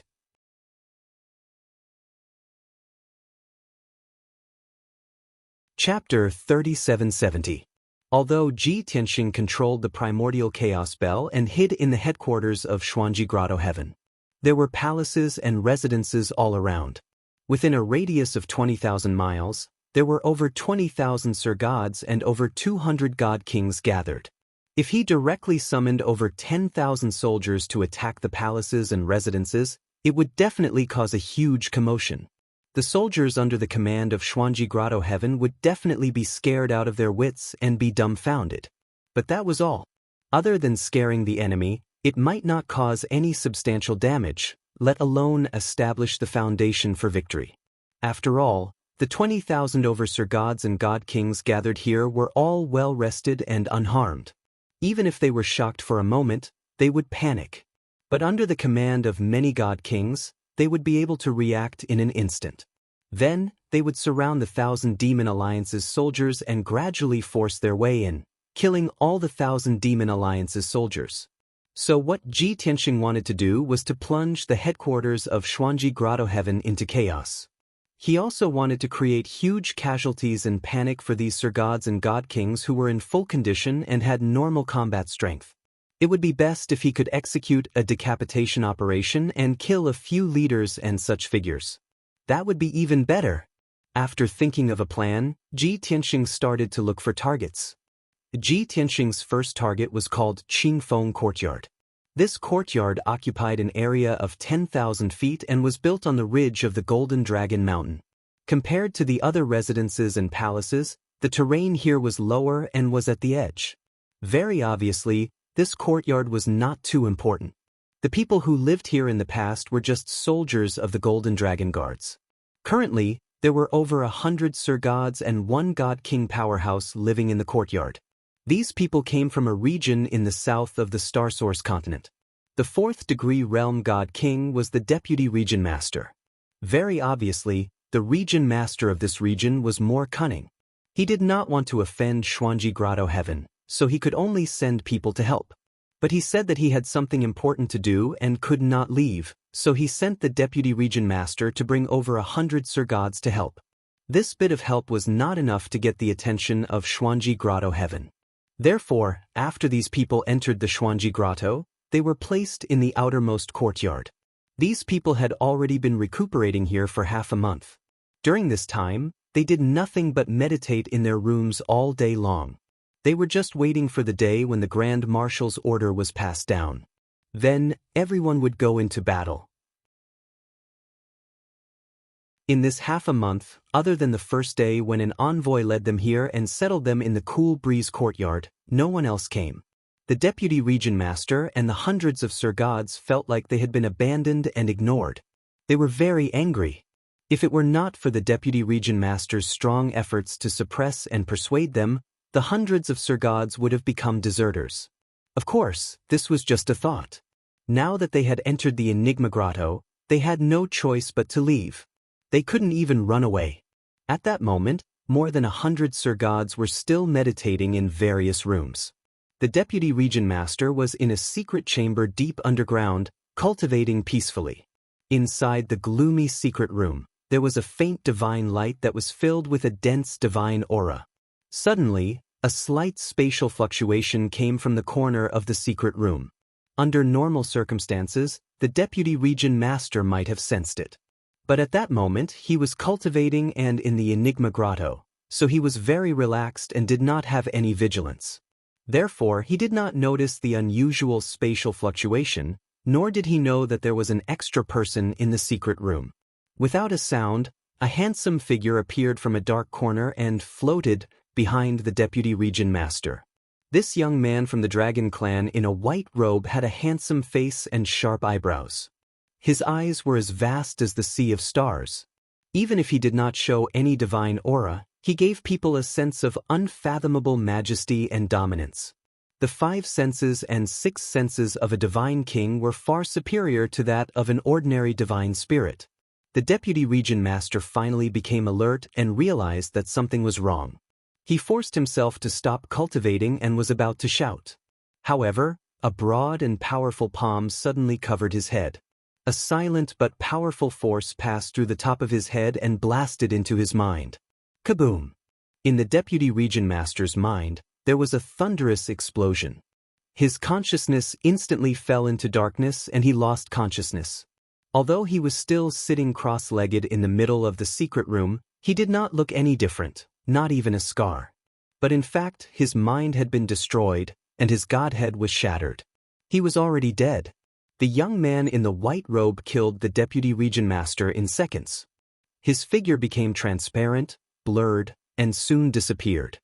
Chapter 3770. Although Ji Tianxing controlled the Primordial Chaos Bell and hid in the headquarters of Xuanji Grotto Heaven, there were palaces and residences all around. Within a radius of 20,000 miles, there were over 20,000 Sir Gods and over 200 God Kings gathered. If he directly summoned over 10,000 soldiers to attack the palaces and residences, it would definitely cause a huge commotion. The soldiers under the command of Xuanji Grotto Heaven would definitely be scared out of their wits and be dumbfounded. But that was all. Other than scaring the enemy, it might not cause any substantial damage, let alone establish the foundation for victory. After all, the 20,000 over Sir Gods and God Kings gathered here were all well-rested and unharmed. Even if they were shocked for a moment, they would panic. But under the command of many God Kings, they would be able to react in an instant. Then, they would surround the 1,000 Demon Alliance's soldiers and gradually force their way in, killing all the 1,000 Demon Alliance's soldiers. So what Ji Tianxing wanted to do was to plunge the headquarters of Xuanji Grotto Heaven into chaos. He also wanted to create huge casualties and panic for these Sir Gods and God Kings who were in full condition and had normal combat strength. It would be best if he could execute a decapitation operation and kill a few leaders and such figures. That would be even better. After thinking of a plan, Ji Tianxing started to look for targets. Ji Tianxing's first target was called Qingfeng Courtyard. This courtyard occupied an area of 10,000 feet and was built on the ridge of the Golden Dragon Mountain. Compared to the other residences and palaces, the terrain here was lower and was at the edge. Very obviously, this courtyard was not too important. The people who lived here in the past were just soldiers of the Golden Dragon Guards. Currently, there were over 100 Sir Gods and one God King powerhouse living in the courtyard. These people came from a region in the south of the Star Source continent. The 4th degree realm God King was the deputy region master. Very obviously, the region master of this region was more cunning. He did not want to offend Xuanji Grotto Heaven, so he could only send people to help. But he said that he had something important to do and could not leave, so he sent the deputy region master to bring over 100 Sir Gods to help. This bit of help was not enough to get the attention of Xuanji Grotto Heaven. Therefore, after these people entered the Xuanji Grotto, they were placed in the outermost courtyard. These people had already been recuperating here for half a month. During this time, they did nothing but meditate in their rooms all day long. They were just waiting for the day when the Grand Marshal's order was passed down. Then, everyone would go into battle. In this half a month, other than the first day when an envoy led them here and settled them in the cool breeze courtyard, no one else came. The deputy region master and the hundreds of Sir Gods felt like they had been abandoned and ignored. They were very angry. If it were not for the deputy region master's strong efforts to suppress and persuade them, the hundreds of Sir Gods would have become deserters. Of course, this was just a thought. Now that they had entered the Enigma Grotto, they had no choice but to leave. They couldn't even run away. At that moment, more than 100 Sir Gods were still meditating in various rooms. The deputy region master was in a secret chamber deep underground, cultivating peacefully. Inside the gloomy secret room, there was a faint divine light that was filled with a dense divine aura. Suddenly, a slight spatial fluctuation came from the corner of the secret room. Under normal circumstances, the deputy region master might have sensed it. But at that moment, he was cultivating and in the Enigma Grotto, so he was very relaxed and did not have any vigilance. Therefore, he did not notice the unusual spatial fluctuation, nor did he know that there was an extra person in the secret room. Without a sound, a handsome figure appeared from a dark corner and floated behind the deputy region master. This young man from the Dragon Clan in a white robe had a handsome face and sharp eyebrows. His eyes were as vast as the sea of stars. Even if he did not show any divine aura, he gave people a sense of unfathomable majesty and dominance. The 5 senses and 6 senses of a divine king were far superior to that of an ordinary divine spirit. The deputy region master finally became alert and realized that something was wrong. He forced himself to stop cultivating and was about to shout. However, a broad and powerful palm suddenly covered his head. A silent but powerful force passed through the top of his head and blasted into his mind. Kaboom! In the deputy region master's mind, there was a thunderous explosion. His consciousness instantly fell into darkness and he lost consciousness. Although he was still sitting cross-legged in the middle of the secret room, he did not look any different, not even a scar. But in fact, his mind had been destroyed, and his godhead was shattered. He was already dead. The young man in the white robe killed the deputy region master in seconds. His figure became transparent, blurred, and soon disappeared.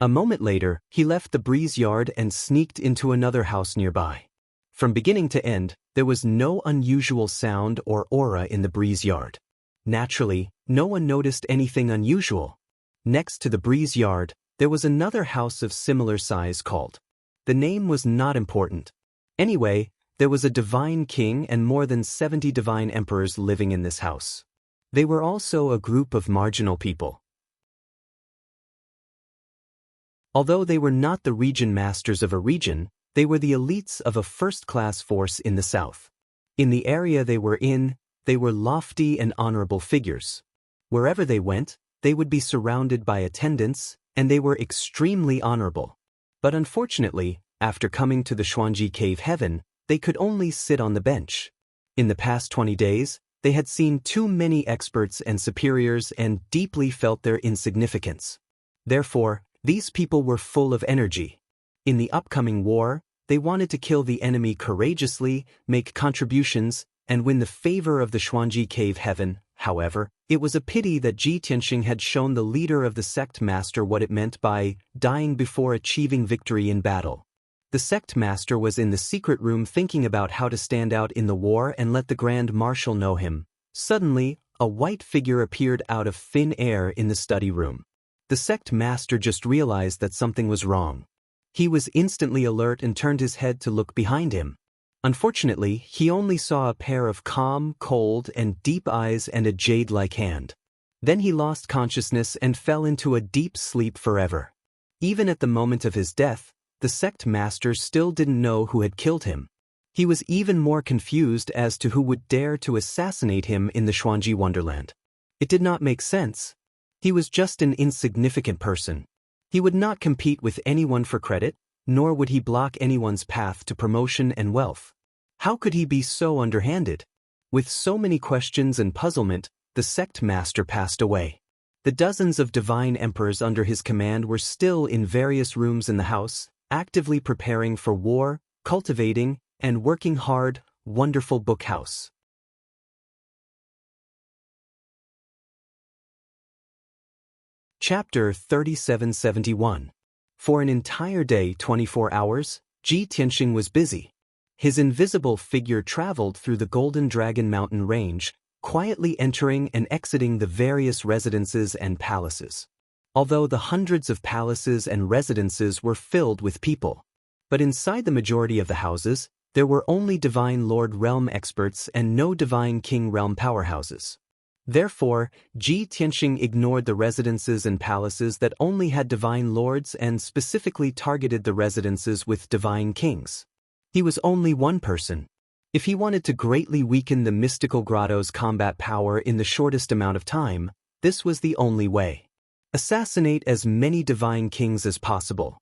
A moment later, he left the breeze yard and sneaked into another house nearby. From beginning to end, there was no unusual sound or aura in the breeze yard. Naturally, no one noticed anything unusual. Next to the breeze yard, there was another house of similar size called. The name was not important. Anyway, there was a divine king and more than 70 divine emperors living in this house. They were also a group of marginal people. Although they were not the region masters of a region, they were the elites of a first-class force in the south. In the area they were in, they were lofty and honorable figures. Wherever they went, they would be surrounded by attendants, and they were extremely honorable. But unfortunately, after coming to the Xuanji Cave Heaven, they could only sit on the bench. In the past 20 days, they had seen too many experts and superiors and deeply felt their insignificance. Therefore, these people were full of energy. In the upcoming war, They wanted to kill the enemy courageously, make contributions, and win the favor of the Xuanji cave heaven. However, it was a pity that Ji Tianxing had shown the leader of the sect master what it meant by dying before achieving victory in battle. The sect master was in the secret room thinking about how to stand out in the war and let the grand marshal know him. Suddenly, a white figure appeared out of thin air in the study room. The sect master just realized that something was wrong. He was instantly alert and turned his head to look behind him. Unfortunately, he only saw a pair of calm, cold, and deep eyes and a jade-like hand. Then he lost consciousness and fell into a deep sleep forever. Even at the moment of his death, the sect master still didn't know who had killed him. He was even more confused as to who would dare to assassinate him in the Xuanji Wonderland. It did not make sense. He was just an insignificant person. He would not compete with anyone for credit, nor would he block anyone's path to promotion and wealth. How could he be so underhanded? With so many questions and puzzlement, the sect master passed away. The dozens of divine emperors under his command were still in various rooms in the house, actively preparing for war, cultivating, and working hard. Wonderful book house. Chapter 3771. For an entire day, 24 hours, Ji Tianxing was busy. His invisible figure traveled through the Golden Dragon Mountain range, quietly entering and exiting the various residences and palaces. Although the hundreds of palaces and residences were filled with people. But inside the majority of the houses, there were only Divine Lord Realm experts and no Divine King Realm powerhouses. Therefore, Ji Tianxing ignored the residences and palaces that only had divine lords and specifically targeted the residences with divine kings. He was only one person. If he wanted to greatly weaken the mystical grotto's combat power in the shortest amount of time, this was the only way. Assassinate as many divine kings as possible.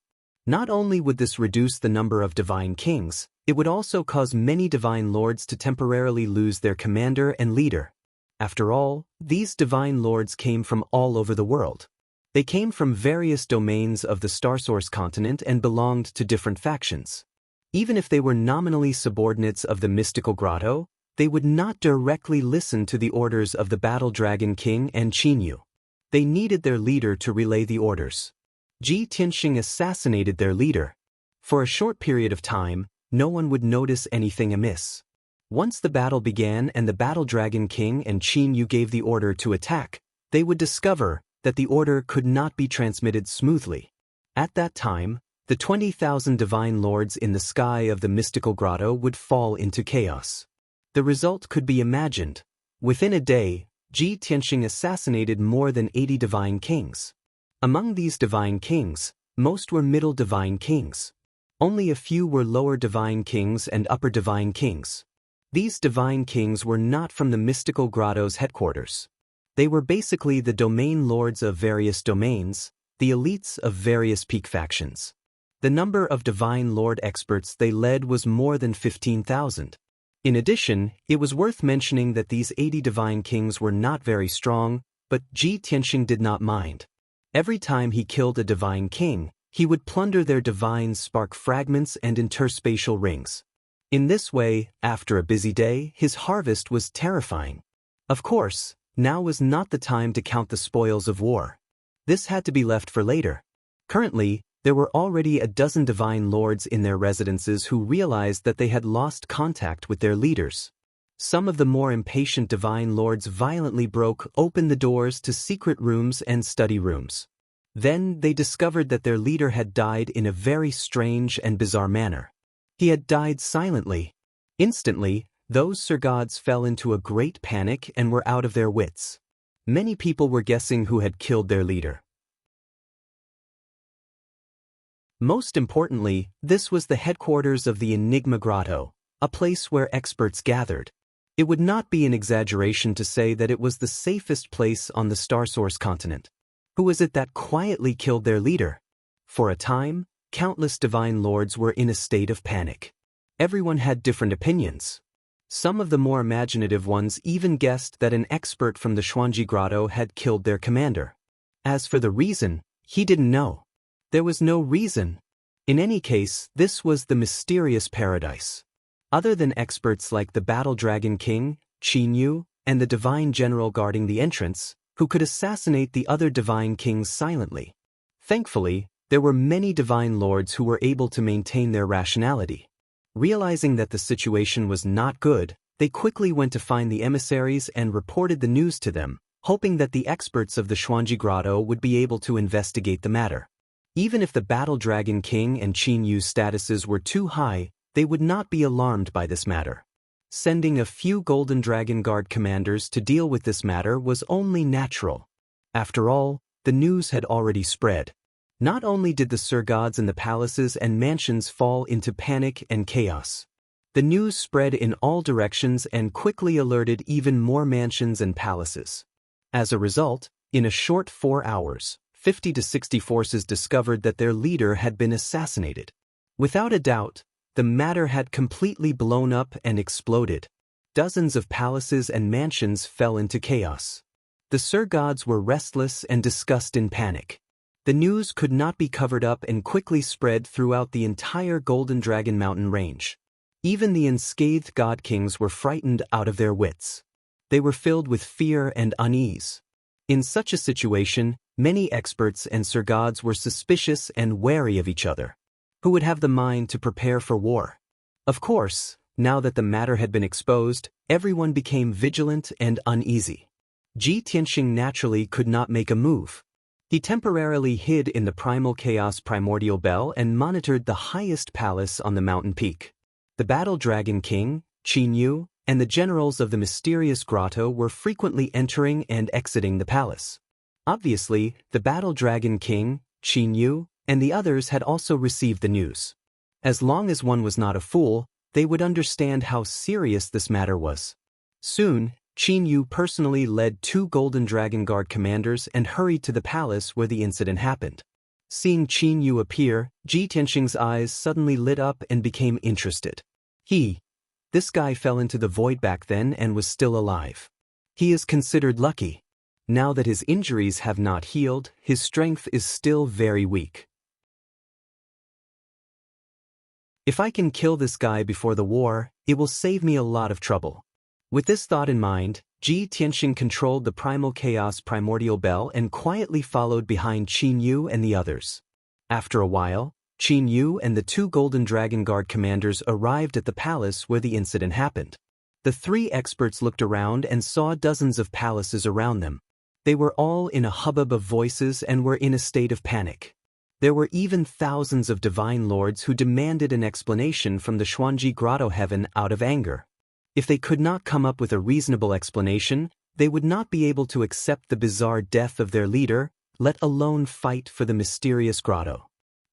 Not only would this reduce the number of divine kings, it would also cause many divine lords to temporarily lose their commander and leader. After all, these divine lords came from all over the world. They came from various domains of the Starsource continent and belonged to different factions. Even if they were nominally subordinates of the mystical grotto, they would not directly listen to the orders of the Battle Dragon King and Qinyu. They needed their leader to relay the orders. Ji Tianxing assassinated their leader. For a short period of time, no one would notice anything amiss. Once the battle began and the Battle Dragon King and Qinyu gave the order to attack, they would discover that the order could not be transmitted smoothly. At that time, the 20,000 divine lords in the sky of the mystical grotto would fall into chaos. The result could be imagined. Within a day, Ji Tianxing assassinated more than 80 divine kings. Among these divine kings, most were middle divine kings. Only a few were lower divine kings and upper divine kings. These divine kings were not from the mystical grotto's headquarters. They were basically the domain lords of various domains, the elites of various peak factions. The number of divine lord experts they led was more than 15,000. In addition, it was worth mentioning that these 80 divine kings were not very strong, but Ji Tianxing did not mind. Every time he killed a divine king, he would plunder their divine spark fragments and interspatial rings. In this way, after a busy day, his harvest was terrifying. Of course, now was not the time to count the spoils of war. This had to be left for later. Currently, there were already a dozen divine lords in their residences who realized that they had lost contact with their leaders. Some of the more impatient divine lords violently broke open the doors to secret rooms and study rooms. Then they discovered that their leader had died in a very strange and bizarre manner. He had died silently. Instantly, those Sir Gods fell into a great panic and were out of their wits. Many people were guessing who had killed their leader. Most importantly, this was the headquarters of the Enigma Grotto, a place where experts gathered. It would not be an exaggeration to say that it was the safest place on the Starsource continent. Who was it that quietly killed their leader? For a time, countless divine lords were in a state of panic. Everyone had different opinions. Some of the more imaginative ones even guessed that an expert from the Xuanji Grotto had killed their commander. As for the reason, he didn't know. There was no reason. In any case, this was the mysterious paradise. Other than experts like the Battle Dragon King, Qin Yu, and the divine general guarding the entrance, who could assassinate the other divine kings silently. Thankfully, there were many divine lords who were able to maintain their rationality. Realizing that the situation was not good, they quickly went to find the emissaries and reported the news to them, hoping that the experts of the Xuanji Grotto would be able to investigate the matter. Even if the Battle Dragon King and Qin Yu's statuses were too high, they would not be alarmed by this matter. Sending a few Golden Dragon Guard commanders to deal with this matter was only natural. After all, the news had already spread. Not only did the Sir Gods in the palaces and mansions fall into panic and chaos. The news spread in all directions and quickly alerted even more mansions and palaces. As a result, in a short 4 hours, 50 to 60 forces discovered that their leader had been assassinated. Without a doubt, the matter had completely blown up and exploded. Dozens of palaces and mansions fell into chaos. The Sir Gods were restless and discussed in panic. The news could not be covered up and quickly spread throughout the entire Golden Dragon Mountain range. Even the unscathed God Kings were frightened out of their wits. They were filled with fear and unease. In such a situation, many experts and Sir Gods were suspicious and wary of each other. Who would have the mind to prepare for war? Of course, now that the matter had been exposed, everyone became vigilant and uneasy. Ji Tianxing naturally could not make a move. He temporarily hid in the Primal Chaos Primordial Bell and monitored the highest palace on the mountain peak. The Battle Dragon King, Qin Yu, and the generals of the mysterious grotto were frequently entering and exiting the palace. Obviously, the Battle Dragon King, Qin Yu, and the others had also received the news. As long as one was not a fool, they would understand how serious this matter was. Soon, Qin Yu personally led 2 Golden Dragon Guard commanders and hurried to the palace where the incident happened. Seeing Qin Yu appear, Ji Tianxing's eyes suddenly lit up and became interested. This guy fell into the void back then and was still alive. He is considered lucky. Now that his injuries have not healed, his strength is still very weak. If I can kill this guy before the war, it will save me a lot of trouble. With this thought in mind, Ji Tianxing controlled the Primal Chaos Primordial Bell and quietly followed behind Qin Yu and the others. After a while, Qin Yu and the 2 Golden Dragon Guard commanders arrived at the palace where the incident happened. The 3 experts looked around and saw dozens of palaces around them. They were all in a hubbub of voices and were in a state of panic. There were even thousands of divine lords who demanded an explanation from the Xuanji Grotto Heaven out of anger. If they could not come up with a reasonable explanation, they would not be able to accept the bizarre death of their leader, let alone fight for the mysterious grotto.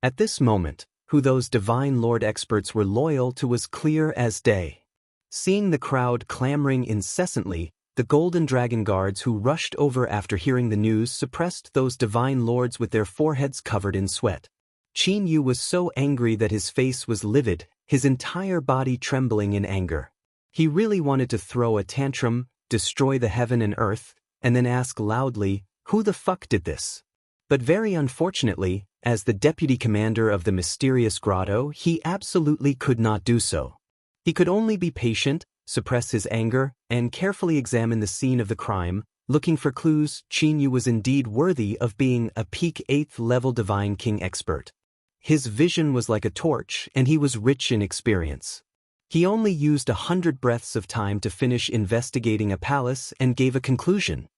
At this moment, who those divine lord experts were loyal to was clear as day. Seeing the crowd clamoring incessantly, the Golden Dragon Guards who rushed over after hearing the news suppressed those divine lords with their foreheads covered in sweat. Qin Yu was so angry that his face was livid, his entire body trembling in anger. He really wanted to throw a tantrum, destroy the heaven and earth, and then ask loudly, "Who the fuck did this?" But very unfortunately, as the deputy commander of the mysterious grotto, he absolutely could not do so. He could only be patient, suppress his anger, and carefully examine the scene of the crime, looking for clues. Qin Yu was indeed worthy of being a peak 8th level Divine King expert. His vision was like a torch, and he was rich in experience. He only used 100 breaths of time to finish investigating a palace and gave a conclusion.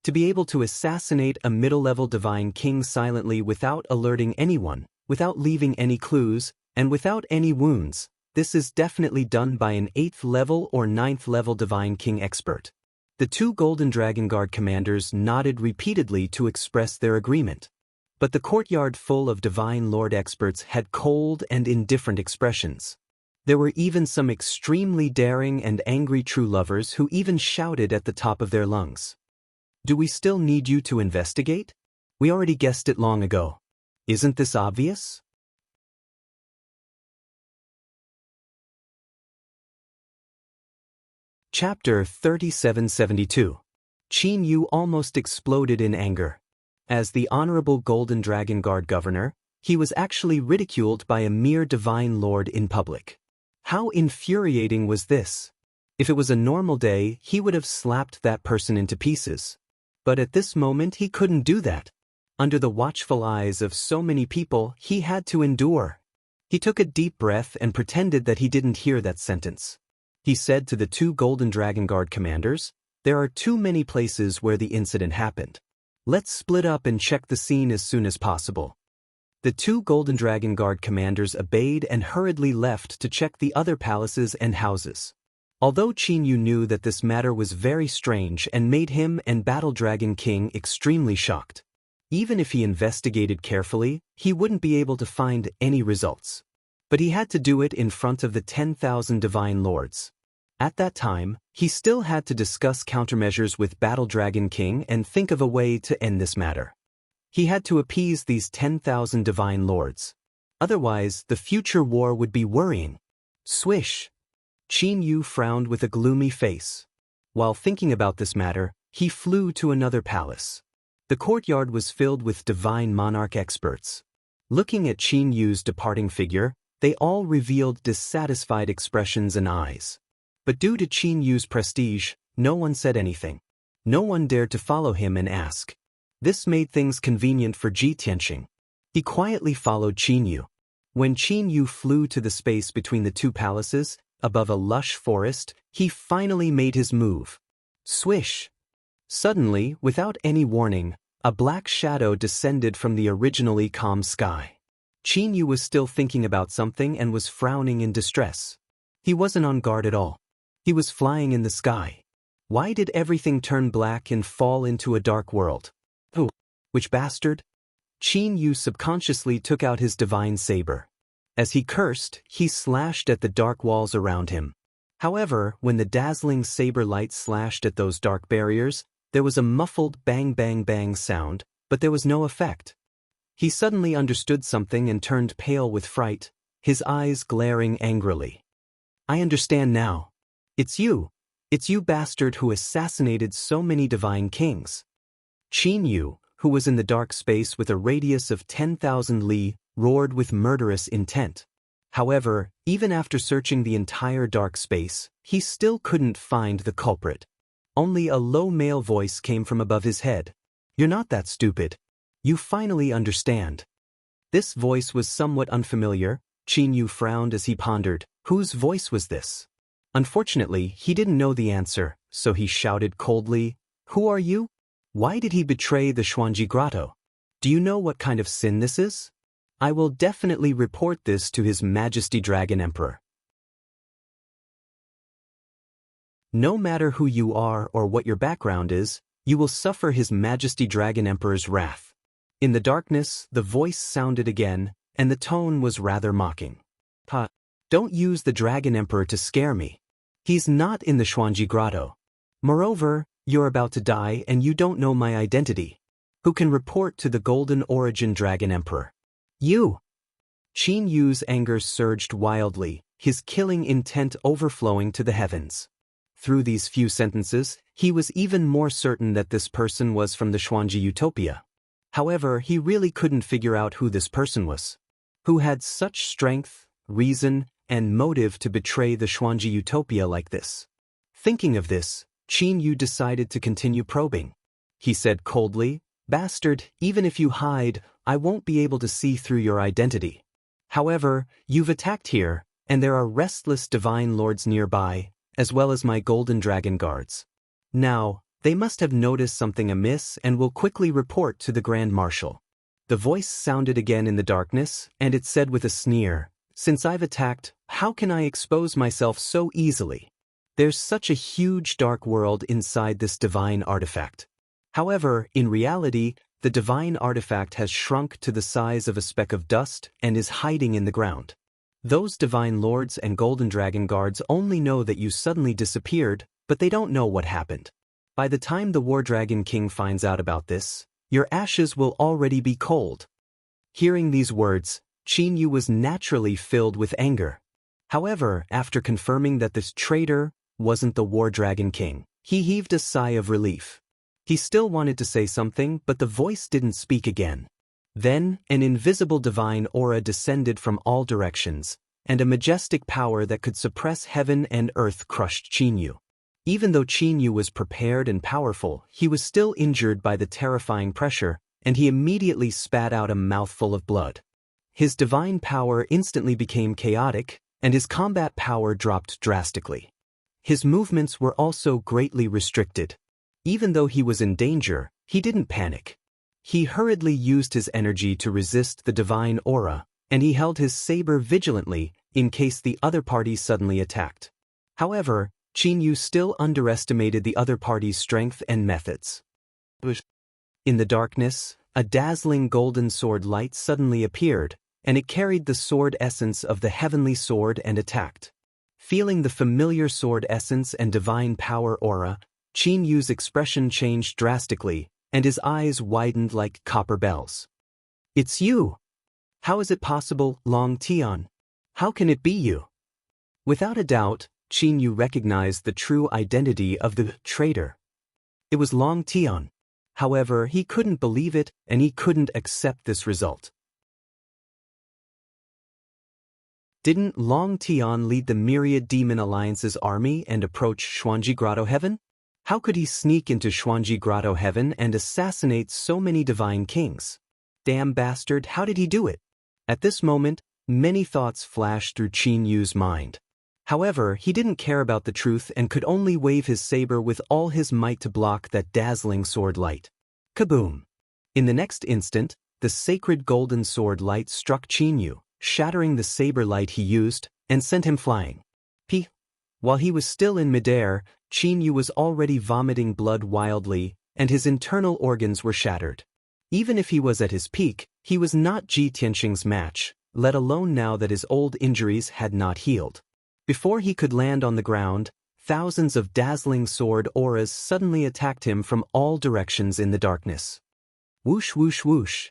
To be able to assassinate a middle-level Divine King silently without alerting anyone, without leaving any clues, and without any wounds, this is definitely done by an 8th level or 9th level Divine King expert. The 2 Golden Dragon Guard commanders nodded repeatedly to express their agreement. But the courtyard full of Divine Lord experts had cold and indifferent expressions. There were even some extremely daring and angry true lovers who even shouted at the top of their lungs. "Do we still need you to investigate? We already guessed it long ago. Isn't this obvious?" Chapter 3772. Qin Yu almost exploded in anger. As the Honorable Golden Dragon Guard Governor, he was actually ridiculed by a mere divine lord in public. How infuriating was this? If it was a normal day, he would have slapped that person into pieces. But at this moment he couldn't do that. Under the watchful eyes of so many people, he had to endure. He took a deep breath and pretended that he didn't hear that sentence. He said to the two Golden Dragon Guard commanders, "There are too many places where the incident happened. Let's split up and check the scene as soon as possible." The two Golden Dragon Guard commanders obeyed and hurriedly left to check the other palaces and houses. Although Qin Yu knew that this matter was very strange and made him and Battle Dragon King extremely shocked. Even if he investigated carefully, he wouldn't be able to find any results. But he had to do it in front of the 10,000 divine lords. At that time, he still had to discuss countermeasures with Battle Dragon King and think of a way to end this matter. He had to appease these 10,000 divine lords. Otherwise, the future war would be worrying. Swish! Qin Yu frowned with a gloomy face. While thinking about this matter, he flew to another palace. The courtyard was filled with divine monarch experts. Looking at Qin Yu's departing figure, they all revealed dissatisfied expressions and eyes. But due to Qin Yu's prestige, no one said anything. No one dared to follow him and ask. This made things convenient for Ji Tianxing. He quietly followed Qin Yu. When Qin Yu flew to the space between the two palaces, above a lush forest, he finally made his move. Swish! Suddenly, without any warning, a black shadow descended from the originally calm sky. Qin Yu was still thinking about something and was frowning in distress. He wasn't on guard at all. He was flying in the sky. Why did everything turn black and fall into a dark world? Oh, which bastard? Qin Yu subconsciously took out his divine saber. As he cursed, he slashed at the dark walls around him. However, when the dazzling saber light slashed at those dark barriers, there was a muffled bang bang bang sound, but there was no effect. He suddenly understood something and turned pale with fright, his eyes glaring angrily. "I understand now. It's you bastard who assassinated so many divine kings." Qin Yu, who was in the dark space with a radius of 10,000 li, roared with murderous intent. However, even after searching the entire dark space, he still couldn't find the culprit. Only a low male voice came from above his head. "You're not that stupid. You finally understand." This voice was somewhat unfamiliar. Qin Yu frowned as he pondered, whose voice was this? Unfortunately, he didn't know the answer, so he shouted coldly, "Who are you? Why did he betray the Xuanji Grotto? Do you know what kind of sin this is? I will definitely report this to His Majesty Dragon Emperor." No matter who you are or what your background is, you will suffer His Majesty Dragon Emperor's wrath. In the darkness, the voice sounded again, and the tone was rather mocking. "Ha! Don't use the Dragon Emperor to scare me. He's not in the Xuanji Grotto. Moreover, you're about to die and you don't know my identity. Who can report to the Golden Origin Dragon Emperor?" "You!" Qin Yu's anger surged wildly, his killing intent overflowing to the heavens. Through these few sentences, he was even more certain that this person was from the Xuanji Utopia. However, he really couldn't figure out who this person was. Who had such strength, reason, and motive to betray the Xuanji Utopia like this? Thinking of this, Qin Yu decided to continue probing. He said coldly, "Bastard, even if you hide, I won't be able to see through your identity. However, you've attacked here, and there are restless divine lords nearby, as well as my golden dragon guards. Now, they must have noticed something amiss and will quickly report to the Grand Marshal." The voice sounded again in the darkness, and it said with a sneer, "Since I've attacked, how can I expose myself so easily? There's such a huge dark world inside this divine artifact." However, in reality, the divine artifact has shrunk to the size of a speck of dust and is hiding in the ground. Those divine lords and golden dragon guards only know that you suddenly disappeared, but they don't know what happened. By the time the War Dragon King finds out about this, your ashes will already be cold. Hearing these words, Qin Yu was naturally filled with anger. However, after confirming that this traitor wasn't the War Dragon King, he heaved a sigh of relief. He still wanted to say something, but the voice didn't speak again. Then, an invisible divine aura descended from all directions, and a majestic power that could suppress heaven and earth crushed Qinyu. Even though Qinyu was prepared and powerful, he was still injured by the terrifying pressure, and he immediately spat out a mouthful of blood. His divine power instantly became chaotic, and his combat power dropped drastically. His movements were also greatly restricted. Even though he was in danger, he didn't panic. He hurriedly used his energy to resist the divine aura, and he held his saber vigilantly in case the other party suddenly attacked. However, Qinyu still underestimated the other party's strength and methods. In the darkness, a dazzling golden sword light suddenly appeared, and it carried the sword essence of the heavenly sword and attacked. Feeling the familiar sword essence and divine power aura, Qinyu's expression changed drastically, and his eyes widened like copper bells. "It's you! How is it possible, Long Tian? How can it be you?" Without a doubt, Qinyu recognized the true identity of the traitor. It was Long Tian. However, he couldn't believe it, and he couldn't accept this result. Didn't Long Tian lead the Myriad Demon Alliance's army and approach Xuanji Grotto Heaven? How could he sneak into Xuanji Grotto Heaven and assassinate so many divine kings? Damn bastard, how did he do it? At this moment, many thoughts flashed through Qinyu's mind. However, he didn't care about the truth and could only wave his saber with all his might to block that dazzling sword light. Kaboom! In the next instant, the sacred golden sword light struck Qinyu, shattering the saber light he used, and sent him flying. While he was still in midair, Qinyu was already vomiting blood wildly, and his internal organs were shattered. Even if he was at his peak, he was not Ji Tianxing's match, let alone now that his old injuries had not healed. Before he could land on the ground, thousands of dazzling sword auras suddenly attacked him from all directions in the darkness. Whoosh whoosh whoosh.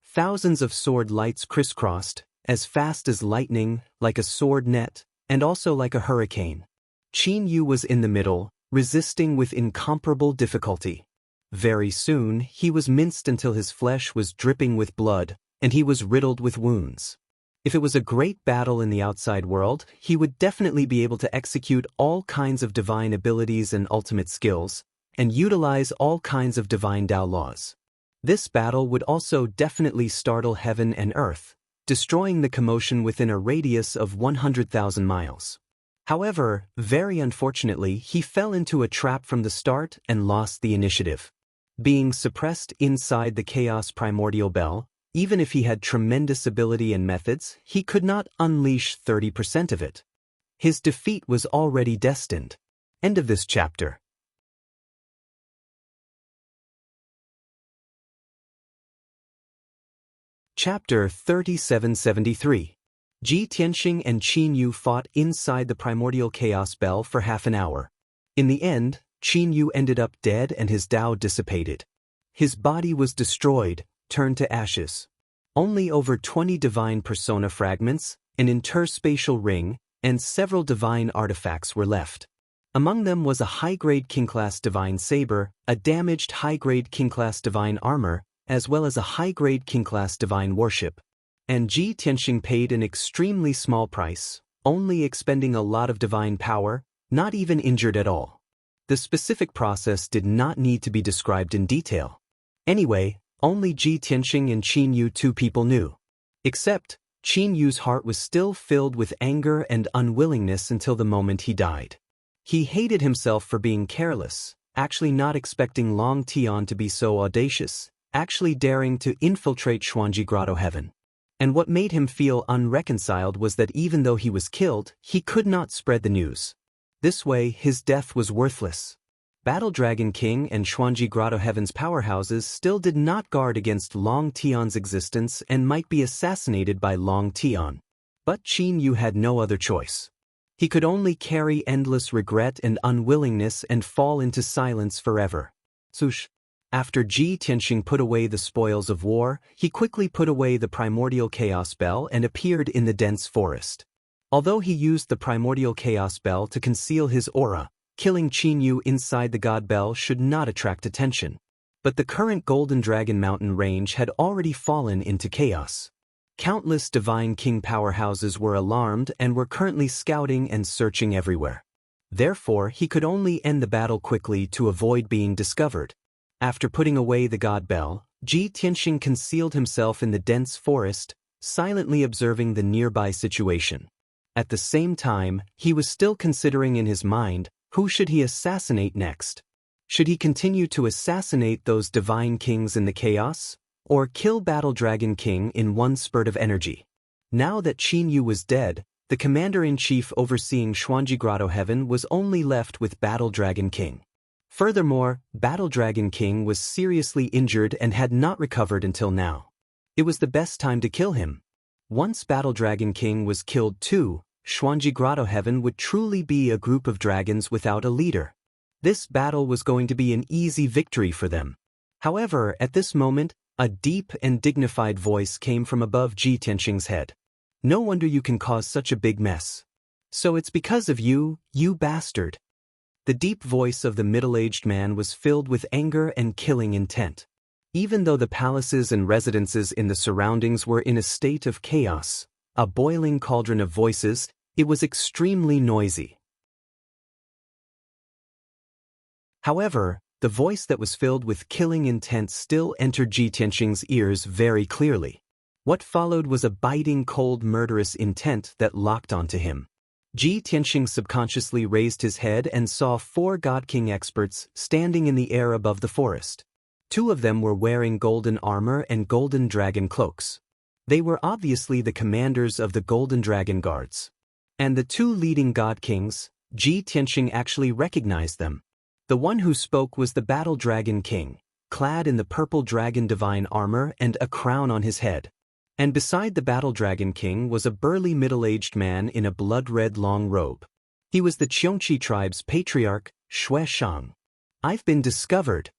Thousands of sword lights crisscrossed, as fast as lightning, like a sword net, and also like a hurricane. Qinyu was in the middle, resisting with incomparable difficulty. Very soon, he was minced until his flesh was dripping with blood, and he was riddled with wounds. If it was a great battle in the outside world, he would definitely be able to execute all kinds of divine abilities and ultimate skills, and utilize all kinds of divine Dao laws. This battle would also definitely startle heaven and earth, destroying the commotion within a radius of 100,000 miles. However, very unfortunately, he fell into a trap from the start and lost the initiative. Being suppressed inside the Chaos Primordial Bell, even if he had tremendous ability and methods, he could not unleash 30% of it. His defeat was already destined. End of this chapter. Chapter 3773. Ji Tianxing and Qinyu fought inside the primordial chaos bell for half an hour. In the end, Qinyu ended up dead and his Dao dissipated. His body was destroyed, turned to ashes. Only over 20 divine persona fragments, an interspatial ring, and several divine artifacts were left. Among them was a high-grade king-class divine saber, a damaged high-grade king-class divine armor, as well as a high-grade king-class divine warship. And Ji Tianxing paid an extremely small price, only expending a lot of divine power, not even injured at all. The specific process did not need to be described in detail. Anyway, only Ji Tianxing and Qinyu two people knew. Except, Qinyu's heart was still filled with anger and unwillingness until the moment he died. He hated himself for being careless, actually not expecting Long Tian to be so audacious, actually daring to infiltrate Xuanji Grotto Heaven. And what made him feel unreconciled was that even though he was killed, he could not spread the news. This way, his death was worthless. Battle Dragon King and Xuanji Grotto Heaven's powerhouses still did not guard against Long Tian's existence and might be assassinated by Long Tian. But Qinyu had no other choice. He could only carry endless regret and unwillingness and fall into silence forever. Sush. After Ji Tianxing put away the spoils of war, he quickly put away the primordial chaos bell and appeared in the dense forest. Although he used the primordial chaos bell to conceal his aura, killing Qinyu inside the god bell should not attract attention. But the current Golden Dragon Mountain range had already fallen into chaos. Countless divine king powerhouses were alarmed and were currently scouting and searching everywhere. Therefore, he could only end the battle quickly to avoid being discovered. After putting away the god bell, Ji Tianxing concealed himself in the dense forest, silently observing the nearby situation. At the same time, he was still considering in his mind, who should he assassinate next? Should he continue to assassinate those divine kings in the chaos, or kill Battle Dragon King in one spurt of energy? Now that Qin Yu was dead, the commander-in-chief overseeing Xuanji Grotto Heaven was only left with Battle Dragon King. Furthermore, Battle Dragon King was seriously injured and had not recovered until now. It was the best time to kill him. Once Battle Dragon King was killed too, Xuanji Grotto Heaven would truly be a group of dragons without a leader. This battle was going to be an easy victory for them. However, at this moment, a deep and dignified voice came from above Ji Tianxing's head. No wonder you can cause such a big mess. So it's because of you, you bastard. The deep voice of the middle-aged man was filled with anger and killing intent. Even though the palaces and residences in the surroundings were in a state of chaos, a boiling cauldron of voices, it was extremely noisy. However, the voice that was filled with killing intent still entered Ji Tianxing's ears very clearly. What followed was a biting, cold, murderous intent that locked onto him. Ji Tianxing subconsciously raised his head and saw 4 God King experts standing in the air above the forest. 2 of them were wearing golden armor and golden dragon cloaks. They were obviously the commanders of the Golden Dragon Guards. And the 2 leading God Kings, Ji Tianxing actually recognized them. The one who spoke was the Battle Dragon King, clad in the purple dragon divine armor and a crown on his head. And beside the Battle Dragon King was a burly middle-aged man in a blood-red long robe. He was the Qiongqi tribe's patriarch, Xue Shang. I've been discovered.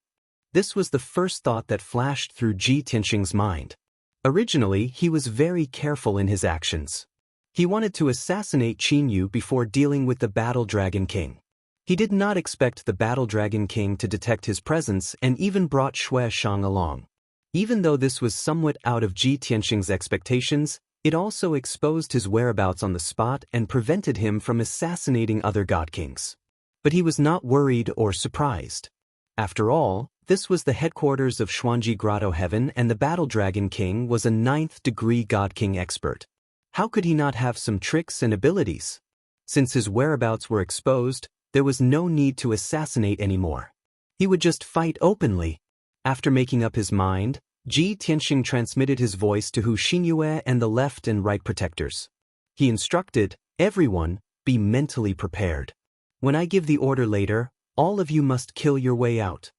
This was the first thought that flashed through Ji Tianxing's mind. Originally, he was very careful in his actions. He wanted to assassinate Qin Yu before dealing with the Battle Dragon King. He did not expect the Battle Dragon King to detect his presence and even brought Xue Shang along. Even though this was somewhat out of Ji Tianxing's expectations, it also exposed his whereabouts on the spot and prevented him from assassinating other God Kings. But he was not worried or surprised. After all, this was the headquarters of Xuanji Grotto Heaven and the Battle Dragon King was a 9th-degree God King expert. How could he not have some tricks and abilities? Since his whereabouts were exposed, there was no need to assassinate anymore. He would just fight openly. After making up his mind, Ji Tianxing transmitted his voice to Hu Xinyue and the left and right protectors. He instructed, everyone, be mentally prepared. When I give the order later, all of you must kill your way out.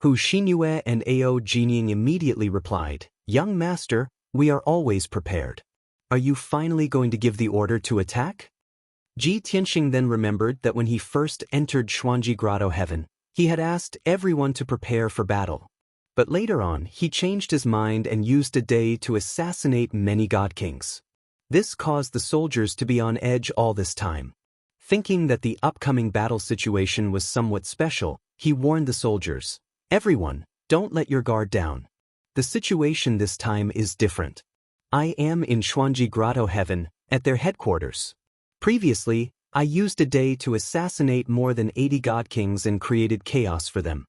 Hu Xinyue and Ao Jinying immediately replied, young master, we are always prepared. Are you finally going to give the order to attack? Ji Tianxing then remembered that when he first entered Xuanji Grotto Heaven, he had asked everyone to prepare for battle. But later on, he changed his mind and used a day to assassinate many God Kings. This caused the soldiers to be on edge all this time. Thinking that the upcoming battle situation was somewhat special, he warned the soldiers, everyone, don't let your guard down. The situation this time is different. I am in Xuanji Grotto Heaven, at their headquarters. Previously, I used a day to assassinate more than 80 God Kings and created chaos for them.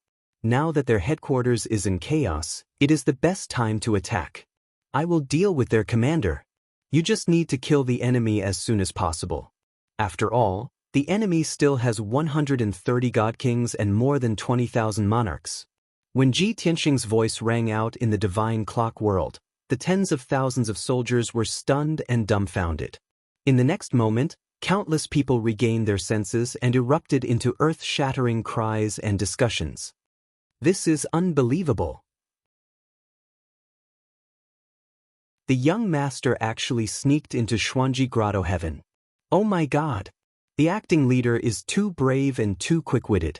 Now that their headquarters is in chaos, it is the best time to attack. I will deal with their commander. You just need to kill the enemy as soon as possible. After all, the enemy still has 130 God Kings and more than 20,000 monarchs. When Ji Tianxing's voice rang out in the divine clock world, the tens of thousands of soldiers were stunned and dumbfounded. In the next moment, countless people regained their senses and erupted into earth-shattering cries and discussions. This is unbelievable. The young master actually sneaked into Xuanji Grotto Heaven. Oh my God! The acting leader is too brave and too quick-witted.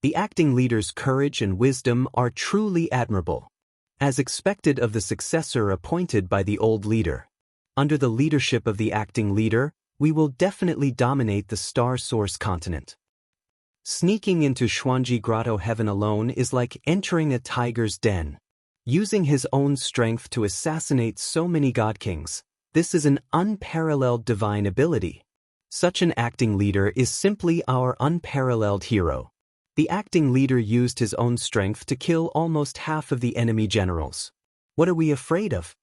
The acting leader's courage and wisdom are truly admirable. As expected of the successor appointed by the old leader. Under the leadership of the acting leader, we will definitely dominate the Star Source continent. Sneaking into Xuanji Grotto Heaven alone is like entering a tiger's den. Using his own strength to assassinate so many god kings, this is an unparalleled divine ability. Such an acting leader is simply our unparalleled hero. The acting leader used his own strength to kill almost half of the enemy generals. What are we afraid of?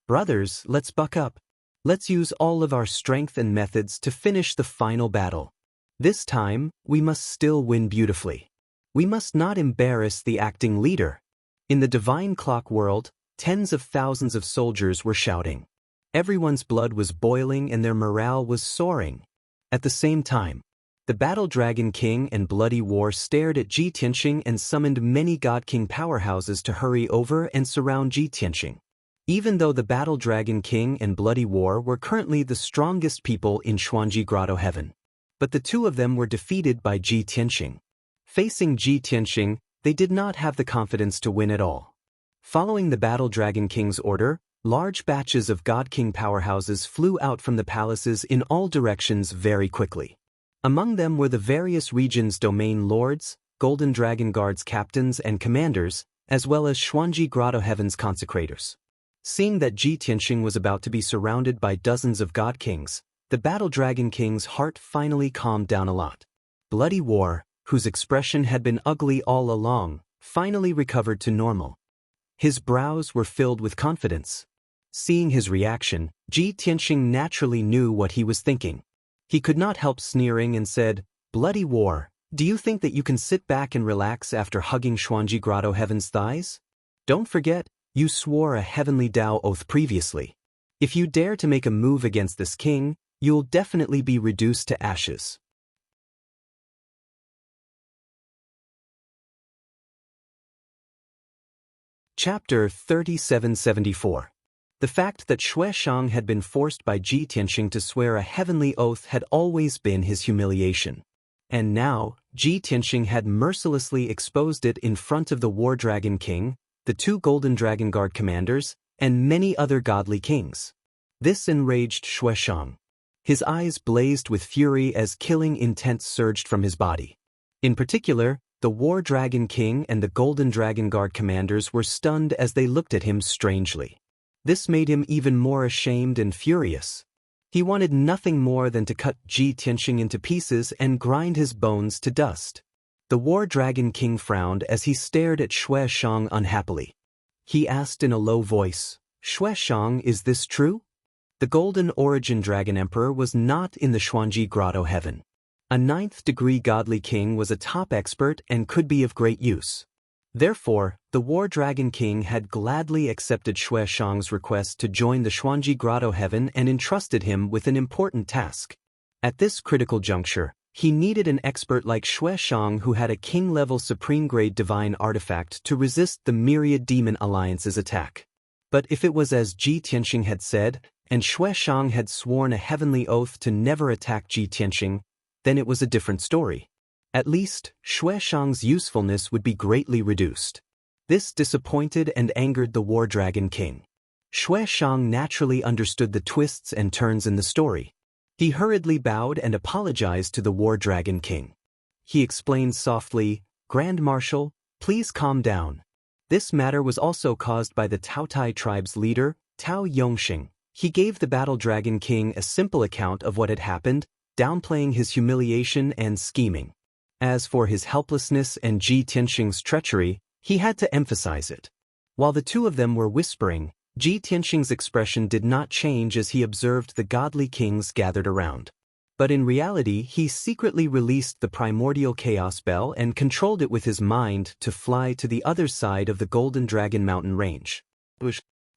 Brothers, let's buck up. Let's use all of our strength and methods to finish the final battle. This time, we must still win beautifully. We must not embarrass the acting leader. In the divine clock world, tens of thousands of soldiers were shouting. Everyone's blood was boiling and their morale was soaring. At the same time, the Battle Dragon King and Bloody War stared at Ji Tianxing and summoned many God King powerhouses to hurry over and surround Ji Tianxing. Even though the Battle Dragon King and Bloody War were currently the strongest people in Xuanji Grotto Heaven, but the two of them were defeated by Ji Tianxing. Facing Ji Tianxing, they did not have the confidence to win at all. Following the Battle Dragon King's order, large batches of God King powerhouses flew out from the palaces in all directions very quickly. Among them were the various regions' domain lords, Golden Dragon Guard's captains and commanders, as well as Xuanji Grotto Heaven's consecrators. Seeing that Ji Tianxing was about to be surrounded by dozens of God Kings, the Battle Dragon King's heart finally calmed down a lot. Bloody War, whose expression had been ugly all along, finally recovered to normal. His brows were filled with confidence. Seeing his reaction, Ji Tianxing naturally knew what he was thinking. He could not help sneering and said, "Bloody War, do you think that you can sit back and relax after hugging Xuanji Grotto Heaven's thighs? Don't forget, you swore a heavenly Dao oath previously. If you dare to make a move against this king, you'll definitely be reduced to ashes." Chapter 3774. The fact that Xueshang had been forced by Ji Tianxing to swear a heavenly oath had always been his humiliation. And now, Ji Tianxing had mercilessly exposed it in front of the War Dragon King, the two Golden Dragon Guard commanders, and many other godly kings. This enraged Xueshang. His eyes blazed with fury as killing intent surged from his body. In particular, the War Dragon King and the Golden Dragon Guard commanders were stunned as they looked at him strangely. This made him even more ashamed and furious. He wanted nothing more than to cut Ji Tianxing into pieces and grind his bones to dust. The War Dragon King frowned as he stared at Xueshang unhappily. He asked in a low voice, "Xueshang, is this true?" The Golden Origin Dragon Emperor was not in the Xuanji Grotto Heaven. A 9th-degree godly king was a top expert and could be of great use. Therefore, the War Dragon King had gladly accepted Xueshang's request to join the Xuanji Grotto Heaven and entrusted him with an important task. At this critical juncture, he needed an expert like Xueshang who had a king-level supreme-grade divine artifact to resist the myriad demon alliance's attack. But if it was as Ji Tianxing had said, and Xueshang had sworn a heavenly oath to never attack Ji Tianxing, then it was a different story. At least, Xueshang's usefulness would be greatly reduced. This disappointed and angered the War Dragon King. Xueshang naturally understood the twists and turns in the story. He hurriedly bowed and apologized to the War Dragon King. He explained softly, "Grand Marshal, please calm down. This matter was also caused by the Taotai tribe's leader, Tao Yongxing." He gave the Battle Dragon King a simple account of what had happened, downplaying his humiliation and scheming. As for his helplessness and Ji Tianxing's treachery, he had to emphasize it. While the two of them were whispering, Ji Tianxing's expression did not change as he observed the godly kings gathered around. But in reality, he secretly released the primordial chaos bell and controlled it with his mind to fly to the other side of the Golden Dragon Mountain range.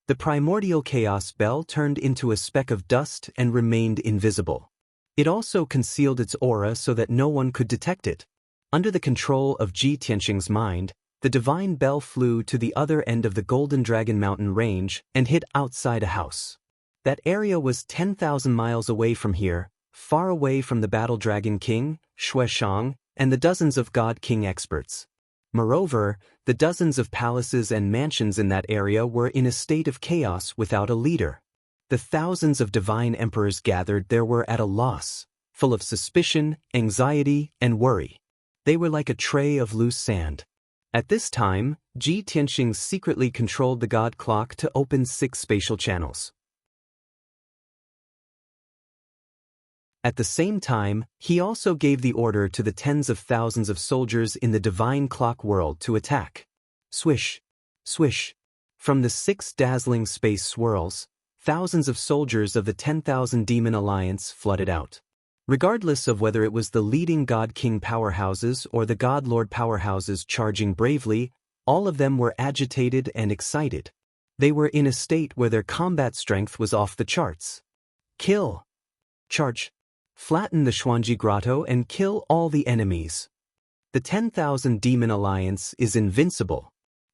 The primordial chaos bell turned into a speck of dust and remained invisible. It also concealed its aura so that no one could detect it. Under the control of Ji Tianxing's mind, the divine bell flew to the other end of the Golden Dragon Mountain range and hid outside a house. That area was 10,000 miles away from here, far away from the Battle Dragon King, Xueshang, and the dozens of God King experts. Moreover, the dozens of palaces and mansions in that area were in a state of chaos without a leader. The thousands of divine emperors gathered there were at a loss, full of suspicion, anxiety, and worry. They were like a tray of loose sand. At this time, Ji Tianxing secretly controlled the god clock to open 6 spatial channels. At the same time, he also gave the order to the tens of thousands of soldiers in the divine clock world to attack. Swish, swish. From the 6 dazzling space swirls, thousands of soldiers of the 10,000 demon alliance flooded out. Regardless of whether it was the leading god-king powerhouses or the god-lord powerhouses charging bravely, all of them were agitated and excited. They were in a state where their combat strength was off the charts. Kill. Charge. Flatten the Xuanji Grotto and kill all the enemies. The 10,000 demon alliance is invincible.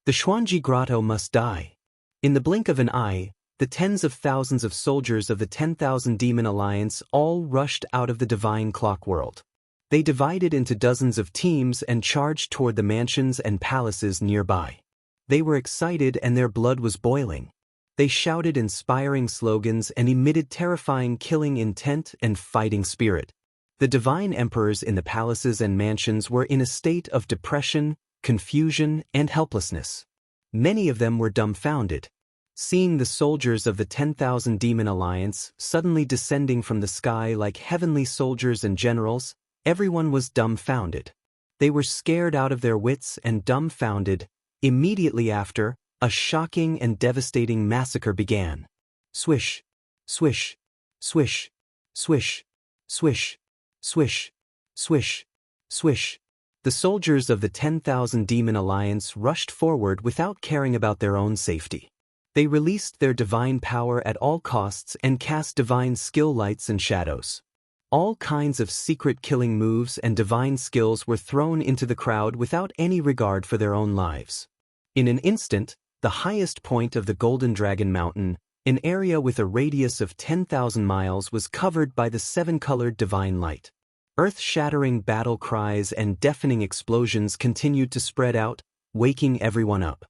The Xuanji Grotto must die. In the blink of an eye, the tens of thousands of soldiers of the 10,000 demon alliance all rushed out of the divine clock world. They divided into dozens of teams and charged toward the mansions and palaces nearby. They were excited and their blood was boiling. They shouted inspiring slogans and emitted terrifying killing intent and fighting spirit. The divine emperors in the palaces and mansions were in a state of depression, confusion, and helplessness. Many of them were dumbfounded. Seeing the soldiers of the 10,000 demon alliance suddenly descending from the sky like heavenly soldiers and generals, everyone was dumbfounded. They were scared out of their wits and dumbfounded. Immediately after, a shocking and devastating massacre began. Swish, swish, swish, swish, swish, swish, swish, swish. The soldiers of the 10,000 demon alliance rushed forward without caring about their own safety. They released their divine power at all costs and cast divine skill lights and shadows. All kinds of secret killing moves and divine skills were thrown into the crowd without any regard for their own lives. In an instant, the highest point of the Golden Dragon Mountain, an area with a radius of 10,000 miles, was covered by the 7-colored divine light. Earth-shattering battle cries and deafening explosions continued to spread out, waking everyone up.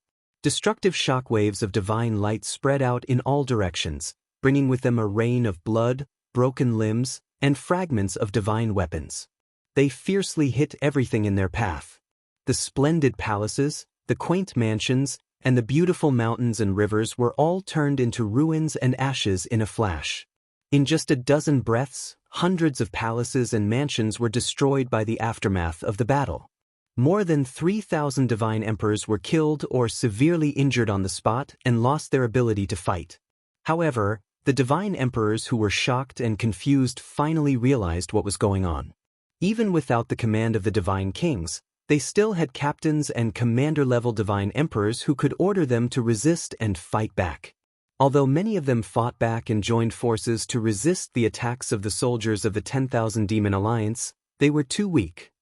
Destructive shockwaves of divine light spread out in all directions, bringing with them a rain of blood, broken limbs, and fragments of divine weapons. They fiercely hit everything in their path. The splendid palaces, the quaint mansions, and the beautiful mountains and rivers were all turned into ruins and ashes in a flash. In just a dozen breaths, hundreds of palaces and mansions were destroyed by the aftermath of the battle. More than 3,000 divine emperors were killed or severely injured on the spot and lost their ability to fight. However, the divine emperors who were shocked and confused finally realized what was going on. Even without the command of the divine kings, they still had captains and commander-level divine emperors who could order them to resist and fight back. Although many of them fought back and joined forces to resist the attacks of the soldiers of the 10,000 demon alliance, they were too weak.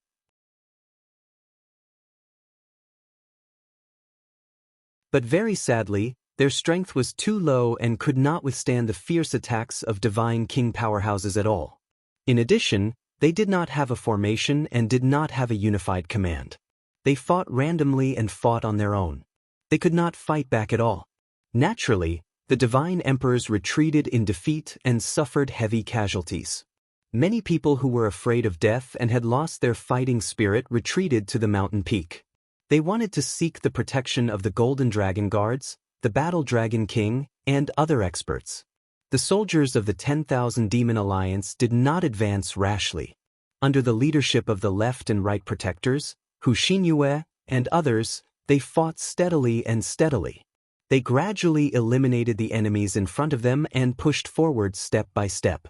But very sadly, their strength was too low and could not withstand the fierce attacks of divine king powerhouses at all. In addition, they did not have a formation and did not have a unified command. They fought randomly and fought on their own. They could not fight back at all. Naturally, the divine emperors retreated in defeat and suffered heavy casualties. Many people who were afraid of death and had lost their fighting spirit retreated to the mountain peak. They wanted to seek the protection of the Golden Dragon Guards, the Battle Dragon King, and other experts. The soldiers of the 10,000 Demon Alliance did not advance rashly. Under the leadership of the left and right protectors, Hu Xinyue, and others, they fought steadily and steadily. They gradually eliminated the enemies in front of them and pushed forward step by step.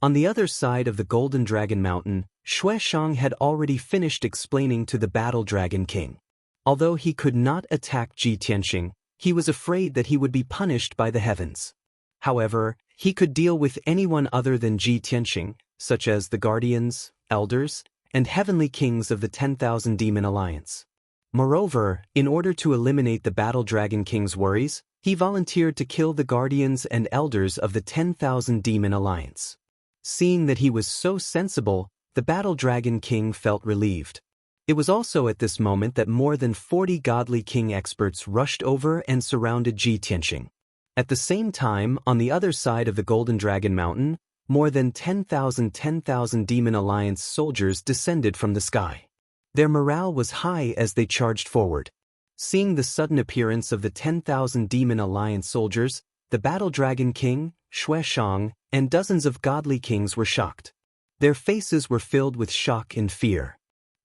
On the other side of the Golden Dragon Mountain, Xue Shang had already finished explaining to the Battle Dragon King. Although he could not attack Ji Tianxing, he was afraid that he would be punished by the heavens. However, he could deal with anyone other than Ji Tianxing, such as the guardians, elders, and heavenly kings of the 10,000 Demon Alliance. Moreover, in order to eliminate the Battle Dragon King's worries, he volunteered to kill the guardians and elders of the 10,000 Demon Alliance. Seeing that he was so sensible, the Battle Dragon King felt relieved. It was also at this moment that more than 40 godly king experts rushed over and surrounded Ji Tianxing. At the same time, on the other side of the Golden Dragon Mountain, more than 10,000 Demon Alliance soldiers descended from the sky. Their morale was high as they charged forward. Seeing the sudden appearance of the 10,000 Demon Alliance soldiers, the Battle Dragon King, Xueshang, and dozens of godly kings were shocked. Their faces were filled with shock and fear.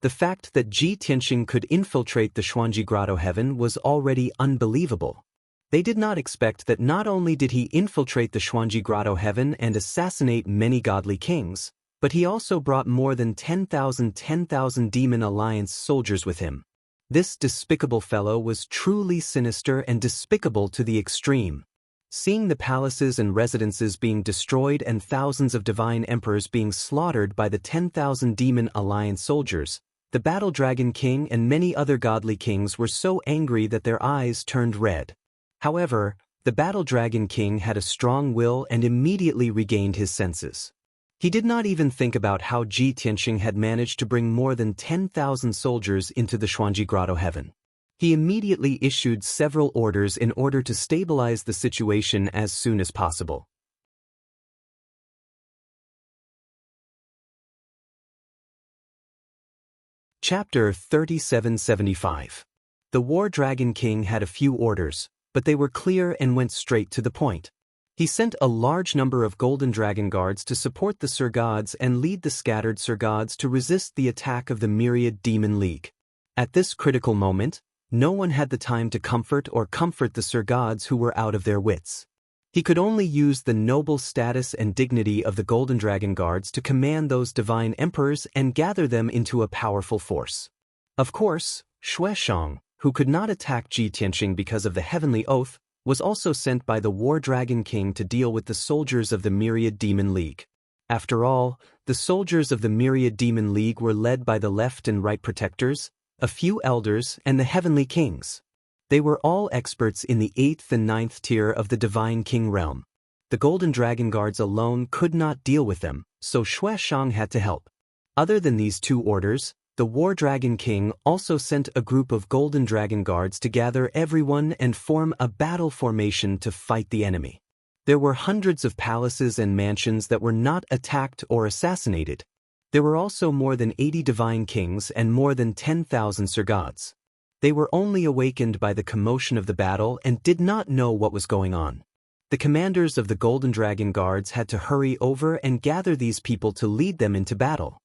The fact that Ji Tianxing could infiltrate the Xuanji Grotto heaven was already unbelievable. They did not expect that not only did he infiltrate the Xuanji Grotto heaven and assassinate many godly kings, but he also brought more than 10,000 Demon Alliance soldiers with him. This despicable fellow was truly sinister and despicable to the extreme. Seeing the palaces and residences being destroyed and thousands of divine emperors being slaughtered by the 10,000 Demon Alliance soldiers, the Battle Dragon King and many other godly kings were so angry that their eyes turned red. However, the Battle Dragon King had a strong will and immediately regained his senses. He did not even think about how Ji Tianxing had managed to bring more than 10,000 soldiers into the Xuanji Grotto heaven. He immediately issued several orders in order to stabilize the situation as soon as possible. Chapter 3775. The War Dragon King had a few orders, but they were clear and went straight to the point. He sent a large number of golden dragon guards to support the Sir Gods and lead the scattered Sir Gods to resist the attack of the Myriad Demon League. At this critical moment, no one had the time to comfort the Sir Gods who were out of their wits. He could only use the noble status and dignity of the Golden Dragon Guards to command those divine emperors and gather them into a powerful force. Of course, Xueshang, who could not attack Ji Tianxing because of the heavenly oath, was also sent by the War Dragon King to deal with the soldiers of the Myriad Demon League. After all, the soldiers of the Myriad Demon League were led by the left and right protectors, a few elders, and the heavenly kings. They were all experts in the 8th and 9th tier of the Divine King realm. The Golden Dragon Guards alone could not deal with them, so Xueshang had to help. Other than these two orders, the War Dragon King also sent a group of Golden Dragon Guards to gather everyone and form a battle formation to fight the enemy. There were hundreds of palaces and mansions that were not attacked or assassinated. There were also more than 80 divine kings and more than 10,000 Sir Gods. They were only awakened by the commotion of the battle and did not know what was going on. The commanders of the Golden Dragon Guards had to hurry over and gather these people to lead them into battle.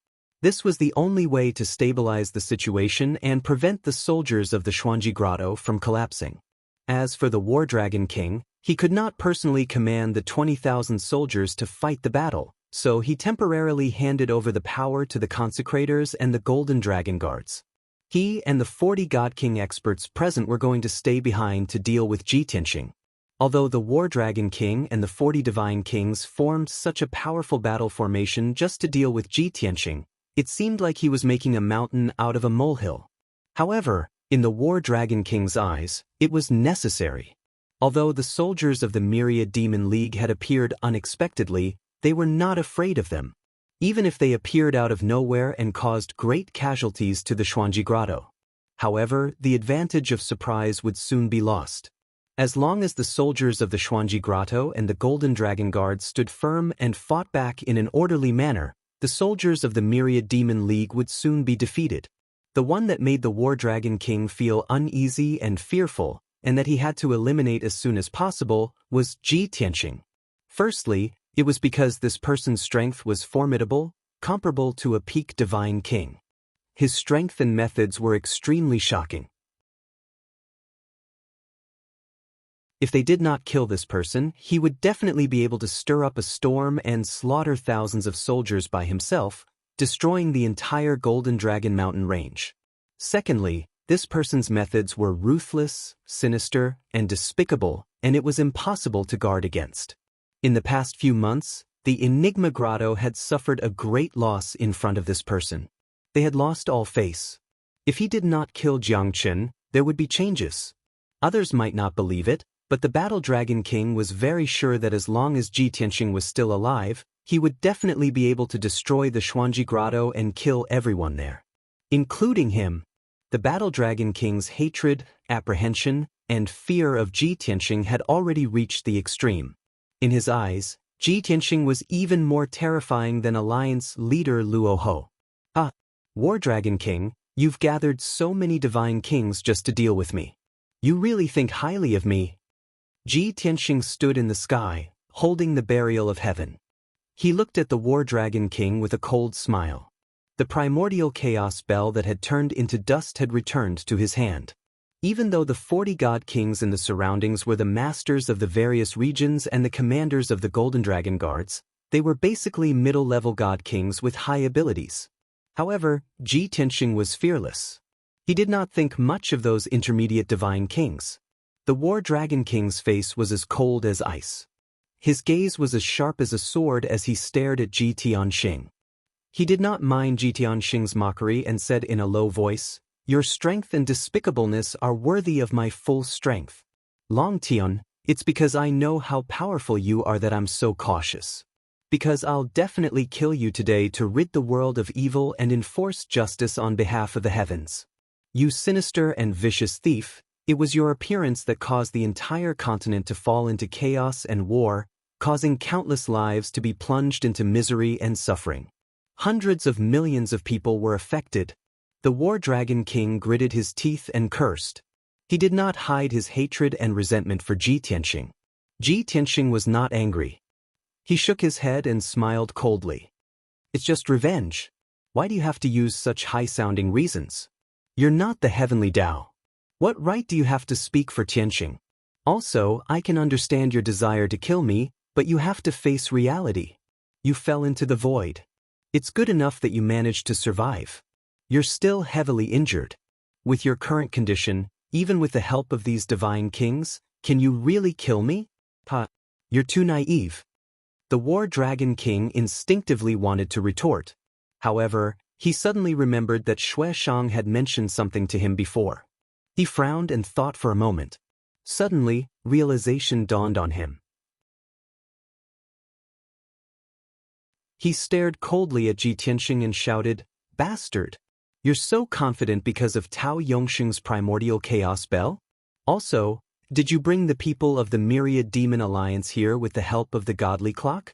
This was the only way to stabilize the situation and prevent the soldiers of the Xuanji Grotto from collapsing. As for the War Dragon King, he could not personally command the 20,000 soldiers to fight the battle, so he temporarily handed over the power to the Consecrators and the Golden Dragon Guards. He and the 40 God King experts present were going to stay behind to deal with Ji Tianxing. Although the War Dragon King and the 40 Divine Kings formed such a powerful battle formation just to deal with Ji Tianxing, it seemed like he was making a mountain out of a molehill. However, in the War Dragon King's eyes, it was necessary. Although the soldiers of the Myriad Demon League had appeared unexpectedly, they were not afraid of them, even if they appeared out of nowhere and caused great casualties to the Xuanji Grotto. However, the advantage of surprise would soon be lost. As long as the soldiers of the Xuanji Grotto and the Golden Dragon Guard stood firm and fought back in an orderly manner, the soldiers of the Myriad Demon League would soon be defeated. The one that made the War Dragon King feel uneasy and fearful, and that he had to eliminate as soon as possible, was Ji Tianxing. Firstly, it was because this person's strength was formidable, comparable to a peak divine king. His strength and methods were extremely shocking. If they did not kill this person, he would definitely be able to stir up a storm and slaughter thousands of soldiers by himself, destroying the entire Golden Dragon Mountain range. Secondly, this person's methods were ruthless, sinister, and despicable, and it was impossible to guard against. In the past few months, the Enigma Grotto had suffered a great loss in front of this person. They had lost all face. If he did not kill Jiang Chen, there would be changes. Others might not believe it, but the Battle Dragon King was very sure that as long as Ji Tianxing was still alive, he would definitely be able to destroy the Xuanji Grotto and kill everyone there, including him. The Battle Dragon King's hatred, apprehension, and fear of Ji Tianxing had already reached the extreme. In his eyes, Ji Tianxing was even more terrifying than Alliance leader Luo Ho. War Dragon King, You've gathered so many divine kings just to deal with me. You really think highly of me? Ji Tianxing stood in the sky, holding the burial of heaven. He looked at the War Dragon King with a cold smile. The primordial chaos bell that had turned into dust had returned to his hand. Even though the 40 god kings in the surroundings were the masters of the various regions and the commanders of the Golden Dragon Guards, they were basically middle-level god kings with high abilities. However, Ji Tianxing was fearless. He did not think much of those intermediate divine kings. The War Dragon King's face was as cold as ice. His gaze was as sharp as a sword as he stared at Ji Tianxing. He did not mind Ji Tianxing's mockery and said in a low voice, "Your strength and despicableness are worthy of my full strength. Longtime, it's because I know how powerful you are that I'm so cautious. Because I'll definitely kill you today to rid the world of evil and enforce justice on behalf of the heavens. You sinister and vicious thief, it was your appearance that caused the entire continent to fall into chaos and war, causing countless lives to be plunged into misery and suffering. Hundreds of millions of people were affected." The War Dragon King gritted his teeth and cursed. He did not hide his hatred and resentment for Ji Tianxing. Ji Tianxing was not angry. He shook his head and smiled coldly. "It's just revenge. Why do you have to use such high-sounding reasons? You're not the heavenly Tao. What right do you have to speak for Tianxing? Also, I can understand your desire to kill me, but you have to face reality. You fell into the void. It's good enough that you managed to survive. You're still heavily injured. With your current condition, even with the help of these divine kings, can you really kill me? You're too naive." The War Dragon King instinctively wanted to retort. However, he suddenly remembered that Xianxia had mentioned something to him before. He frowned and thought for a moment. Suddenly, realization dawned on him. He stared coldly at Ji Tianxing and shouted, "Bastard! You're so confident because of Tao Yongxing's primordial chaos bell? Also, did you bring the people of the Myriad Demon Alliance here with the help of the godly clock?"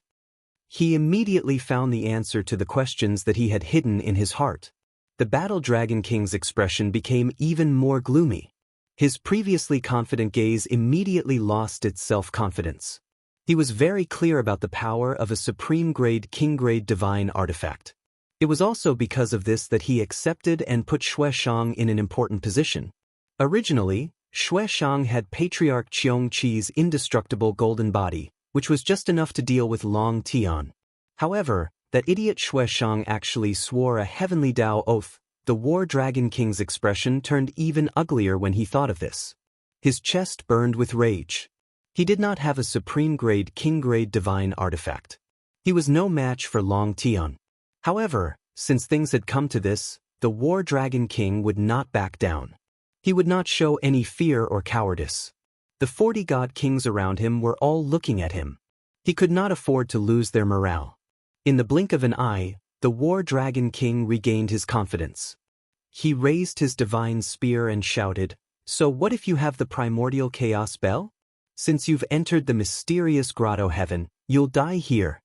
He immediately found the answer to the questions that he had hidden in his heart. The Battle Dragon King's expression became even more gloomy. His previously confident gaze immediately lost its self-confidence. He was very clear about the power of a supreme-grade king-grade divine artifact. It was also because of this that he accepted and put Xianxia in an important position. Originally, Xianxia had Patriarch Qiongqi's indestructible golden body, which was just enough to deal with Longtime. However, that idiot Xianxia actually swore a heavenly Tao oath. The War Dragon King's expression turned even uglier when he thought of this. His chest burned with rage. He did not have a supreme-grade king-grade divine artifact. He was no match for Longtime. However, since things had come to this, the War Dragon King would not back down. He would not show any fear or cowardice. The 40 god kings around him were all looking at him. He could not afford to lose their morale. In the blink of an eye, the War Dragon King regained his confidence. He raised his divine spear and shouted, "So what if you have the primordial chaos bell? Since you've entered the mysterious grotto heaven, you'll die here."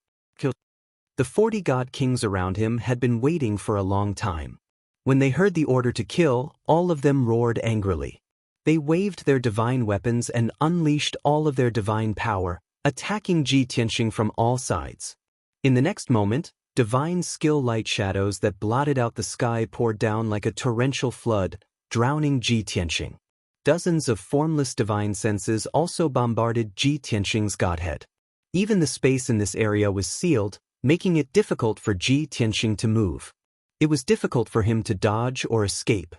The 40 god kings around him had been waiting for a long time. When they heard the order to kill, all of them roared angrily. They waved their divine weapons and unleashed all of their divine power, attacking Ji Tianxing from all sides. In the next moment, divine skill light shadows that blotted out the sky poured down like a torrential flood, drowning Ji Tianxing. Dozens of formless divine senses also bombarded Ji Tianxing's godhead. Even the space in this area was sealed, making it difficult for Ji Tianxing to move. It was difficult for him to dodge or escape.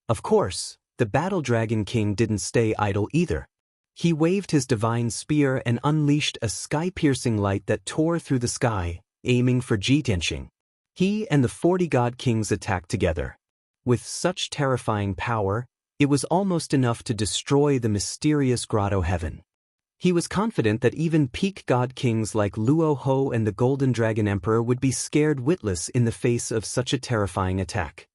Of course, the Battle Dragon King didn't stay idle either. He waved his divine spear and unleashed a sky-piercing light that tore through the sky, aiming for Ji Tianxing. He and the 40 god kings attacked together. With such terrifying power, it was almost enough to destroy the mysterious grotto heaven. He was confident that even peak god kings like Luo Ho and the Golden Dragon Emperor would be scared witless in the face of such a terrifying attack.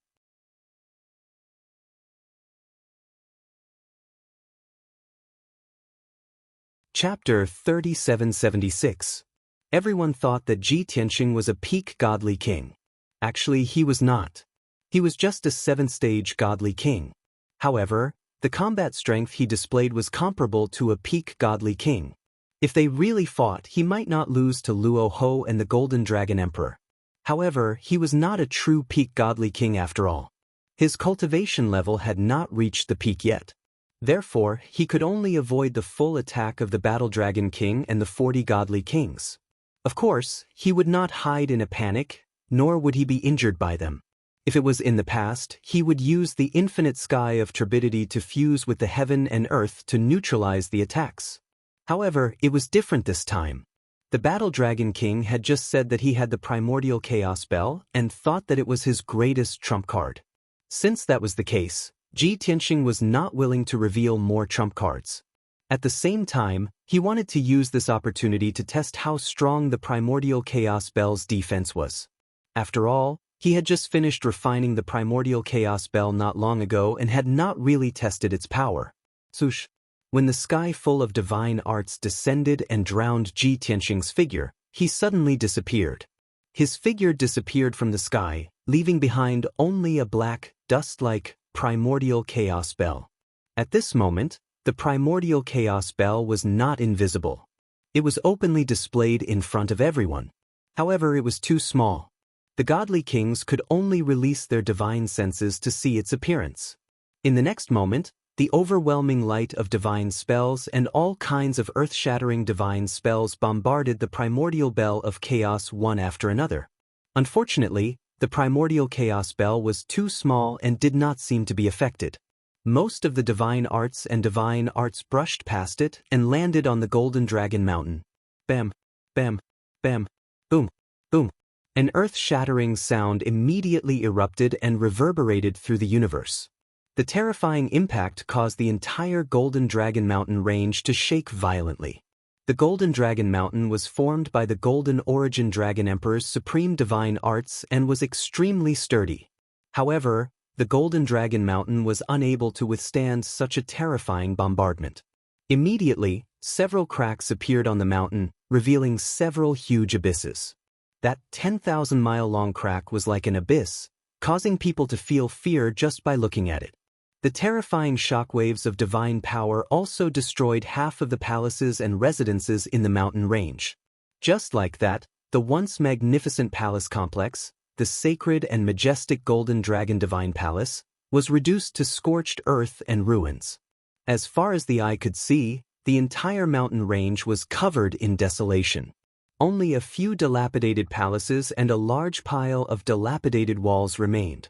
Chapter 3776. Everyone thought that Ji Tianxing was a peak godly king. Actually, he was not. He was just a 7th-stage godly king. However, the combat strength he displayed was comparable to a peak godly king. If they really fought, he might not lose to Luo Ho and the Golden Dragon Emperor. However, he was not a true peak godly king after all. His cultivation level had not reached the peak yet. Therefore, he could only avoid the full attack of the Battle Dragon King and the 40 godly kings. Of course, he would not hide in a panic, nor would he be injured by them. If it was in the past, he would use the infinite sky of turbidity to fuse with the heaven and earth to neutralize the attacks. However, it was different this time. The Battle Dragon King had just said that he had the primordial chaos bell and thought that it was his greatest trump card. Since that was the case, Ji Tianxing was not willing to reveal more trump cards. At the same time, he wanted to use this opportunity to test how strong the primordial chaos bell's defense was. After all, he had just finished refining the primordial chaos bell not long ago and had not really tested its power. Swoosh! When the sky full of divine arts descended and drowned Ji Tianxing's figure, he suddenly disappeared. His figure disappeared from the sky, leaving behind only a black, dust-like, primordial chaos bell. At this moment, the primordial chaos bell was not invisible. It was openly displayed in front of everyone. However, it was too small. The godly kings could only release their divine senses to see its appearance. In the next moment, the overwhelming light of divine spells and all kinds of earth-shattering divine spells bombarded the primordial bell of chaos one after another. Unfortunately, the primordial chaos bell was too small and did not seem to be affected. Most of the divine arts brushed past it and landed on the Golden Dragon Mountain. Bam, bam, bam, boom, boom. An earth-shattering sound immediately erupted and reverberated through the universe. The terrifying impact caused the entire Golden Dragon Mountain range to shake violently. The Golden Dragon Mountain was formed by the Golden Origin Dragon Emperor's supreme divine arts and was extremely sturdy. However, the Golden Dragon Mountain was unable to withstand such a terrifying bombardment. Immediately, several cracks appeared on the mountain, revealing several huge abysses. That 10,000-mile-long crack was like an abyss, causing people to feel fear just by looking at it. The terrifying shockwaves of divine power also destroyed half of the palaces and residences in the mountain range. Just like that, the once magnificent palace complex, the sacred and majestic Golden Dragon Divine Palace, was reduced to scorched earth and ruins. As far as the eye could see, the entire mountain range was covered in desolation. Only a few dilapidated palaces and a large pile of dilapidated walls remained.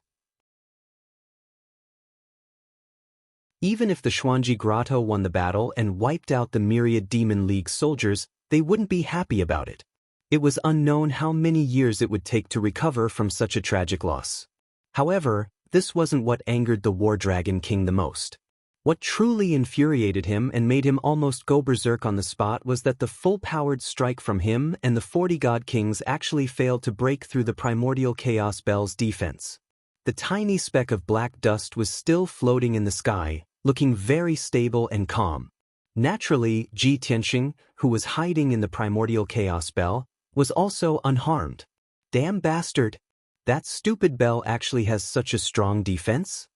Even if the Xuanji Grotto won the battle and wiped out the myriad Demon League soldiers, they wouldn't be happy about it. It was unknown how many years it would take to recover from such a tragic loss. However, this wasn't what angered the War Dragon King the most. What truly infuriated him and made him almost go berserk on the spot was that the full-powered strike from him and the 40 God Kings actually failed to break through the primordial chaos bell's defense. The tiny speck of black dust was still floating in the sky, looking very stable and calm. Naturally, Ji Tianxing, who was hiding in the primordial chaos bell, was also unharmed. Damn bastard! That stupid bell actually has such a strong defense?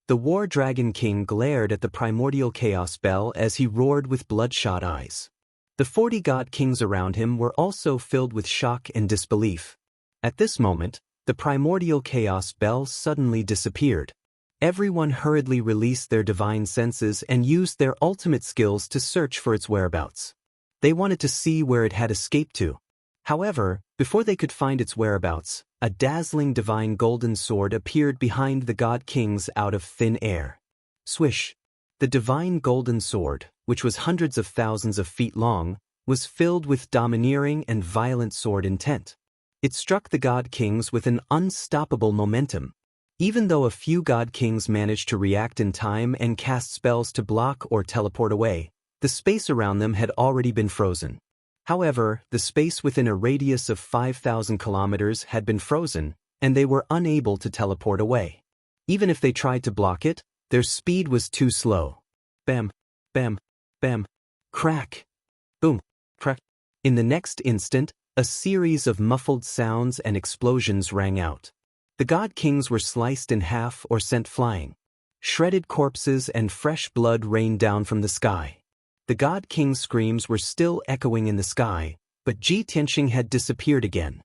The War Dragon King glared at the primordial chaos bell as he roared with bloodshot eyes. The 40 God Kings around him were also filled with shock and disbelief. At this moment, the primordial chaos bell suddenly disappeared. Everyone hurriedly released their divine senses and used their ultimate skills to search for its whereabouts. They wanted to see where it had escaped to. However, before they could find its whereabouts, a dazzling divine golden sword appeared behind the God Kings out of thin air. Swish! The divine golden sword, which was hundreds of thousands of feet long, was filled with domineering and violent sword intent. It struck the God Kings with an unstoppable momentum. Even though a few God Kings managed to react in time and cast spells to block or teleport away, the space around them had already been frozen. However, the space within a radius of 5,000 kilometers had been frozen, and they were unable to teleport away. Even if they tried to block it, their speed was too slow. Bam, bam, bam, crack, boom, crack. In the next instant, a series of muffled sounds and explosions rang out. The god kings were sliced in half or sent flying. Shredded corpses and fresh blood rained down from the sky. The god king's screams were still echoing in the sky, but Ji Tianxing had disappeared again.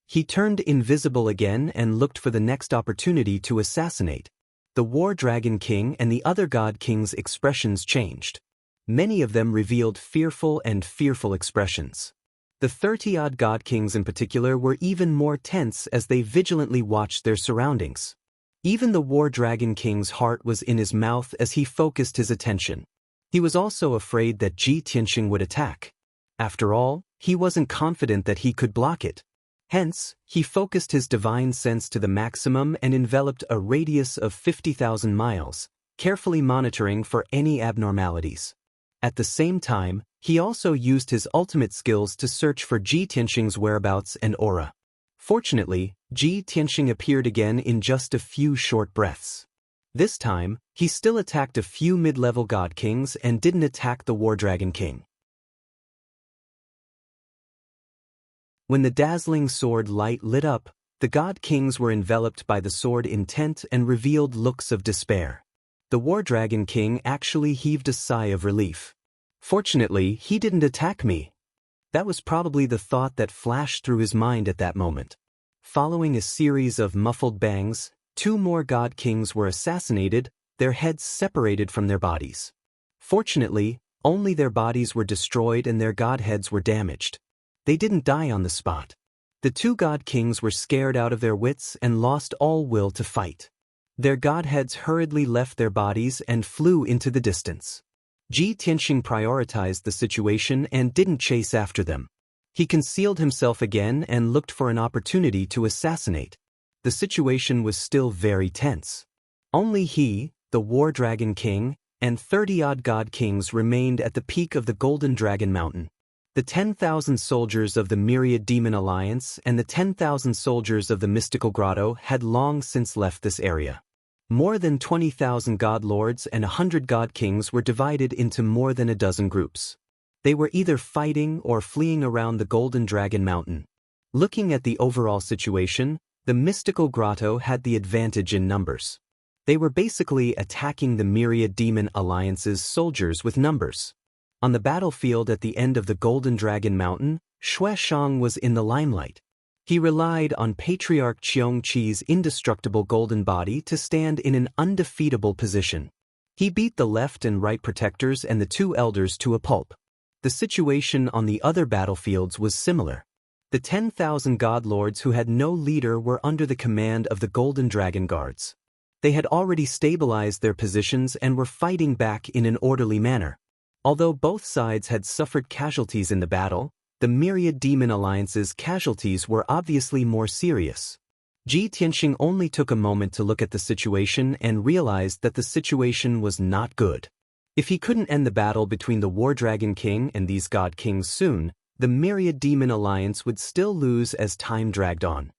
He turned invisible again and looked for the next opportunity to assassinate. The War Dragon King and the other god kings' expressions changed. Many of them revealed fearful expressions. The 30-odd god kings in particular were even more tense as they vigilantly watched their surroundings. Even the War Dragon King's heart was in his mouth as he focused his attention. He was also afraid that Ji Tianxing would attack. After all, he wasn't confident that he could block it. Hence, he focused his divine sense to the maximum and enveloped a radius of 50,000 miles, carefully monitoring for any abnormalities. At the same time, he also used his ultimate skills to search for Ji Tianxing's whereabouts and aura. Fortunately, Ji Tianxing appeared again in just a few short breaths. This time, he still attacked a few mid-level god kings and didn't attack the War Dragon King. When the dazzling sword light lit up, the god kings were enveloped by the sword intent and revealed looks of despair. The War Dragon King actually heaved a sigh of relief. Fortunately, he didn't attack me. That was probably the thought that flashed through his mind at that moment. Following a series of muffled bangs, 2 more god kings were assassinated, their heads separated from their bodies. Fortunately, only their bodies were destroyed and their god heads were damaged. They didn't die on the spot. The 2 god kings were scared out of their wits and lost all will to fight. Their god heads hurriedly left their bodies and flew into the distance. Ji Tianxing prioritized the situation and didn't chase after them. He concealed himself again and looked for an opportunity to assassinate. The situation was still very tense. Only he, the War Dragon King, and 30-odd god kings remained at the peak of the Golden Dragon Mountain. The 10,000 soldiers of the Myriad Demon Alliance and the 10,000 soldiers of the Mystical Grotto had long since left this area. More than 20,000 god lords and 100 god kings were divided into more than a dozen groups. They were either fighting or fleeing around the Golden Dragon Mountain. Looking at the overall situation, the Mystical Grotto had the advantage in numbers. They were basically attacking the Myriad Demon Alliance's soldiers with numbers. On the battlefield at the end of the Golden Dragon Mountain, Xueshang was in the limelight. He relied on Patriarch Qiongqi's indestructible golden body to stand in an undefeatable position. He beat the left and right protectors and the 2 elders to a pulp. The situation on the other battlefields was similar. The 10,000 god lords who had no leader were under the command of the Golden Dragon Guards. They had already stabilized their positions and were fighting back in an orderly manner. Although both sides had suffered casualties in the battle, the Myriad Demon Alliance's casualties were obviously more serious. Ji Tianxing only took a moment to look at the situation and realized that the situation was not good. If he couldn't end the battle between the War Dragon King and these god kings soon, the Myriad Demon Alliance would still lose as time dragged on.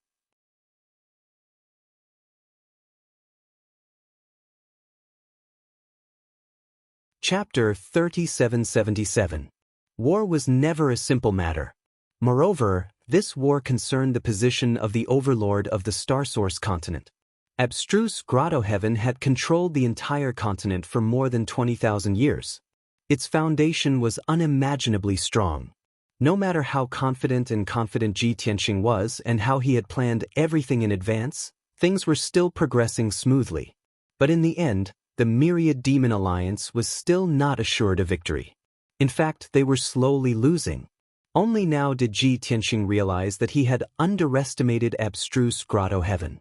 Chapter 3777. War was never a simple matter. Moreover, this war concerned the position of the overlord of the Starsource continent. Abstruse Grotto Heaven had controlled the entire continent for more than 20,000 years. Its foundation was unimaginably strong. No matter how confident Ji Tianxing was and how he had planned everything in advance, things were still progressing smoothly. But in the end, the Myriad Demon Alliance was still not assured a victory. In fact, they were slowly losing. Only now did Ji Tianxing realize that he had underestimated Abstruse Grotto Heaven.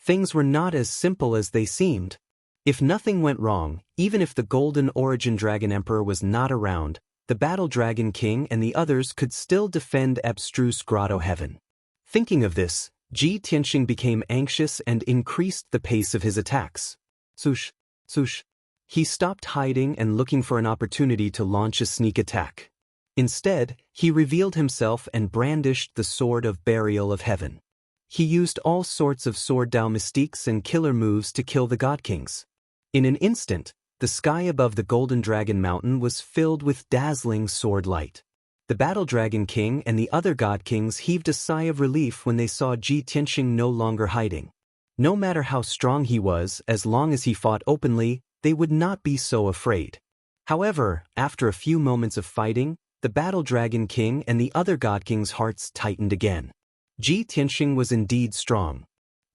Things were not as simple as they seemed. If nothing went wrong, even if the Golden Origin Dragon Emperor was not around, the Battle Dragon King and the others could still defend Abstruse Grotto Heaven. Thinking of this, Ji Tianxing became anxious and increased the pace of his attacks. Swoosh, swoosh. He stopped hiding and looking for an opportunity to launch a sneak attack. Instead, he revealed himself and brandished the Sword of Burial of Heaven. He used all sorts of sword Dao mystiques and killer moves to kill the God Kings. In an instant, the sky above the Golden Dragon Mountain was filled with dazzling sword light. The Battle Dragon King and the other God Kings heaved a sigh of relief when they saw Ji Tianxing no longer hiding. No matter how strong he was, as long as he fought openly, they would not be so afraid. However, after a few moments of fighting, the Battle Dragon King and the other God King's hearts tightened again. Ji Tianxing was indeed strong.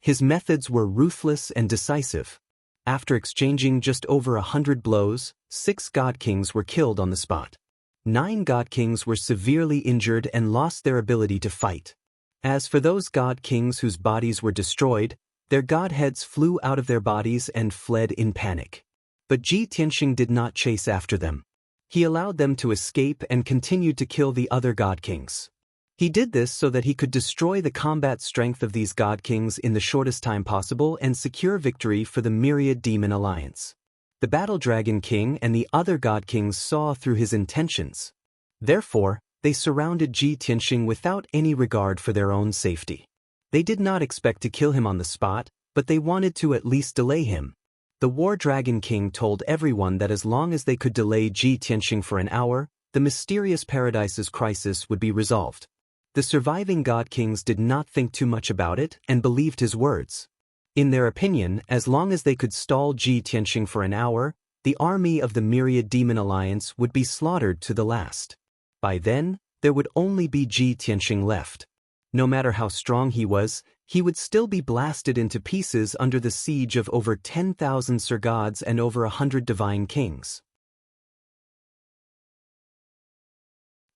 His methods were ruthless and decisive. After exchanging just over 100 blows, 6 God Kings were killed on the spot. 9 God Kings were severely injured and lost their ability to fight. As for those God Kings whose bodies were destroyed, their god heads flew out of their bodies and fled in panic. But Ji Tianxing did not chase after them. He allowed them to escape and continued to kill the other God Kings. He did this so that he could destroy the combat strength of these God Kings in the shortest time possible and secure victory for the Myriad Demon Alliance. The Battle Dragon King and the other God Kings saw through his intentions. Therefore, they surrounded Ji Tianxing without any regard for their own safety. They did not expect to kill him on the spot, but they wanted to at least delay him. The War Dragon King told everyone that as long as they could delay Ji Tianxing for an hour, the mysterious Paradise's crisis would be resolved. The surviving God Kings did not think too much about it and believed his words. In their opinion, as long as they could stall Ji Tianxing for an hour, the army of the Myriad Demon Alliance would be slaughtered to the last. By then, there would only be Ji Tianxing left. No matter how strong he was, he would still be blasted into pieces under the siege of over 10,000 Sir Gods and over 100 Divine Kings.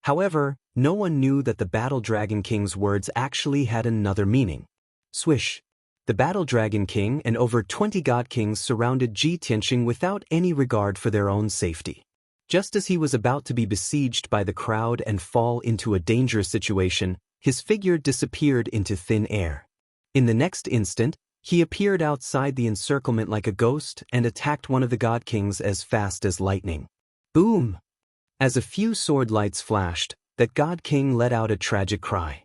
However, no one knew that the Battle Dragon King's words actually had another meaning. Swish! The Battle Dragon King and over 20 God Kings surrounded Ji Tianxing without any regard for their own safety. Just as he was about to be besieged by the crowd and fall into a dangerous situation, his figure disappeared into thin air. In the next instant, he appeared outside the encirclement like a ghost and attacked one of the God Kings as fast as lightning. Boom! As a few sword lights flashed, that God King let out a tragic cry.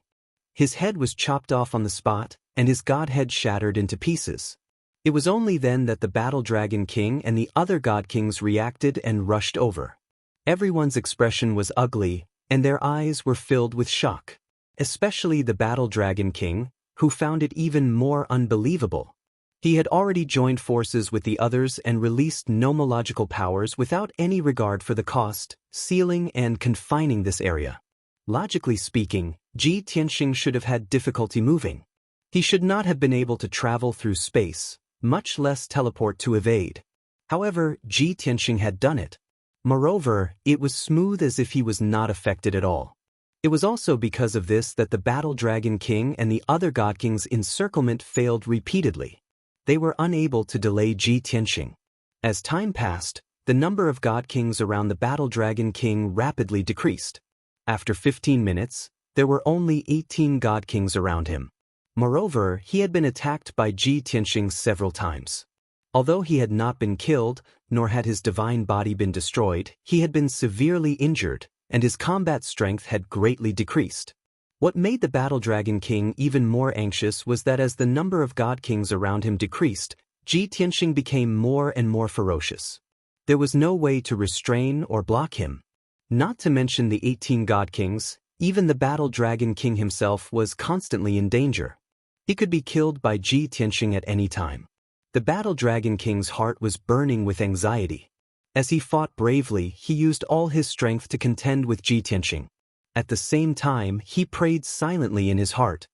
His head was chopped off on the spot, and his god head shattered into pieces. It was only then that the Battle Dragon King and the other God Kings reacted and rushed over. Everyone's expression was ugly, and their eyes were filled with shock. Especially the Battle Dragon King, who found it even more unbelievable. He had already joined forces with the others and released nomological powers without any regard for the cost, sealing and confining this area. Logically speaking, Ji Tianxing should have had difficulty moving. He should not have been able to travel through space, much less teleport to evade. However, Ji Tianxing had done it. Moreover, it was smooth as if he was not affected at all. It was also because of this that the Battle Dragon King and the other God Kings' encirclement failed repeatedly. They were unable to delay Ji Tianxing. As time passed, the number of God Kings around the Battle Dragon King rapidly decreased. After 15 minutes, there were only 18 God Kings around him. Moreover, he had been attacked by Ji Tianxing several times. Although he had not been killed, nor had his divine body been destroyed, he had been severely injured, and his combat strength had greatly decreased. What made the Battle Dragon King even more anxious was that as the number of God Kings around him decreased, Ji Tianxing became more and more ferocious. There was no way to restrain or block him. Not to mention the 18 God Kings, even the Battle Dragon King himself was constantly in danger. He could be killed by Ji Tianxing at any time. The Battle Dragon King's heart was burning with anxiety. As he fought bravely, he used all his strength to contend with Ji Tianxing. At the same time, he prayed silently in his heart.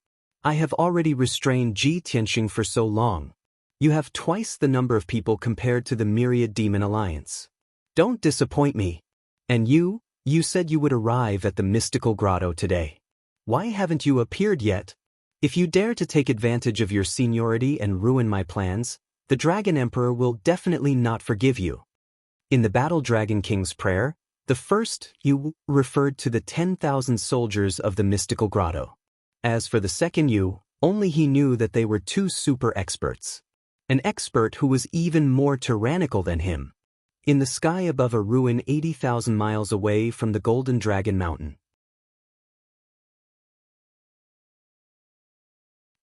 I have already restrained Ji Tianxing for so long. You have twice the number of people compared to the Myriad Demon Alliance. Don't disappoint me. And you said you would arrive at the mystical grotto today. Why haven't you appeared yet? If you dare to take advantage of your seniority and ruin my plans, the Dragon Emperor will definitely not forgive you. In the Battle Dragon King's prayer, the first "you" referred to the 10,000 soldiers of the mystical grotto. As for the second "you," only he knew that they were 2 super experts. An expert who was even more tyrannical than him. In the sky above a ruin 80,000 miles away from the Golden Dragon Mountain.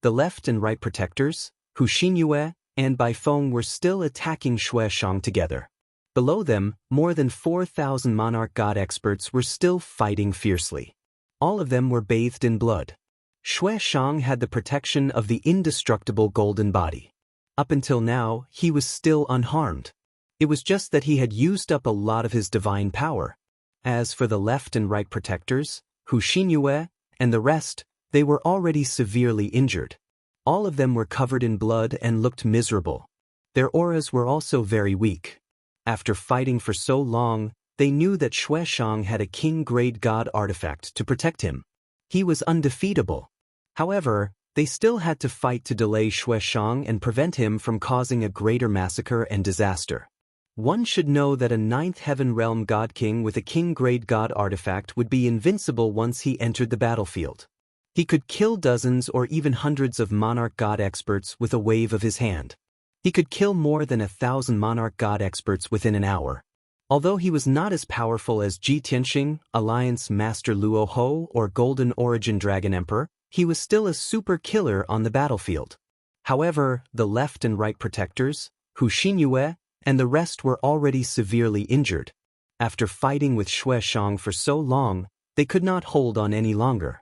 The left and right protectors, Hu Xinyue and Bai Feng, were still attacking Shui Shang together. Below them, more than 4,000 monarch god experts were still fighting fiercely. All of them were bathed in blood. Shui Shang had the protection of the indestructible golden body. Up until now, he was still unharmed. It was just that he had used up a lot of his divine power. As for the left and right protectors, Xianxia, and the rest, they were already severely injured. All of them were covered in blood and looked miserable. Their auras were also very weak. After fighting for so long, they knew that Xueshang had a king-grade god artifact to protect him. He was undefeatable. However, they still had to fight to delay Xueshang and prevent him from causing a greater massacre and disaster. One should know that a ninth heaven realm god king with a king-grade god artifact would be invincible once he entered the battlefield. He could kill dozens or even hundreds of monarch god experts with a wave of his hand. He could kill more than 1,000 monarch god experts within an hour. Although he was not as powerful as Ji Tianxing, Alliance Master Luo Ho, or Golden Origin Dragon Emperor, he was still a super killer on the battlefield. However, the left and right protectors, Xianxia, and the rest were already severely injured. After fighting with Xueshang for so long, they could not hold on any longer.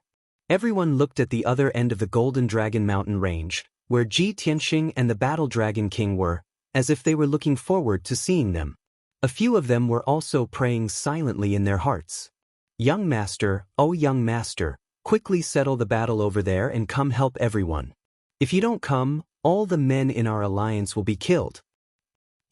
Everyone looked at the other end of the Golden Dragon Mountain range, where Ji Tianxing and the Battle Dragon King were, as if they were looking forward to seeing them. A few of them were also praying silently in their hearts. Young Master, oh young Master, quickly settle the battle over there and come help everyone. If you don't come, all the men in our alliance will be killed.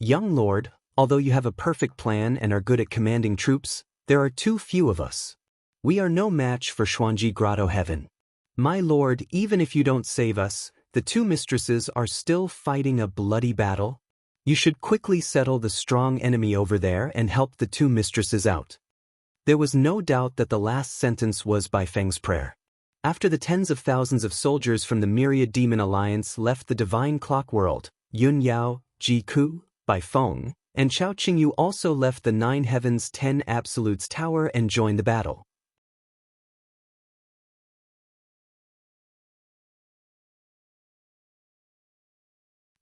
Young Lord, although you have a perfect plan and are good at commanding troops, there are too few of us. We are no match for Xuanji Grotto Heaven. My lord, even if you don't save us, the two mistresses are still fighting a bloody battle. You should quickly settle the strong enemy over there and help the two mistresses out. There was no doubt that the last sentence was by Feng's prayer. After the tens of thousands of soldiers from the Myriad Demon Alliance left the Divine Clock World, Yun Yao, Ji Ku, Bai Feng, and Chao Qingyu also left the Nine Heavens 10 Absolutes Tower and joined the battle.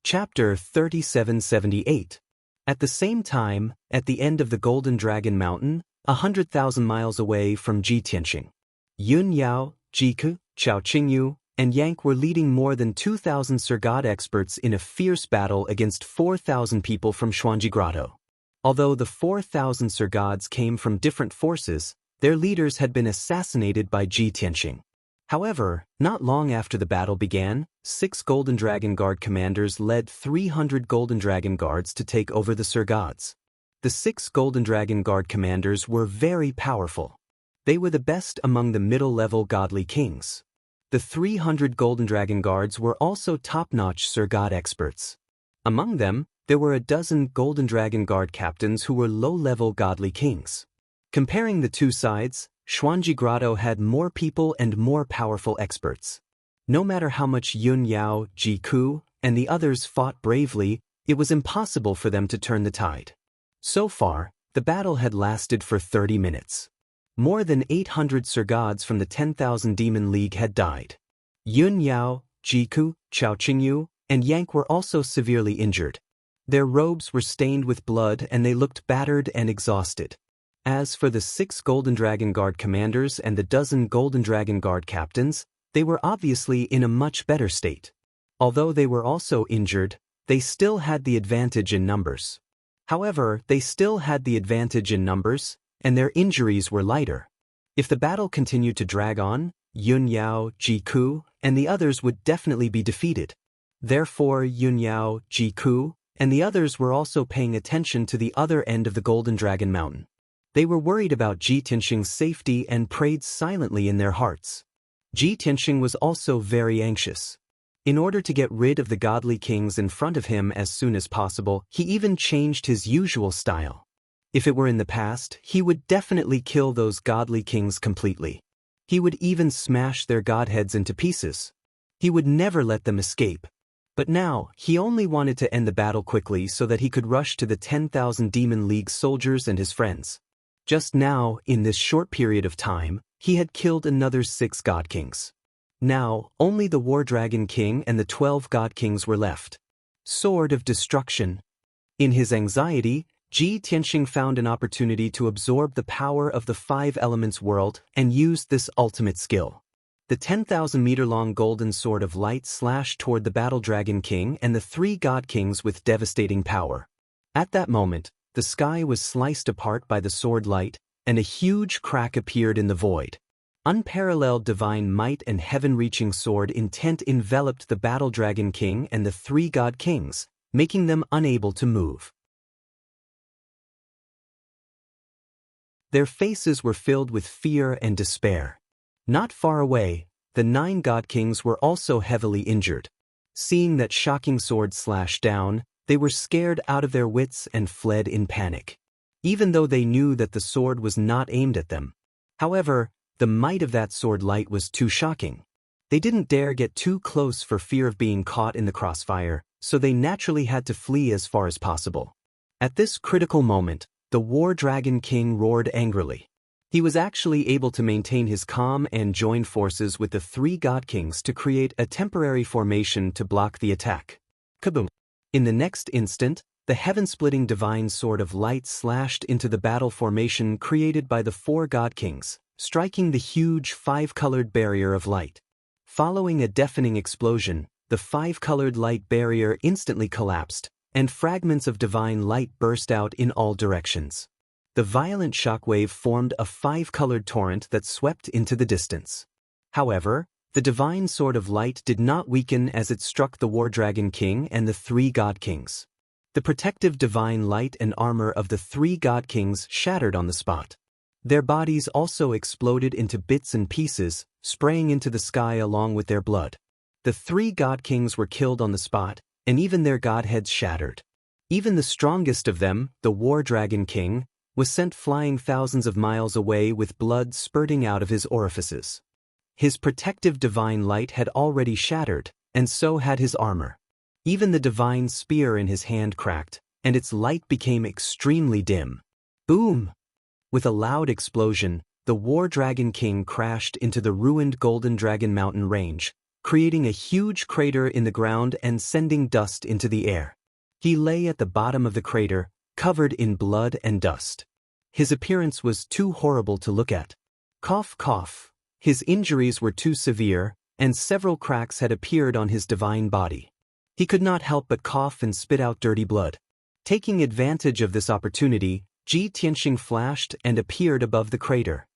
Chapter 3778. At the same time, at the end of the Golden Dragon Mountain, 100,000 miles away from Ji Tianxing, Yun Yao, Jiku, Chao Qingyu, and Yank were leading more than 2,000 Sir God experts in a fierce battle against 4,000 people from Xuanji Grotto. Although the 4,000 Sir Gods came from different forces, their leaders had been assassinated by Ji Tianxing. However, not long after the battle began, 6 Golden Dragon Guard commanders led 300 Golden Dragon Guards to take over the Sir Gods. The 6 Golden Dragon Guard commanders were very powerful. They were the best among the middle-level godly kings. The 300 Golden Dragon Guards were also top-notch Sir God experts. Among them, there were a dozen Golden Dragon Guard captains who were low-level godly kings. Comparing the two sides, Xuanji Grotto had more people and more powerful experts. No matter how much Yun Yao, Ji Ku, and the others fought bravely, it was impossible for them to turn the tide. So far, the battle had lasted for 30 minutes. More than 800 Sir Gods from the 10,000 Demon League had died. Yun Yao, Ji Ku, Chao Qingyu, and Yank were also severely injured. Their robes were stained with blood and they looked battered and exhausted. As for the 6 Golden Dragon Guard commanders and the dozen Golden Dragon Guard captains, they were obviously in a much better state. Although they were also injured, they still had the advantage in numbers. However, they still had the advantage in numbers, and their injuries were lighter. If the battle continued to drag on, Yun Yao, Ji Ku, and the others would definitely be defeated. Therefore, Yun Yao, Ji Ku, and the others were also paying attention to the other end of the Golden Dragon Mountain. They were worried about Ji Tianxing's safety and prayed silently in their hearts. Ji Tianxing was also very anxious. In order to get rid of the godly kings in front of him as soon as possible, he even changed his usual style. If it were in the past, he would definitely kill those godly kings completely. He would even smash their godheads into pieces. He would never let them escape. But now, he only wanted to end the battle quickly so that he could rush to the 10,000 Demon League soldiers and his friends. Just now, in this short period of time, he had killed another 6 God Kings. Now, only the War Dragon King and the 12 God Kings were left. Sword of Destruction. In his anxiety, Ji Tianxing found an opportunity to absorb the power of the 5 elements world and used this ultimate skill. The 10,000-meter-long golden sword of light slashed toward the battle dragon king and the three god kings with devastating power. At that moment, the sky was sliced apart by the sword light, and a huge crack appeared in the void. Unparalleled divine might and heaven-reaching sword intent enveloped the battle dragon king and the three god kings, making them unable to move. Their faces were filled with fear and despair. Not far away, the 9 god kings were also heavily injured. Seeing that shocking sword slash down, they were scared out of their wits and fled in panic. Even though they knew that the sword was not aimed at them. However, the might of that sword light was too shocking. They didn't dare get too close for fear of being caught in the crossfire, so they naturally had to flee as far as possible. At this critical moment, the War Dragon King roared angrily. He was actually able to maintain his calm and join forces with the 3 god kings to create a temporary formation to block the attack. Kaboom! In the next instant, the heaven-splitting divine sword of light slashed into the battle formation created by the 4 god kings, striking the huge 5-colored barrier of light. Following a deafening explosion, the 5-colored light barrier instantly collapsed, and fragments of divine light burst out in all directions. The violent shockwave formed a 5-colored torrent that swept into the distance. However, the divine sword of light did not weaken as it struck the War Dragon King and the 3 god kings. The protective divine light and armor of the 3 god kings shattered on the spot. Their bodies also exploded into bits and pieces, spraying into the sky along with their blood. The 3 god kings were killed on the spot, and even their godheads shattered. Even the strongest of them, the War Dragon King, was sent flying thousands of miles away with blood spurting out of his orifices. His protective divine light had already shattered, and so had his armor. Even the divine spear in his hand cracked, and its light became extremely dim. Boom! With a loud explosion, the War Dragon King crashed into the ruined Golden Dragon Mountain range, creating a huge crater in the ground and sending dust into the air. He lay at the bottom of the crater, covered in blood and dust. His appearance was too horrible to look at. Cough, cough. His injuries were too severe, and several cracks had appeared on his divine body. He could not help but cough and spit out dirty blood. Taking advantage of this opportunity, Ji Tianxing flashed and appeared above the crater.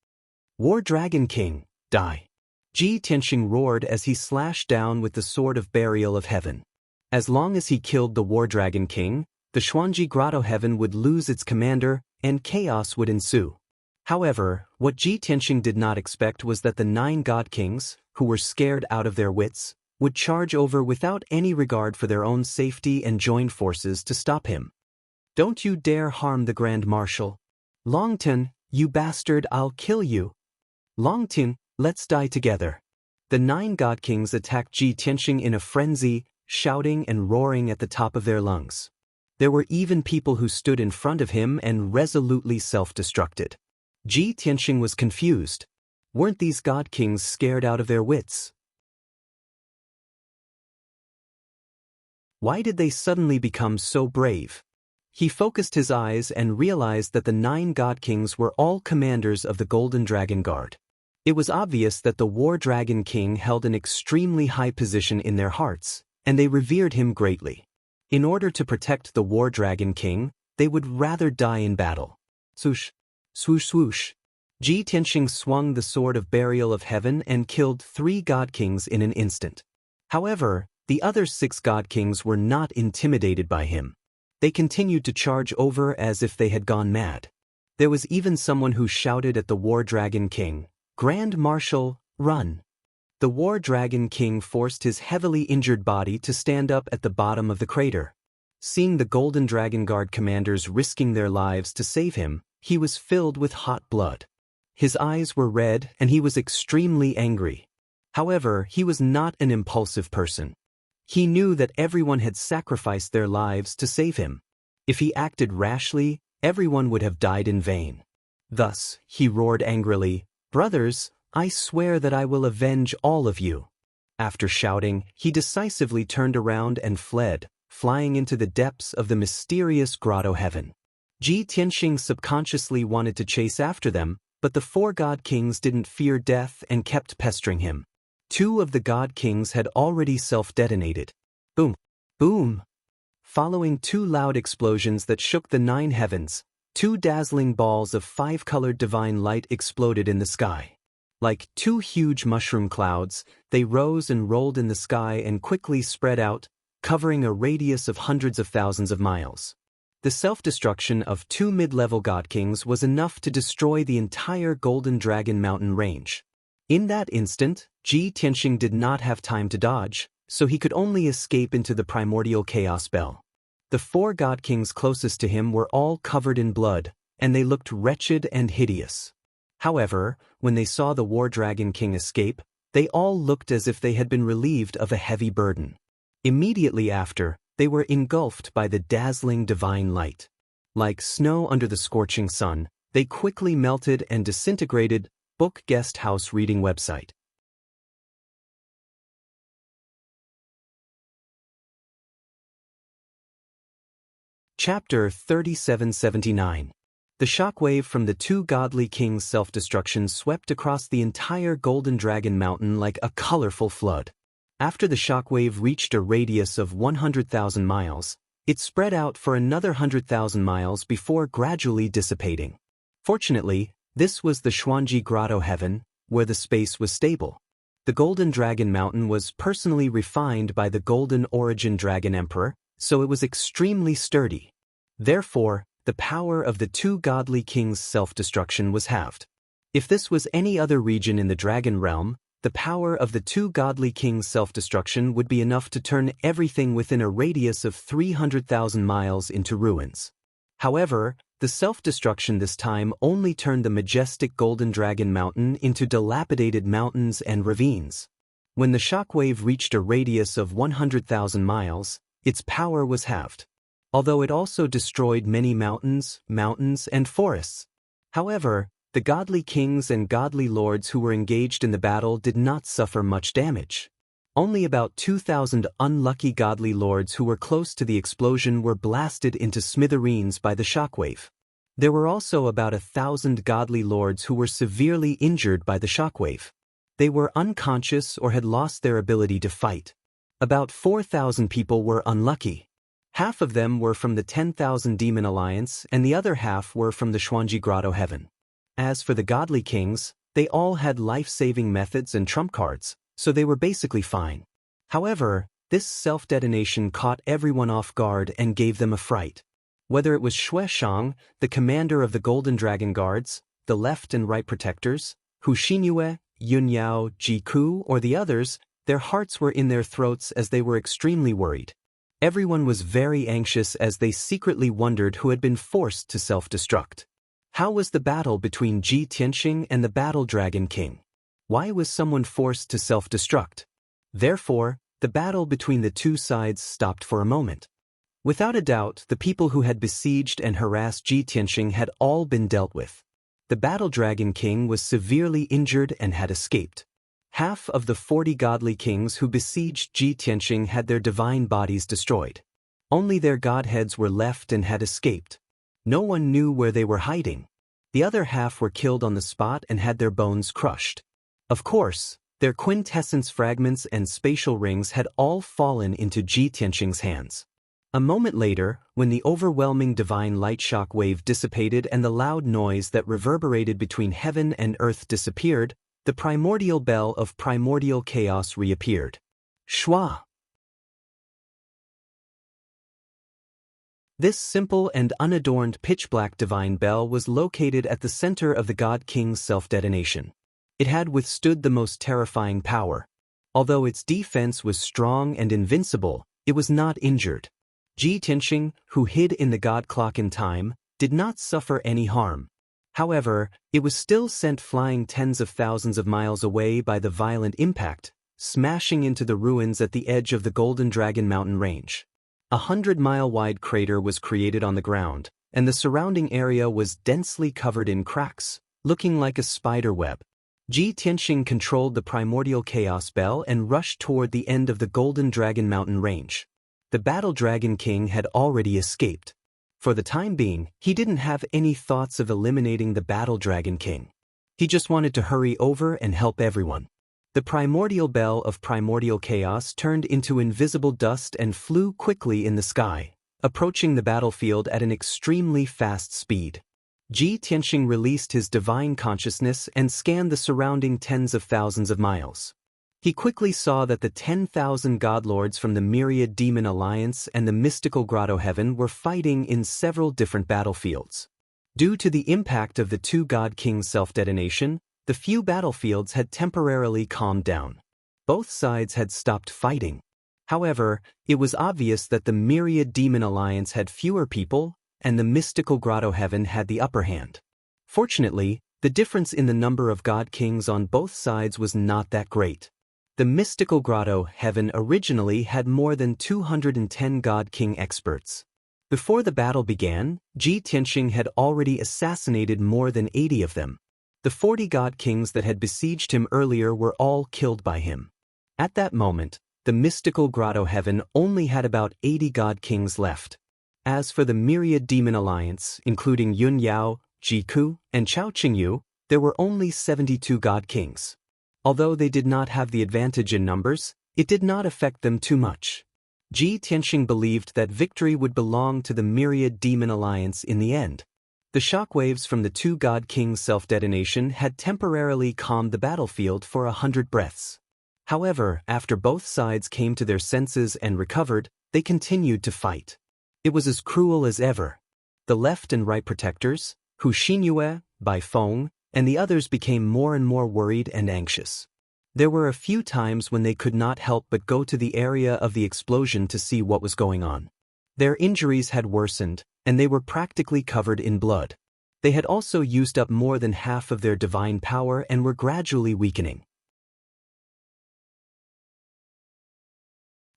War Dragon King, die! Ji Tianxing roared as he slashed down with the Sword of Burial of Heaven. As long as he killed the War Dragon King, the Xuanji Grotto Heaven would lose its commander, and chaos would ensue. However, what Ji Tianxing did not expect was that the 9 god kings, who were scared out of their wits, would charge over without any regard for their own safety and join forces to stop him. Don't you dare harm the Grand Marshal. Longtime, you bastard, I'll kill you. Longtime, let's die together. The 9 god kings attacked Ji Tianxing in a frenzy, shouting and roaring at the top of their lungs. There were even people who stood in front of him and resolutely self-destructed. Ji Tianxing was confused. Weren't these god kings scared out of their wits? Why did they suddenly become so brave? He focused his eyes and realized that the 9 god kings were all commanders of the Golden Dragon Guard. It was obvious that the War Dragon King held an extremely high position in their hearts, and they revered him greatly. In order to protect the War Dragon King, they would rather die in battle. Swoosh, swoosh, swoosh. Ji Tianxing swung the Sword of Burial of Heaven and killed 3 god kings in an instant. However, the other 6 god kings were not intimidated by him. They continued to charge over as if they had gone mad. There was even someone who shouted at the War Dragon King, "Grand Marshal, run!" The War Dragon King forced his heavily injured body to stand up at the bottom of the crater. Seeing the Golden Dragon Guard commanders risking their lives to save him, he was filled with hot blood. His eyes were red and he was extremely angry. However, he was not an impulsive person. He knew that everyone had sacrificed their lives to save him. If he acted rashly, everyone would have died in vain. Thus, he roared angrily, "Brothers, I swear that I will avenge all of you." After shouting, he decisively turned around and fled, flying into the depths of the mysterious Grotto Heaven. Ji Tianxing subconsciously wanted to chase after them, but the 4 god kings didn't fear death and kept pestering him. Two of the god kings had already self-detonated. Boom! Boom! Following two loud explosions that shook the 9 heavens, two dazzling balls of 5-colored divine light exploded in the sky. Like two huge mushroom clouds, they rose and rolled in the sky and quickly spread out, covering a radius of hundreds of thousands of miles. The self-destruction of two mid-level god kings was enough to destroy the entire Golden Dragon Mountain range. In that instant, Ji Tianxing did not have time to dodge, so he could only escape into the primordial chaos bell. The 4 god kings closest to him were all covered in blood, and they looked wretched and hideous. However, when they saw the War Dragon King escape, they all looked as if they had been relieved of a heavy burden. Immediately after, they were engulfed by the dazzling divine light. Like snow under the scorching sun, they quickly melted and disintegrated. Book Guest House Reading Website. Chapter 3779. The shockwave from the 2 godly kings' self-destruction swept across the entire Golden Dragon Mountain like a colorful flood. After the shockwave reached a radius of 100,000 miles, it spread out for another 100,000 miles before gradually dissipating. Fortunately, this was the Xuanji Grotto heaven, where the space was stable. The Golden Dragon Mountain was personally refined by the Golden Origin Dragon Emperor, so it was extremely sturdy. Therefore, the power of the 2 godly kings' self-destruction was halved. If this was any other region in the Dragon Realm, the power of the 2 godly kings' self-destruction would be enough to turn everything within a radius of 300,000 miles into ruins. However, the self-destruction this time only turned the majestic Golden Dragon Mountain into dilapidated mountains and ravines. When the shockwave reached a radius of 100,000 miles, its power was halved. Although it also destroyed many mountains, and forests. However, the godly kings and godly lords who were engaged in the battle did not suffer much damage. Only about 2,000 unlucky godly lords who were close to the explosion were blasted into smithereens by the shockwave. There were also about 1,000 godly lords who were severely injured by the shockwave. They were unconscious or had lost their ability to fight. About 4,000 people were unlucky. Half of them were from the 10,000 Demon Alliance and the other half were from the Xuanji Grotto Heaven. As for the godly kings, they all had life-saving methods and trump cards, so they were basically fine. However, this self-detonation caught everyone off guard and gave them a fright. Whether it was Xue Shang, the commander of the Golden Dragon Guards, the left and right protectors, Hu Xinyue, Yun Yao, Ji Ku, or the others, their hearts were in their throats as they were extremely worried. Everyone was very anxious as they secretly wondered who had been forced to self-destruct. How was the battle between Ji Tianxing and the Battle Dragon King? Why was someone forced to self-destruct? Therefore, the battle between the two sides stopped for a moment. Without a doubt, the people who had besieged and harassed Ji Tianxing had all been dealt with. The Battle Dragon King was severely injured and had escaped. Half of the 40 godly kings who besieged Ji Tianxing had their divine bodies destroyed. Only their godheads were left and had escaped. No one knew where they were hiding. The other half were killed on the spot and had their bones crushed. Of course, their quintessence fragments and spatial rings had all fallen into Ji Tianxing's hands. A moment later, when the overwhelming divine light shock wave dissipated and the loud noise that reverberated between heaven and earth disappeared, the primordial bell of primordial chaos reappeared. Shua! This simple and unadorned pitch-black divine bell was located at the center of the God King's self-detonation. It had withstood the most terrifying power. Although its defense was strong and invincible, it was not injured. Ji Tianxing, who hid in the God Clock in time, did not suffer any harm. However, it was still sent flying tens of thousands of miles away by the violent impact, smashing into the ruins at the edge of the Golden Dragon Mountain range. 100-mile-wide crater was created on the ground, and the surrounding area was densely covered in cracks, looking like a spider web. Ji Tianxing controlled the primordial chaos bell and rushed toward the end of the Golden Dragon Mountain range. The Battle Dragon King had already escaped. For the time being, he didn't have any thoughts of eliminating the Battle Dragon King. He just wanted to hurry over and help everyone. The primordial bell of primordial chaos turned into invisible dust and flew quickly in the sky, approaching the battlefield at an extremely fast speed. Ji Tianxing released his divine consciousness and scanned the surrounding tens of thousands of miles. He quickly saw that the 10,000 godlords from the myriad demon alliance and the mystical grotto heaven were fighting in several different battlefields. Due to the impact of the two god kings' self-detonation, the few battlefields had temporarily calmed down. Both sides had stopped fighting. However, it was obvious that the myriad demon alliance had fewer people, and the mystical grotto heaven had the upper hand. Fortunately, the difference in the number of god kings on both sides was not that great. The mystical grotto heaven originally had more than 210 god king experts. Before the battle began, Ji Tianxing had already assassinated more than 80 of them. The 40 god kings that had besieged him earlier were all killed by him. At that moment, the mystical grotto heaven only had about 80 god kings left. As for the myriad demon alliance, including Yun Yao, Ji Ku, and Chao Qingyu, there were only 72 god kings. Although they did not have the advantage in numbers, it did not affect them too much. Ji Tianxing believed that victory would belong to the myriad demon alliance in the end. The shockwaves from the two god kings' self-detonation had temporarily calmed the battlefield for 100 breaths. However, after both sides came to their senses and recovered, they continued to fight. It was as cruel as ever. The left and right protectors, Hu Xinyue, Bai Feng, and the others became more and more worried and anxious. There were a few times when they could not help but go to the area of the explosion to see what was going on. Their injuries had worsened, and they were practically covered in blood. They had also used up more than half of their divine power and were gradually weakening.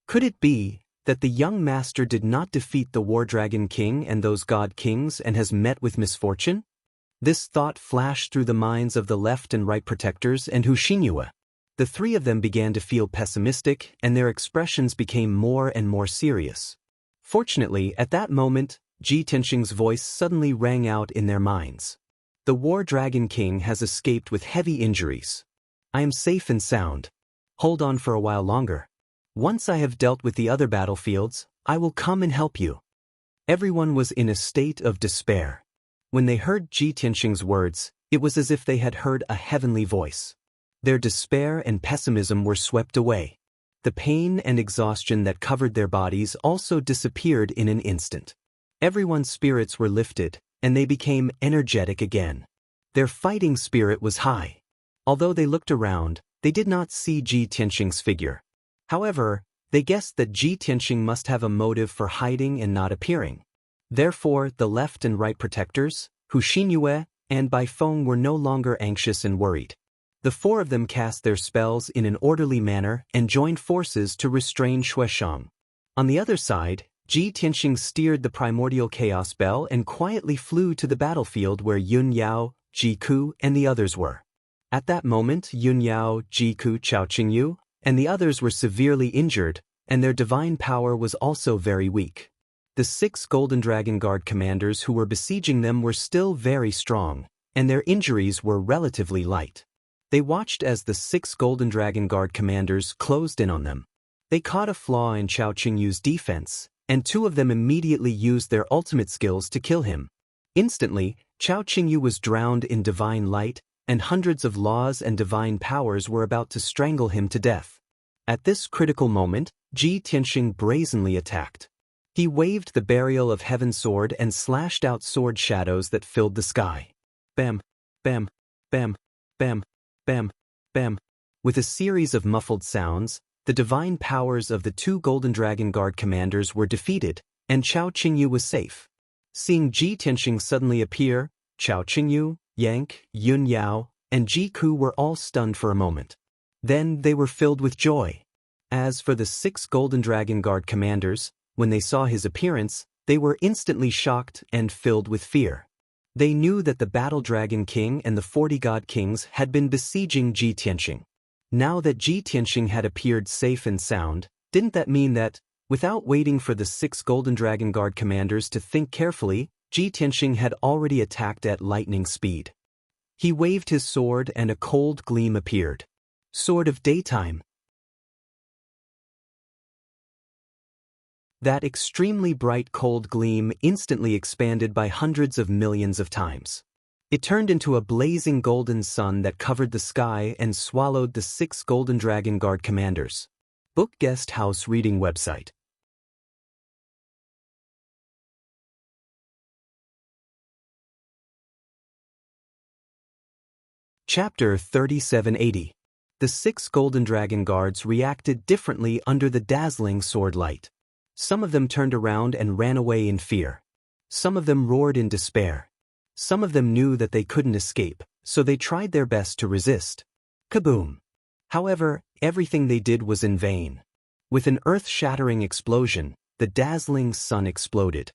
Could it be that the young master did not defeat the War Dragon King and those god kings and has met with misfortune? This thought flashed through the minds of the left and right protectors and Hu Xinyue. The three of them began to feel pessimistic, and their expressions became more and more serious. Fortunately, at that moment, Ji Tianxing's voice suddenly rang out in their minds. The War Dragon King has escaped with heavy injuries. I am safe and sound. Hold on for a while longer. Once I have dealt with the other battlefields, I will come and help you. Everyone was in a state of despair. When they heard Ji Tianxing's words, it was as if they had heard a heavenly voice. Their despair and pessimism were swept away. The pain and exhaustion that covered their bodies also disappeared in an instant. Everyone's spirits were lifted, and they became energetic again. Their fighting spirit was high. Although they looked around, they did not see Ji Tianxing's figure. However, they guessed that Ji Tianxing must have a motive for hiding and not appearing. Therefore, the left and right protectors, Hu Xinyue, and Bai Feng were no longer anxious and worried. The four of them cast their spells in an orderly manner and joined forces to restrain Shueshang. On the other side, Ji Tianxing steered the primordial chaos bell and quietly flew to the battlefield where Yun Yao, Ji Ku, and the others were. At that moment, Yun Yao, Ji Ku, Chao Qingyu, and the others were severely injured, and their divine power was also very weak. The 6 Golden Dragon Guard commanders who were besieging them were still very strong, and their injuries were relatively light. They watched as the 6 Golden Dragon Guard commanders closed in on them. They caught a flaw in Chao Qingyu's defense, and 2 of them immediately used their ultimate skills to kill him. Instantly, Chao Qingyu was drowned in divine light, and hundreds of laws and divine powers were about to strangle him to death. At this critical moment, Ji Tianxing brazenly attacked. He waved the Burial of Heaven sword and slashed out sword shadows that filled the sky. Bam, bam, bam, bam, bam, bam. With a series of muffled sounds, the divine powers of the 2 Golden Dragon Guard commanders were defeated, and Chao Qingyu was safe. Seeing Ji Tianxing suddenly appear, Chao Qingyu, Yank, Yun Yao, and Ji Ku were all stunned for a moment. Then they were filled with joy. As for the 6 Golden Dragon Guard commanders, when they saw his appearance, they were instantly shocked and filled with fear. They knew that the Battle Dragon King and the 40 God Kings had been besieging Ji Tianxing. Now that Ji Tianxing had appeared safe and sound, didn't that mean that, without waiting for the 6 Golden Dragon Guard commanders to think carefully, Ji Tianxing had already attacked at lightning speed? He waved his sword and a cold gleam appeared. Sword of Daytime. That extremely bright cold gleam instantly expanded by hundreds of millions of times. It turned into a blazing golden sun that covered the sky and swallowed the 6 Golden Dragon Guard commanders. Book Guest House Reading Website. Chapter 3780. The 6 Golden Dragon Guards reacted differently under the dazzling sword light. Some of them turned around and ran away in fear. Some of them roared in despair. Some of them knew that they couldn't escape, so they tried their best to resist. Kaboom! However, everything they did was in vain. With an earth-shattering explosion, the dazzling sun exploded.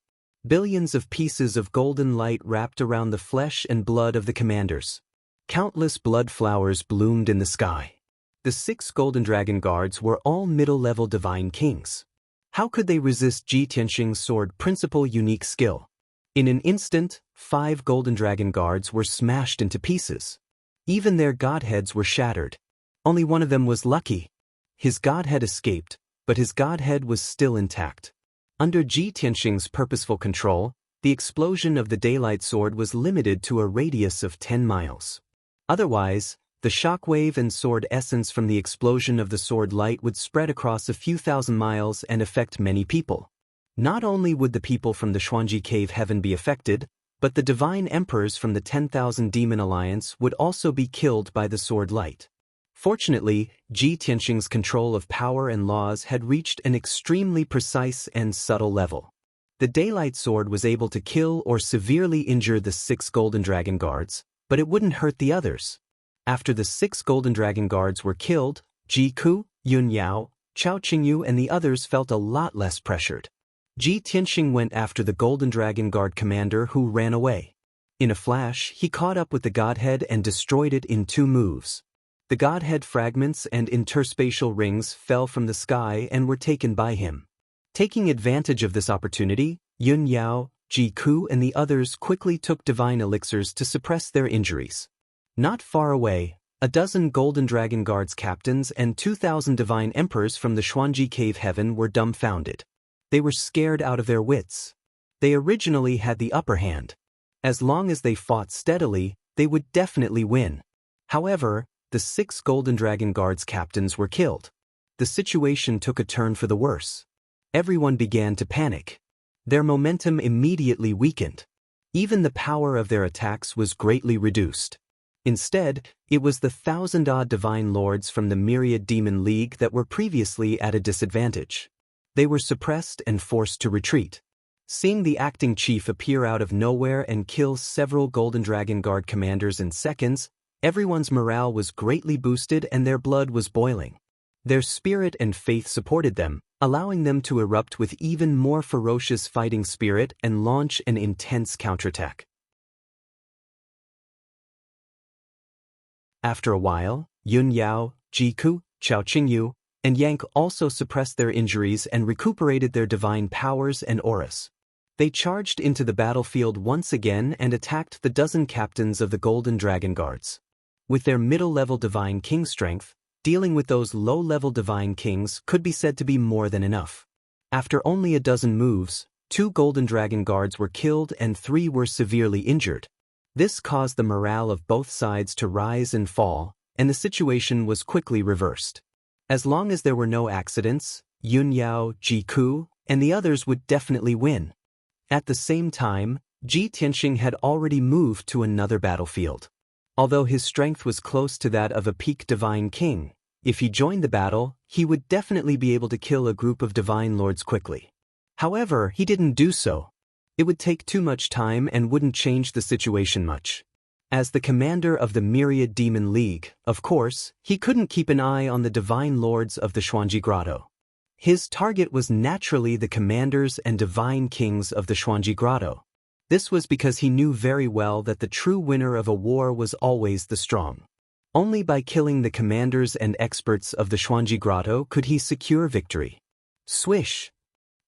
Billions of pieces of golden light wrapped around the flesh and blood of the commanders. Countless blood flowers bloomed in the sky. The 6 Golden Dragon Guards were all middle-level divine kings. How could they resist Ji Tianxing's sword principle unique skill? In an instant, 5 Golden Dragon Guards were smashed into pieces. Even their godheads were shattered. Only one of them was lucky. His godhead escaped, but his godhead was still intact. Under Ji Tianxing's purposeful control, the explosion of the daylight sword was limited to a radius of 10 miles. Otherwise, the shockwave and sword essence from the explosion of the sword light would spread across a few thousand miles and affect many people. Not only would the people from the Xuanji Cave Heaven be affected, but the divine emperors from the 10,000 Demon Alliance would also be killed by the sword light. Fortunately, Ji Tianxing's control of power and laws had reached an extremely precise and subtle level. The daylight sword was able to kill or severely injure the 6 Golden Dragon Guards, but it wouldn't hurt the others. After the 6 Golden Dragon Guards were killed, Ji Ku, Yun Yao, Chao Qingyu and the others felt a lot less pressured. Ji Tianxing went after the Golden Dragon Guard commander who ran away. In a flash, he caught up with the Godhead and destroyed it in 2 moves. The Godhead fragments and interspatial rings fell from the sky and were taken by him. Taking advantage of this opportunity, Yun Yao, Ji Ku and the others quickly took divine elixirs to suppress their injuries. Not far away, a dozen Golden Dragon Guards captains and 2,000 divine emperors from the Xuanji Cave Heaven were dumbfounded. They were scared out of their wits. They originally had the upper hand. As long as they fought steadily, they would definitely win. However, the 6 Golden Dragon Guards captains were killed. The situation took a turn for the worse. Everyone began to panic. Their momentum immediately weakened. Even the power of their attacks was greatly reduced. Instead, it was the 1,000-odd divine lords from the Myriad Demon League that were previously at a disadvantage. They were suppressed and forced to retreat. Seeing the acting chief appear out of nowhere and kill several Golden Dragon Guard commanders in seconds, everyone's morale was greatly boosted and their blood was boiling. Their spirit and faith supported them, allowing them to erupt with even more ferocious fighting spirit and launch an intense counterattack. After a while, Yun Yao, Ji Ku, Chao Qingyu, and Yang also suppressed their injuries and recuperated their divine powers and auras. They charged into the battlefield once again and attacked the dozen captains of the Golden Dragon Guards. With their middle-level divine king strength, dealing with those low-level divine kings could be said to be more than enough. After only a dozen moves, 2 Golden Dragon Guards were killed and 3 were severely injured. This caused the morale of both sides to rise and fall, and the situation was quickly reversed. As long as there were no accidents, Yun Yao, Ji Ku, and the others would definitely win. At the same time, Ji Tianxing had already moved to another battlefield. Although his strength was close to that of a peak divine king, if he joined the battle, he would definitely be able to kill a group of divine lords quickly. However, he didn't do so. It would take too much time and wouldn't change the situation much. As the commander of the Myriad Demon League, of course, he couldn't keep an eye on the divine lords of the Xuanji Grotto. His target was naturally the commanders and divine kings of the Xuanji Grotto. This was because he knew very well that the true winner of a war was always the strong. Only by killing the commanders and experts of the Xuanji Grotto could he secure victory. Swish!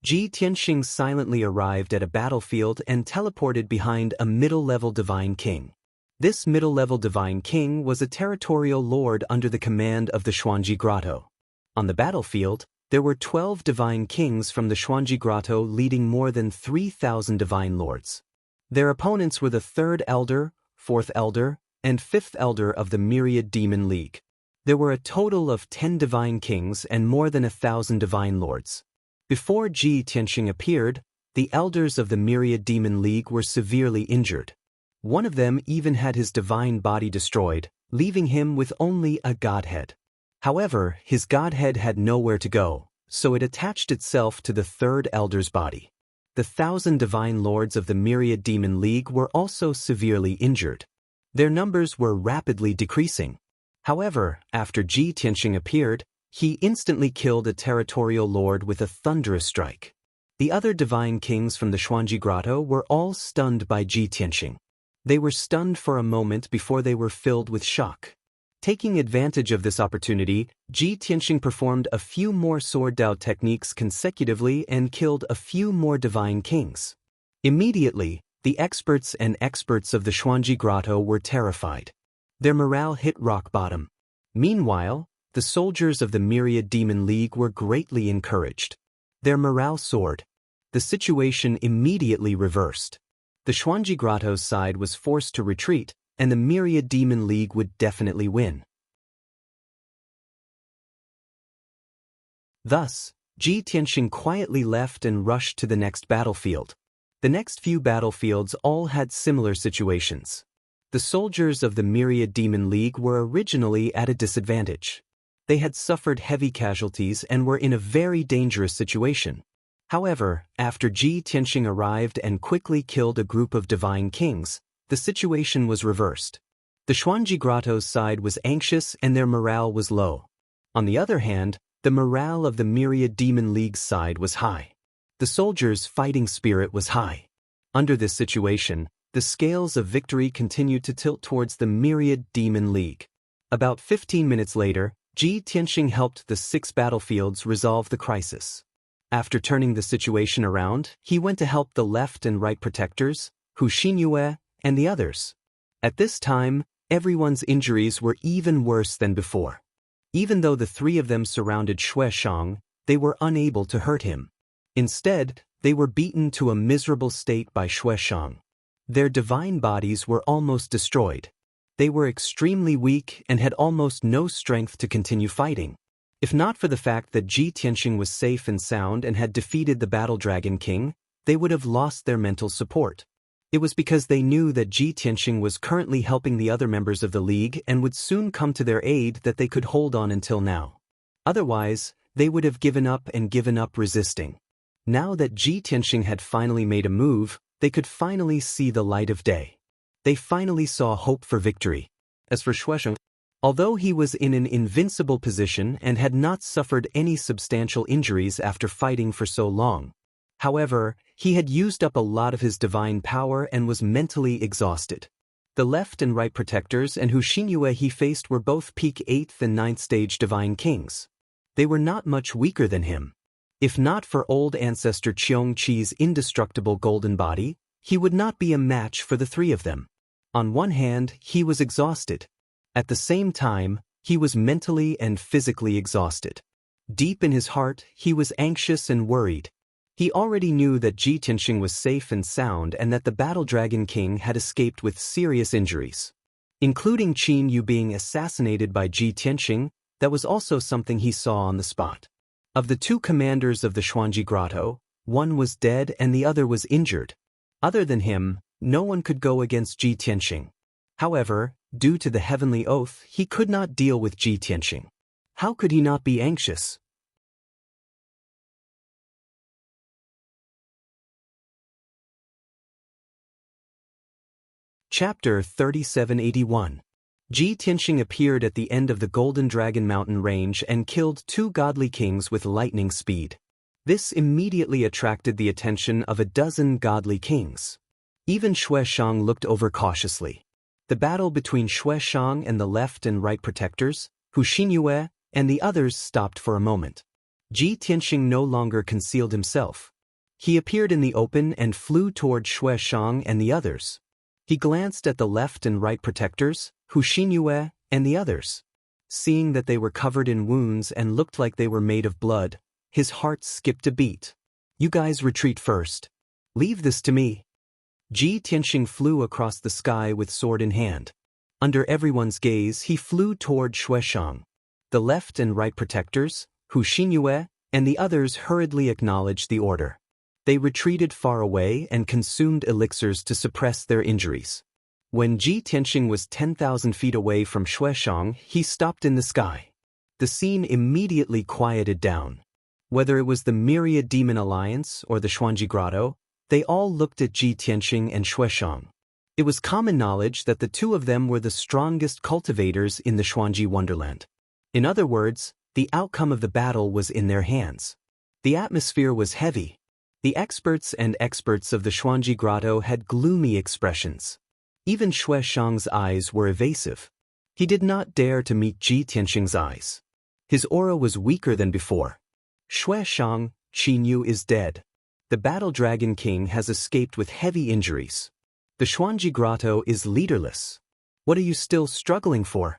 Ji Tianxing silently arrived at a battlefield and teleported behind a middle-level divine king. This middle-level divine king was a territorial lord under the command of the Xuanji Grotto. On the battlefield, there were 12 divine kings from the Xuanji Grotto leading more than 3,000 divine lords. Their opponents were the 3rd Elder, 4th Elder, and 5th Elder of the Myriad Demon League. There were a total of 10 divine kings and more than 1,000 divine lords. Before Ji Tianxing appeared, the elders of the Myriad Demon League were severely injured. One of them even had his divine body destroyed, leaving him with only a godhead. However, his godhead had nowhere to go, so it attached itself to the 3rd Elder's body. The 1,000 divine lords of the Myriad Demon League were also severely injured. Their numbers were rapidly decreasing. However, after Ji Tianxing appeared, he instantly killed a territorial lord with a thunderous strike. The other divine kings from the Xuanji Grotto were all stunned by Ji Tianxing. They were stunned for a moment before they were filled with shock. Taking advantage of this opportunity, Ji Tianxing performed a few more sword Dao techniques consecutively and killed a few more divine kings. Immediately, the experts of the Xuanji Grotto were terrified. Their morale hit rock bottom. Meanwhile, the soldiers of the Myriad Demon League were greatly encouraged. Their morale soared. The situation immediately reversed. The Xuanji Grotto's side was forced to retreat, and the Myriad Demon League would definitely win. Thus, Ji Tianxing quietly left and rushed to the next battlefield. The next few battlefields all had similar situations. The soldiers of the Myriad Demon League were originally at a disadvantage. They had suffered heavy casualties and were in a very dangerous situation. However, after Ji Tianxing arrived and quickly killed a group of divine kings, the situation was reversed. The Xuanji Grotto's side was anxious and their morale was low. On the other hand, the morale of the Myriad Demon League's side was high. The soldiers' fighting spirit was high. Under this situation, the scales of victory continued to tilt towards the Myriad Demon League. About 15 minutes later, Ji Tianxing helped the 6 battlefields resolve the crisis. After turning the situation around, he went to help the left and right protectors, Xianxia, and the others. At this time, everyone's injuries were even worse than before. Even though the 3 of them surrounded Xueshang, they were unable to hurt him. Instead, they were beaten to a miserable state by Xueshang. Their divine bodies were almost destroyed. They were extremely weak and had almost no strength to continue fighting. If not for the fact that Ji Tianxing was safe and sound and had defeated the Battle Dragon King, they would have lost their mental support. It was because they knew that Ji Tianxing was currently helping the other members of the League and would soon come to their aid that they could hold on until now. Otherwise, they would have given up resisting. Now that Ji Tianxing had finally made a move, they could finally see the light of day. They finally saw hope for victory. As for Xueshang, although he was in an invincible position and had not suffered any substantial injuries after fighting for so long, however, he had used up a lot of his divine power and was mentally exhausted. The left and right protectors and Xianxia he faced were both peak 8th and 9th stage divine kings. They were not much weaker than him. If not for old ancestor Qiong Qi's indestructible golden body, he would not be a match for the 3 of them. On one hand, he was exhausted. At the same time, he was mentally and physically exhausted. Deep in his heart, he was anxious and worried. He already knew that Ji Tianxing was safe and sound and that the Battle Dragon King had escaped with serious injuries. Including Qin Yu being assassinated by Ji Tianxing, that was also something he saw on the spot. Of the 2 commanders of the Xuanji Grotto, one was dead and the other was injured. Other than him, no one could go against Ji Tianxing. However, due to the heavenly oath, he could not deal with Ji Tianxing. How could he not be anxious? Chapter 3781. Ji Tianxing appeared at the end of the Golden Dragon Mountain range and killed 2 godly kings with lightning speed. This immediately attracted the attention of a dozen godly kings. Even Xueshang looked over cautiously. The battle between Xueshang and the left and right protectors, Xianxia, and the others stopped for a moment. Ji Tianxing no longer concealed himself. He appeared in the open and flew toward Xueshang and the others. He glanced at the left and right protectors, Xianxia, and the others. Seeing that they were covered in wounds and looked like they were made of blood, his heart skipped a beat. You guys retreat first. Leave this to me. Ji Tianxing flew across the sky with sword in hand. Under everyone's gaze, he flew toward Xueshang. The left and right protectors, Xianxia, and the others hurriedly acknowledged the order. They retreated far away and consumed elixirs to suppress their injuries. When Ji Tianxing was 10,000 feet away from Xueshang, he stopped in the sky. The scene immediately quieted down. Whether it was the Myriad Demon Alliance or the Xuanji Grotto, they all looked at Ji Tianxing and Xueshang. It was common knowledge that the two of them were the strongest cultivators in the Xuanji Wonderland. In other words, the outcome of the battle was in their hands. The atmosphere was heavy. The experts of the Xuanji Grotto had gloomy expressions. Even Xueshang's eyes were evasive. He did not dare to meet Ji Tianxing's eyes. His aura was weaker than before. Xueshang, Xinyu is dead. The Battle Dragon King has escaped with heavy injuries. The Xuanji Grotto is leaderless. What are you still struggling for?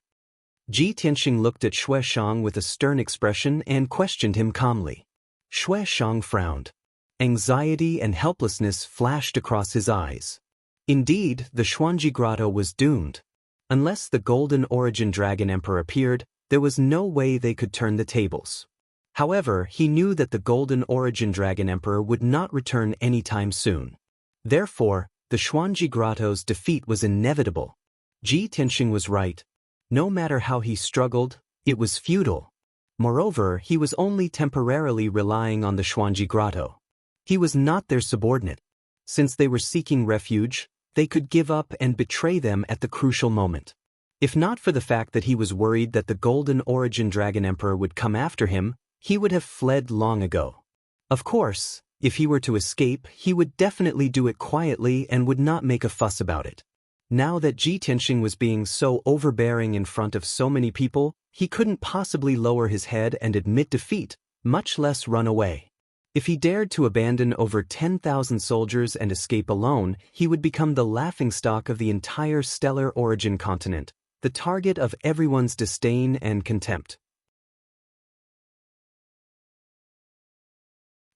Ji Tianxing looked at Xueshang with a stern expression and questioned him calmly. Xueshang frowned. Anxiety and helplessness flashed across his eyes. Indeed, the Xuanji Grotto was doomed. Unless the Golden Origin Dragon Emperor appeared, there was no way they could turn the tables. However, he knew that the Golden Origin Dragon Emperor would not return anytime soon. Therefore, the Xuanji Grotto's defeat was inevitable. Ji Tianxing was right. No matter how he struggled, it was futile. Moreover, he was only temporarily relying on the Xuanji Grotto. He was not their subordinate. Since they were seeking refuge, they could give up and betray them at the crucial moment. If not for the fact that he was worried that the Golden Origin Dragon Emperor would come after him, he would have fled long ago. Of course, if he were to escape, he would definitely do it quietly and would not make a fuss about it. Now that Ji Tianxing was being so overbearing in front of so many people, he couldn't possibly lower his head and admit defeat, much less run away. If he dared to abandon over 10,000 soldiers and escape alone, he would become the laughingstock of the entire Stellar Origin continent, the target of everyone's disdain and contempt.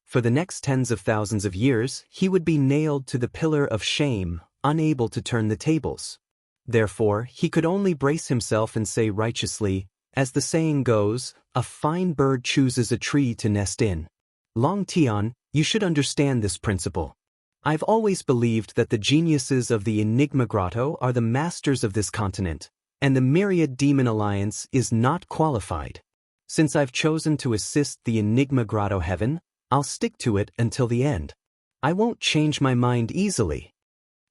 For the next tens of thousands of years, he would be nailed to the pillar of shame, unable to turn the tables. Therefore, he could only brace himself and say righteously, as the saying goes, a fine bird chooses a tree to nest in. Longtime, you should understand this principle. I've always believed that the geniuses of the Enigma Grotto are the masters of this continent, and the Myriad Demon Alliance is not qualified. Since I've chosen to assist the Enigma Grotto Heaven, I'll stick to it until the end. I won't change my mind easily.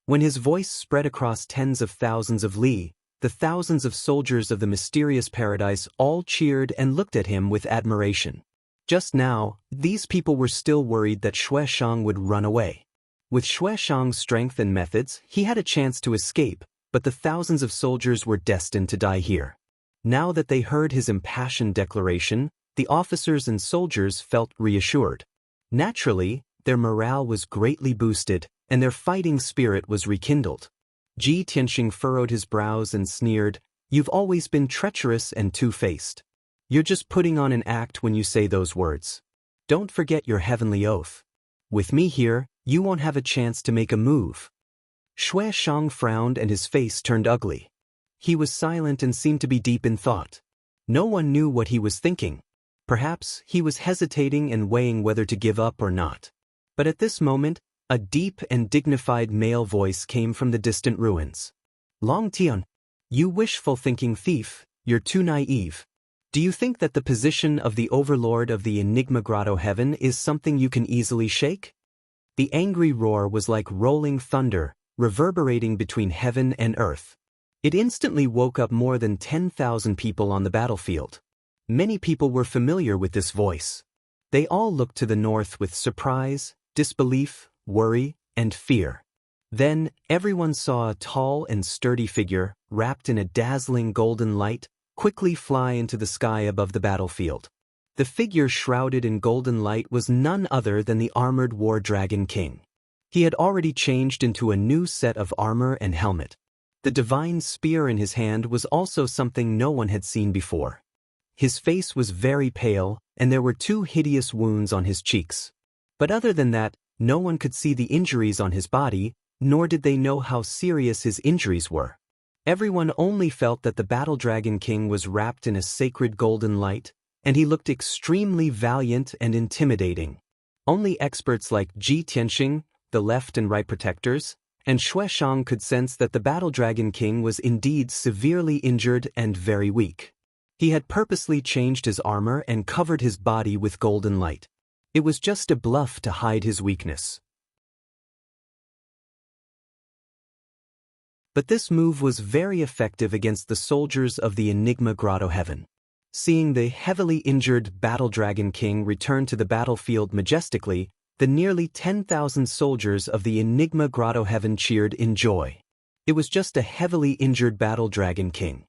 When his voice spread across tens of thousands of li, the thousands of soldiers of the mysterious paradise all cheered and looked at him with admiration. Just now, these people were still worried that Xueshang would run away. With Xueshang's strength and methods, he had a chance to escape, but the thousands of soldiers were destined to die here. Now that they heard his impassioned declaration, the officers and soldiers felt reassured. Naturally, their morale was greatly boosted, and their fighting spirit was rekindled. Ji Tianxing furrowed his brows and sneered, "You've always been treacherous and two-faced. You're just putting on an act when you say those words. Don't forget your heavenly oath. With me here, you won't have a chance to make a move." Xueshang frowned and his face turned ugly. He was silent and seemed to be deep in thought. No one knew what he was thinking. Perhaps he was hesitating and weighing whether to give up or not. But at this moment, a deep and dignified male voice came from the distant ruins. "Longtime, you wishful-thinking thief, you're too naive. Do you think that the position of the overlord of the Enigma Grotto Heaven is something you can easily shake?" The angry roar was like rolling thunder, reverberating between heaven and earth. It instantly woke up more than 10,000 people on the battlefield. Many people were familiar with this voice. They all looked to the north with surprise, disbelief, worry, and fear. Then, everyone saw a tall and sturdy figure, wrapped in a dazzling golden light, quickly fly into the sky above the battlefield. The figure shrouded in golden light was none other than the armored war dragon king. He had already changed into a new set of armor and helmet. The divine spear in his hand was also something no one had seen before. His face was very pale, and there were 2 hideous wounds on his cheeks. But other than that, no one could see the injuries on his body, nor did they know how serious his injuries were. Everyone only felt that the Battle Dragon King was wrapped in a sacred golden light, and he looked extremely valiant and intimidating. Only experts like Ji Tianxing, the left and right protectors, and Xue Shang could sense that the Battle Dragon King was indeed severely injured and very weak. He had purposely changed his armor and covered his body with golden light. It was just a bluff to hide his weakness. But this move was very effective against the soldiers of the Enigma Grotto Heaven. Seeing the heavily injured Battle Dragon King return to the battlefield majestically, the nearly 10,000 soldiers of the Enigma Grotto Heaven cheered in joy. It was just a heavily injured Battle Dragon King.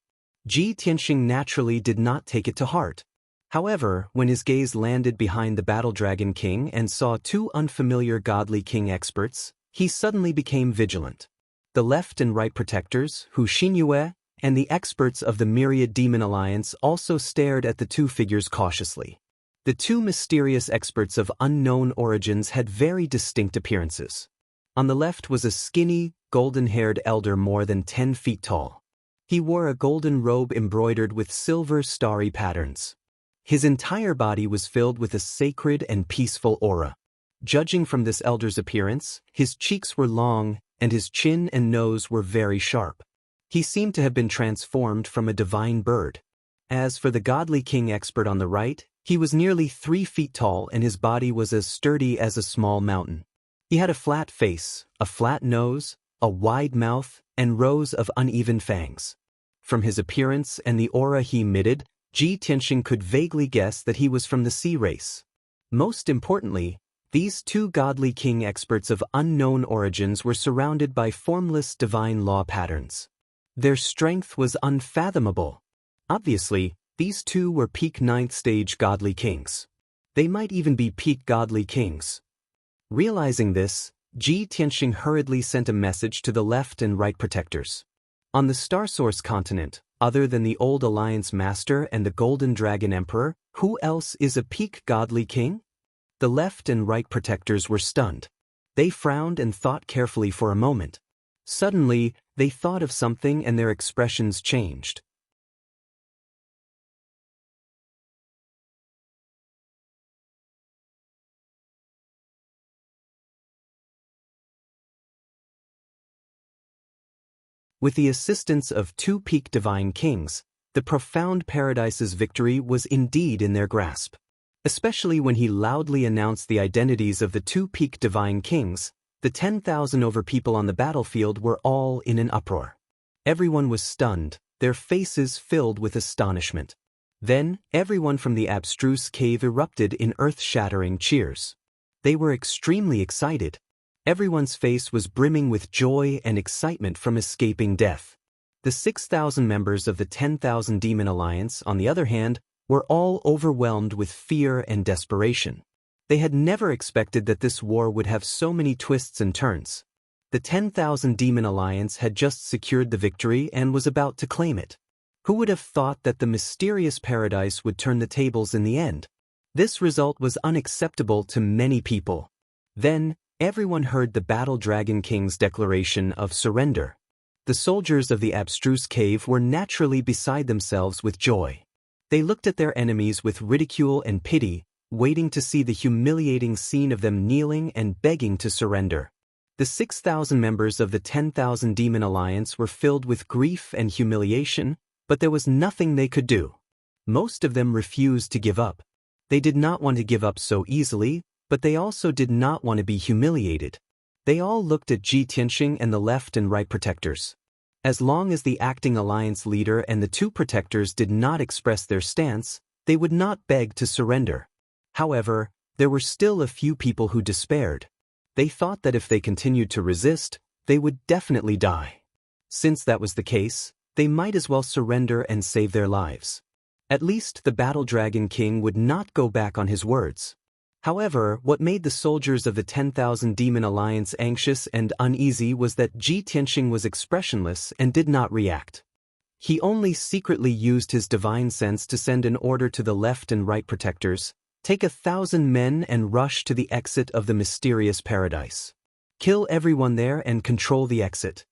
Ji Tianxing naturally did not take it to heart. However, when his gaze landed behind the Battle Dragon King and saw 2 unfamiliar godly king experts, he suddenly became vigilant. The left and right protectors, Hu Xinyue, and the experts of the Myriad Demon Alliance also stared at the 2 figures cautiously. The 2 mysterious experts of unknown origins had very distinct appearances. On the left was a skinny, golden-haired elder more than 10 feet tall. He wore a golden robe embroidered with silver starry patterns. His entire body was filled with a sacred and peaceful aura. Judging from this elder's appearance, his cheeks were long, and his chin and nose were very sharp. He seemed to have been transformed from a divine bird. As for the godly king expert on the right, he was nearly 3 feet tall and his body was as sturdy as a small mountain. He had a flat face, a flat nose, a wide mouth, and rows of uneven fangs. From his appearance and the aura he emitted, Ji Tianxing could vaguely guess that he was from the sea race. Most importantly, these 2 godly king experts of unknown origins were surrounded by formless divine law patterns. Their strength was unfathomable. Obviously, these 2 were peak 9th stage godly kings. They might even be peak godly kings. Realizing this, Ji Tianxing hurriedly sent a message to the left and right protectors. On the Star Source continent, other than the Old Alliance Master and the Golden Dragon Emperor, who else is a peak godly king? The left and right protectors were stunned. They frowned and thought carefully for a moment. Suddenly, they thought of something and their expressions changed. With the assistance of 2 peak divine kings, the profound Paradise's victory was indeed in their grasp. Especially when he loudly announced the identities of the 2 peak divine kings, the 10,000 over people on the battlefield were all in an uproar. Everyone was stunned, their faces filled with astonishment. Then, everyone from the abstruse cave erupted in earth-shattering cheers. They were extremely excited. Everyone's face was brimming with joy and excitement from escaping death. The 6,000 members of the 10,000 Demon Alliance, on the other hand, were all overwhelmed with fear and desperation. They had never expected that this war would have so many twists and turns. The 10,000 Demon Alliance had just secured the victory and was about to claim it. Who would have thought that the mysterious Paradise would turn the tables in the end? This result was unacceptable to many people. Then, everyone heard the Battle Dragon King's declaration of surrender. The soldiers of the abstruse cave were naturally beside themselves with joy. They looked at their enemies with ridicule and pity, waiting to see the humiliating scene of them kneeling and begging to surrender. The 6,000 members of the 10,000 Demon Alliance were filled with grief and humiliation, but there was nothing they could do. Most of them refused to give up. They did not want to give up so easily, but they also did not want to be humiliated. They all looked at Ji Tianxing and the left and right protectors. As long as the acting alliance leader and the 2 protectors did not express their stance, they would not beg to surrender. However, there were still a few people who despaired. They thought that if they continued to resist, they would definitely die. Since that was the case, they might as well surrender and save their lives. At least the Battle Dragon King would not go back on his words. However, what made the soldiers of the 10,000 Demon Alliance anxious and uneasy was that Ji Tianxing was expressionless and did not react. He only secretly used his divine sense to send an order to the left and right protectors, take 1,000 men and rush to the exit of the mysterious paradise. Kill everyone there and control the exit.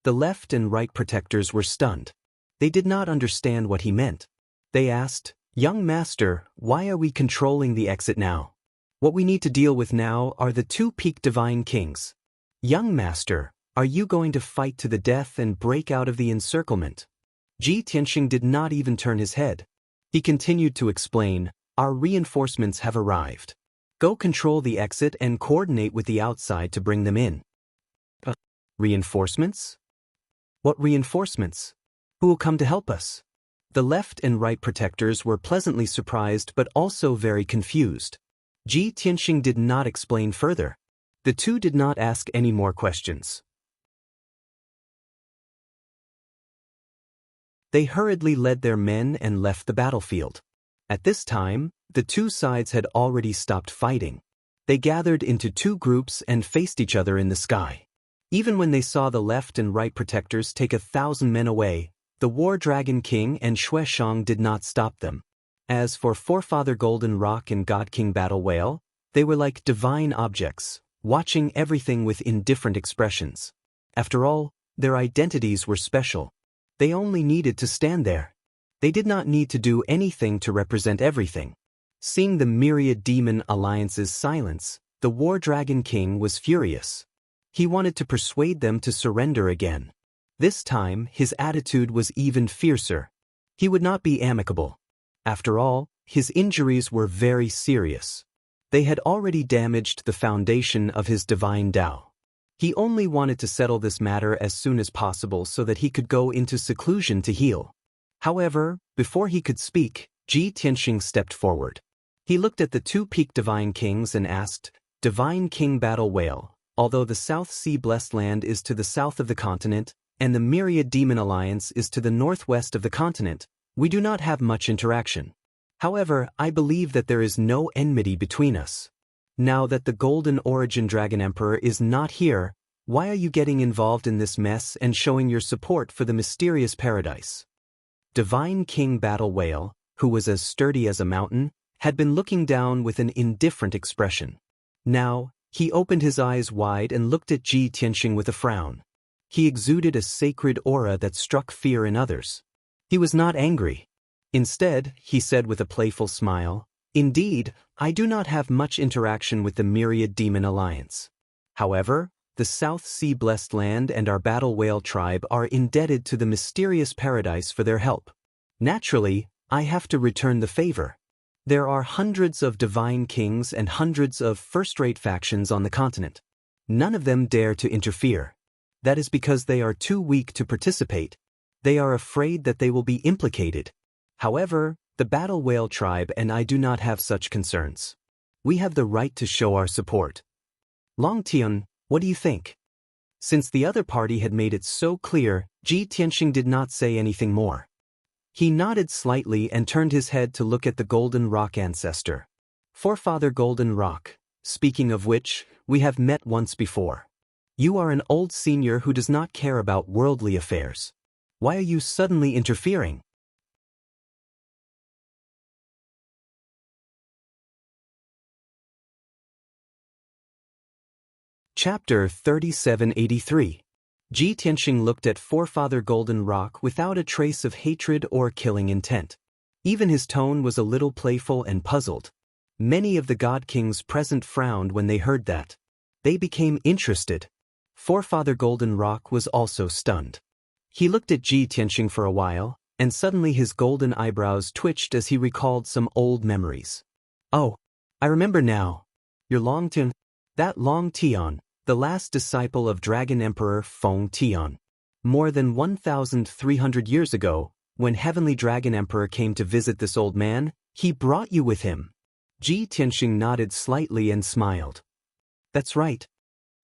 The left and right protectors were stunned. They did not understand what he meant. They asked, "Young master, why are we controlling the exit now? What we need to deal with now are the two peak divine kings. Young master, are you going to fight to the death and break out of the encirclement?" Ji Tianxing did not even turn his head. He continued to explain, "Our reinforcements have arrived. Go control the exit and coordinate with the outside to bring them in." Reinforcements? What reinforcements? Who will come to help us? The left and right protectors were pleasantly surprised but also very confused. Ji Tianxing did not explain further. The two did not ask any more questions. They hurriedly led their men and left the battlefield. At this time, the two sides had already stopped fighting. They gathered into two groups and faced each other in the sky. Even when they saw the left and right protectors take 1,000 men away, the War Dragon King and Shui Shang did not stop them. As for Forefather Golden Rock and God King Battle Whale, they were like divine objects, watching everything with indifferent expressions. After all, their identities were special. They only needed to stand there. They did not need to do anything to represent everything. Seeing the myriad demon alliance's silence, the War Dragon King was furious. He wanted to persuade them to surrender again. This time, his attitude was even fiercer. He would not be amicable. After all, his injuries were very serious. They had already damaged the foundation of his divine Tao. He only wanted to settle this matter as soon as possible so that he could go into seclusion to heal. However, before he could speak, Ji Tianxing stepped forward. He looked at the two peak divine kings and asked, "Divine King Battle Whale, although the South Sea Blessed Land is to the south of the continent, and the Myriad Demon Alliance is to the northwest of the continent, we do not have much interaction. However, I believe that there is no enmity between us. Now that the Golden Origin Dragon Emperor is not here, why are you getting involved in this mess and showing your support for the mysterious paradise?" Divine King Battle Whale, who was as sturdy as a mountain, had been looking down with an indifferent expression. Now, he opened his eyes wide and looked at Ji Tianxing with a frown. He exuded a sacred aura that struck fear in others. He was not angry. Instead, he said with a playful smile, "Indeed, I do not have much interaction with the Myriad Demon Alliance. However, the South Sea Blessed Land and our Battle Whale tribe are indebted to the mysterious paradise for their help. Naturally, I have to return the favor. There are hundreds of divine kings and hundreds of first-rate factions on the continent. None of them dare to interfere. That is because they are too weak to participate. They are afraid that they will be implicated. However, the Battle Whale tribe and I do not have such concerns. We have the right to show our support. Longtime, what do you think?" Since the other party had made it so clear, Ji Tianxing did not say anything more. He nodded slightly and turned his head to look at the Golden Rock ancestor. "Forefather Golden Rock, speaking of which, we have met once before. You are an old senior who does not care about worldly affairs. Why are you suddenly interfering?" Chapter 3783. Ji Tianxing looked at Forefather Golden Rock without a trace of hatred or killing intent. Even his tone was a little playful and puzzled. Many of the God Kings present frowned when they heard that. They became interested. Forefather Golden Rock was also stunned. He looked at Ji Tianxing for a while, and suddenly his golden eyebrows twitched as he recalled some old memories. "Oh, I remember now. Your Longtime, that Longtime, the last disciple of Dragon Emperor Feng Tian. More than 1,300 years ago, when Heavenly Dragon Emperor came to visit this old man, he brought you with him." Ji Tianxing nodded slightly and smiled. "That's right."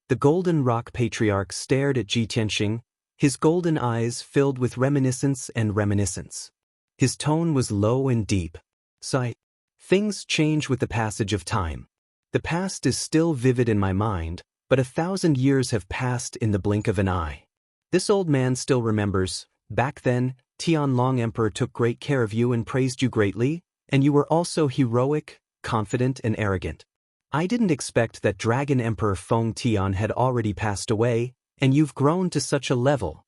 The Golden Rock Patriarch stared at Ji Tianxing, his golden eyes filled with reminiscence and reminiscence. His tone was low and deep. "Sigh. Things change with the passage of time. The past is still vivid in my mind, but 1,000 years have passed in the blink of an eye. This old man still remembers, back then, Tianlong Emperor took great care of you and praised you greatly, and you were also heroic, confident and arrogant. I didn't expect that Dragon Emperor Feng Tian had already passed away, and you've grown to such a level.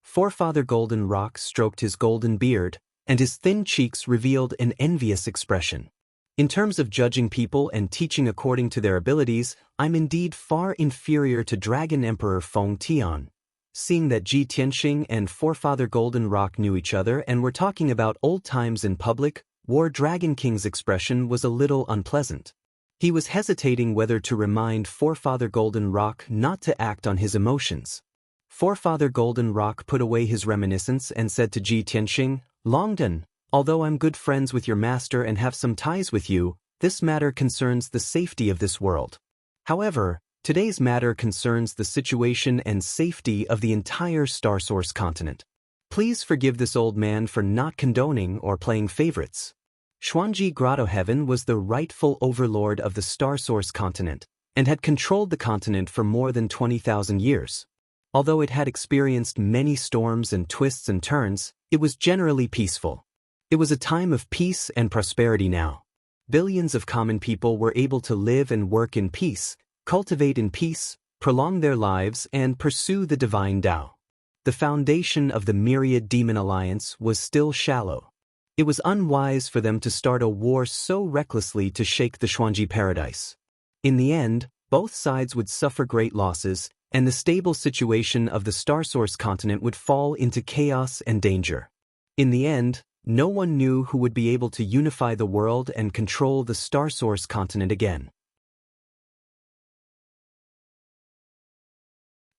Forefather Golden Rock stroked his golden beard, and his thin cheeks revealed an envious expression. In terms of judging people and teaching according to their abilities, I'm indeed far inferior to Dragon Emperor Feng Tian. Seeing that Ji Tianxing and Forefather Golden Rock knew each other and were talking about old times in public, War Dragon King's expression was a little unpleasant. He was hesitating whether to remind Forefather Golden Rock not to act on his emotions. Forefather Golden Rock put away his reminiscence and said to Ji Tianxing, "Longden, although I'm good friends with your master and have some ties with you, this matter concerns the safety of this world. However, today's matter concerns the situation and safety of the entire Starsource continent. Please forgive this old man for not condoning or playing favorites." Xuanji Grotto Heaven was the rightful overlord of the Starsource continent, and had controlled the continent for more than 20,000 years. Although it had experienced many storms and twists and turns, it was generally peaceful. It was a time of peace and prosperity now. Billions of common people were able to live and work in peace, cultivate in peace, prolong their lives and pursue the divine Tao. The foundation of the myriad demon alliance was still shallow. It was unwise for them to start a war so recklessly to shake the Xuanji paradise. In the end, both sides would suffer great losses, and the stable situation of the Starsource continent would fall into chaos and danger. In the end, no one knew who would be able to unify the world and control the Starsource continent again.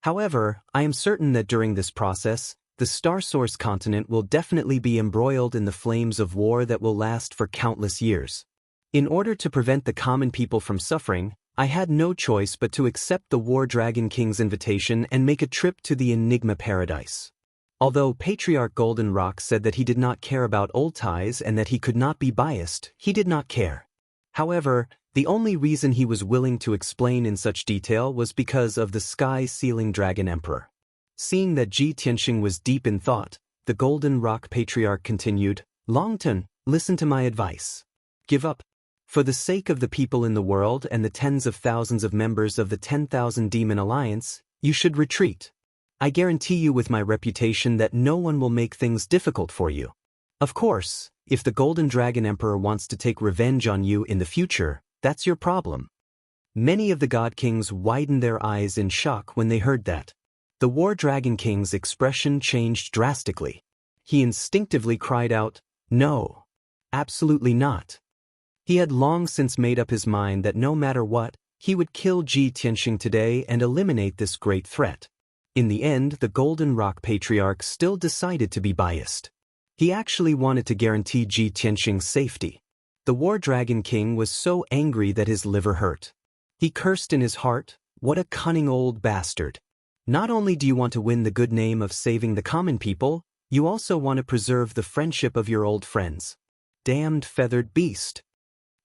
However, I am certain that during this process, the Starsource continent will definitely be embroiled in the flames of war that will last for countless years. In order to prevent the common people from suffering, I had no choice but to accept the War Dragon King's invitation and make a trip to the Enigma Paradise. Although Patriarch Golden Rock said that he did not care about old ties and that he could not be biased, he did not care. However, the only reason he was willing to explain in such detail was because of the sky-sealing Dragon Emperor. Seeing that Ji Tianxing was deep in thought, the Golden Rock Patriarch continued, "Longton, listen to my advice. Give up. For the sake of the people in the world and the tens of thousands of members of the 10,000 Demon Alliance, you should retreat. I guarantee you with my reputation that no one will make things difficult for you. Of course, if the Golden Dragon Emperor wants to take revenge on you in the future, that's your problem." Many of the God Kings widened their eyes in shock when they heard that. The War Dragon King's expression changed drastically. He instinctively cried out, "No. Absolutely not." He had long since made up his mind that no matter what, he would kill Ji Tianxing today and eliminate this great threat. In the end, the Golden Rock Patriarch still decided to be biased. He actually wanted to guarantee Ji Tianxing's safety. The War Dragon King was so angry that his liver hurt. He cursed in his heart, "What a cunning old bastard. Not only do you want to win the good name of saving the common people, you also want to preserve the friendship of your old friends. Damned feathered beast."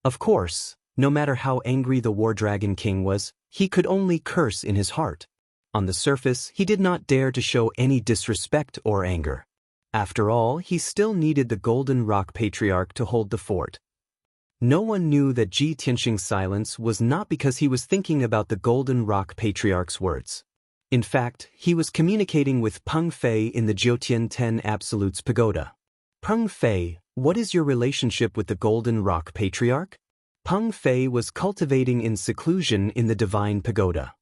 Of course, no matter how angry the War Dragon King was, he could only curse in his heart. On the surface, he did not dare to show any disrespect or anger. After all, he still needed the Golden Rock Patriarch to hold the fort. No one knew that Ji Tianxing's silence was not because he was thinking about the Golden Rock Patriarch's words. In fact, he was communicating with Peng Fei in the Jiutian 10 Absolutes Pagoda. "Peng Fei, what is your relationship with the Golden Rock Patriarch?" Peng Fei was cultivating in seclusion in the Divine Pagoda.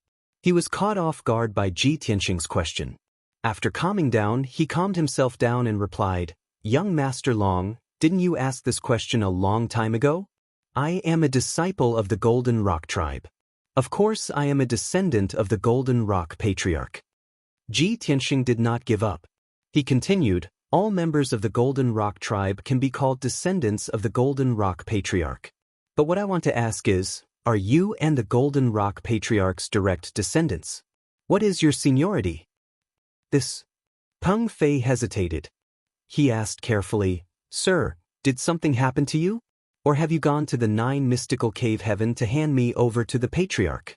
He was caught off guard by Ji Tianxing's question. After calming down, he calmed himself down and replied, "Young Master Long, didn't you ask this question a long time ago? I am a disciple of the Golden Rock tribe. Of course I am a descendant of the Golden Rock Patriarch." Ji Tianxing did not give up. He continued, "All members of the Golden Rock tribe can be called descendants of the Golden Rock Patriarch. But what I want to ask is, are you and the Golden Rock Patriarch's direct descendants? What is your seniority?" This. Peng Fei hesitated. He asked carefully, "Sir, did something happen to you? Or have you gone to the 9 mystical cave heaven to hand me over to the patriarch?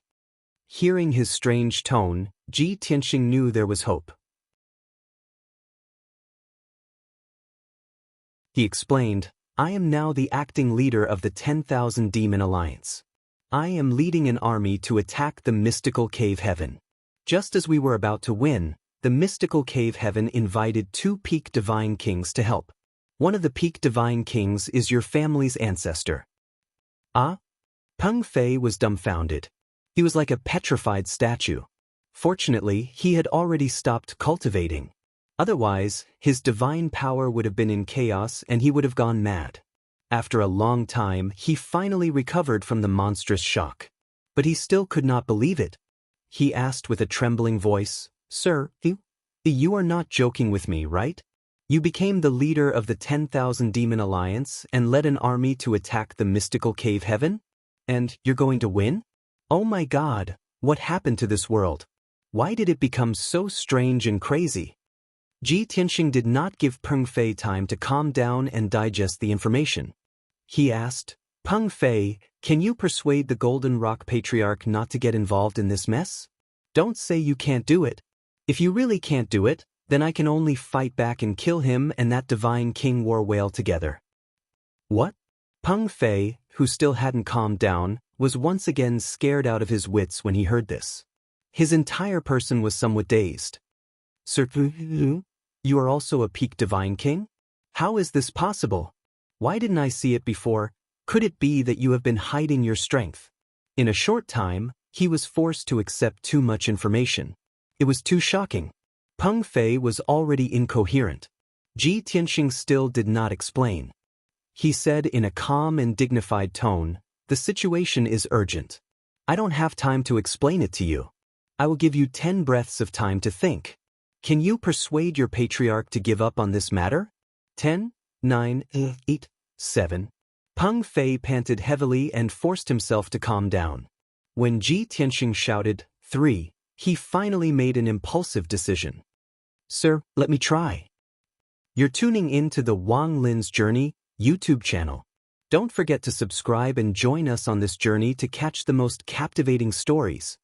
Hearing his strange tone, Ji Tianxing knew there was hope. He explained, I am now the acting leader of the 10,000 Demon Alliance. I am leading an army to attack the mystical cave heaven. Just as we were about to win, the mystical cave heaven invited 2 peak divine kings to help. One of the peak divine kings is your family's ancestor. Ah? Peng Fei was dumbfounded. He was like a petrified statue. Fortunately, he had already stopped cultivating. Otherwise, his divine power would have been in chaos and he would have gone mad. After a long time, he finally recovered from the monstrous shock. But he still could not believe it. He asked with a trembling voice, Sir, you are not joking with me, right? You became the leader of the 10,000 Demon Alliance and led an army to attack the mystical cave heaven? And you're going to win? Oh my God, what happened to this world? Why did it become so strange and crazy? Ji Tianxing did not give Peng Fei time to calm down and digest the information. He asked, Peng Fei, can you persuade the Golden Rock Patriarch not to get involved in this mess? Don't say you can't do it. If you really can't do it, then I can only fight back and kill him and that divine king war whale together. What? Peng Fei, who still hadn't calmed down, was once again scared out of his wits when he heard this. His entire person was somewhat dazed. Sir, you are also a peak divine king? How is this possible? Why didn't I see it before? Could it be that you have been hiding your strength? In a short time, he was forced to accept too much information. It was too shocking. Peng Fei was already incoherent. Ji Tianxing still did not explain. He said in a calm and dignified tone, the situation is urgent. I don't have time to explain it to you. I will give you 10 breaths of time to think. Can you persuade your patriarch to give up on this matter? 10, 9, 8, 7. Peng Fei panted heavily and forced himself to calm down. When Ji Tianxing shouted, 3, he finally made an impulsive decision. Sir, let me try. You're tuning in to the Wang Lin's Journey YouTube channel. Don't forget to subscribe and join us on this journey to catch the most captivating stories.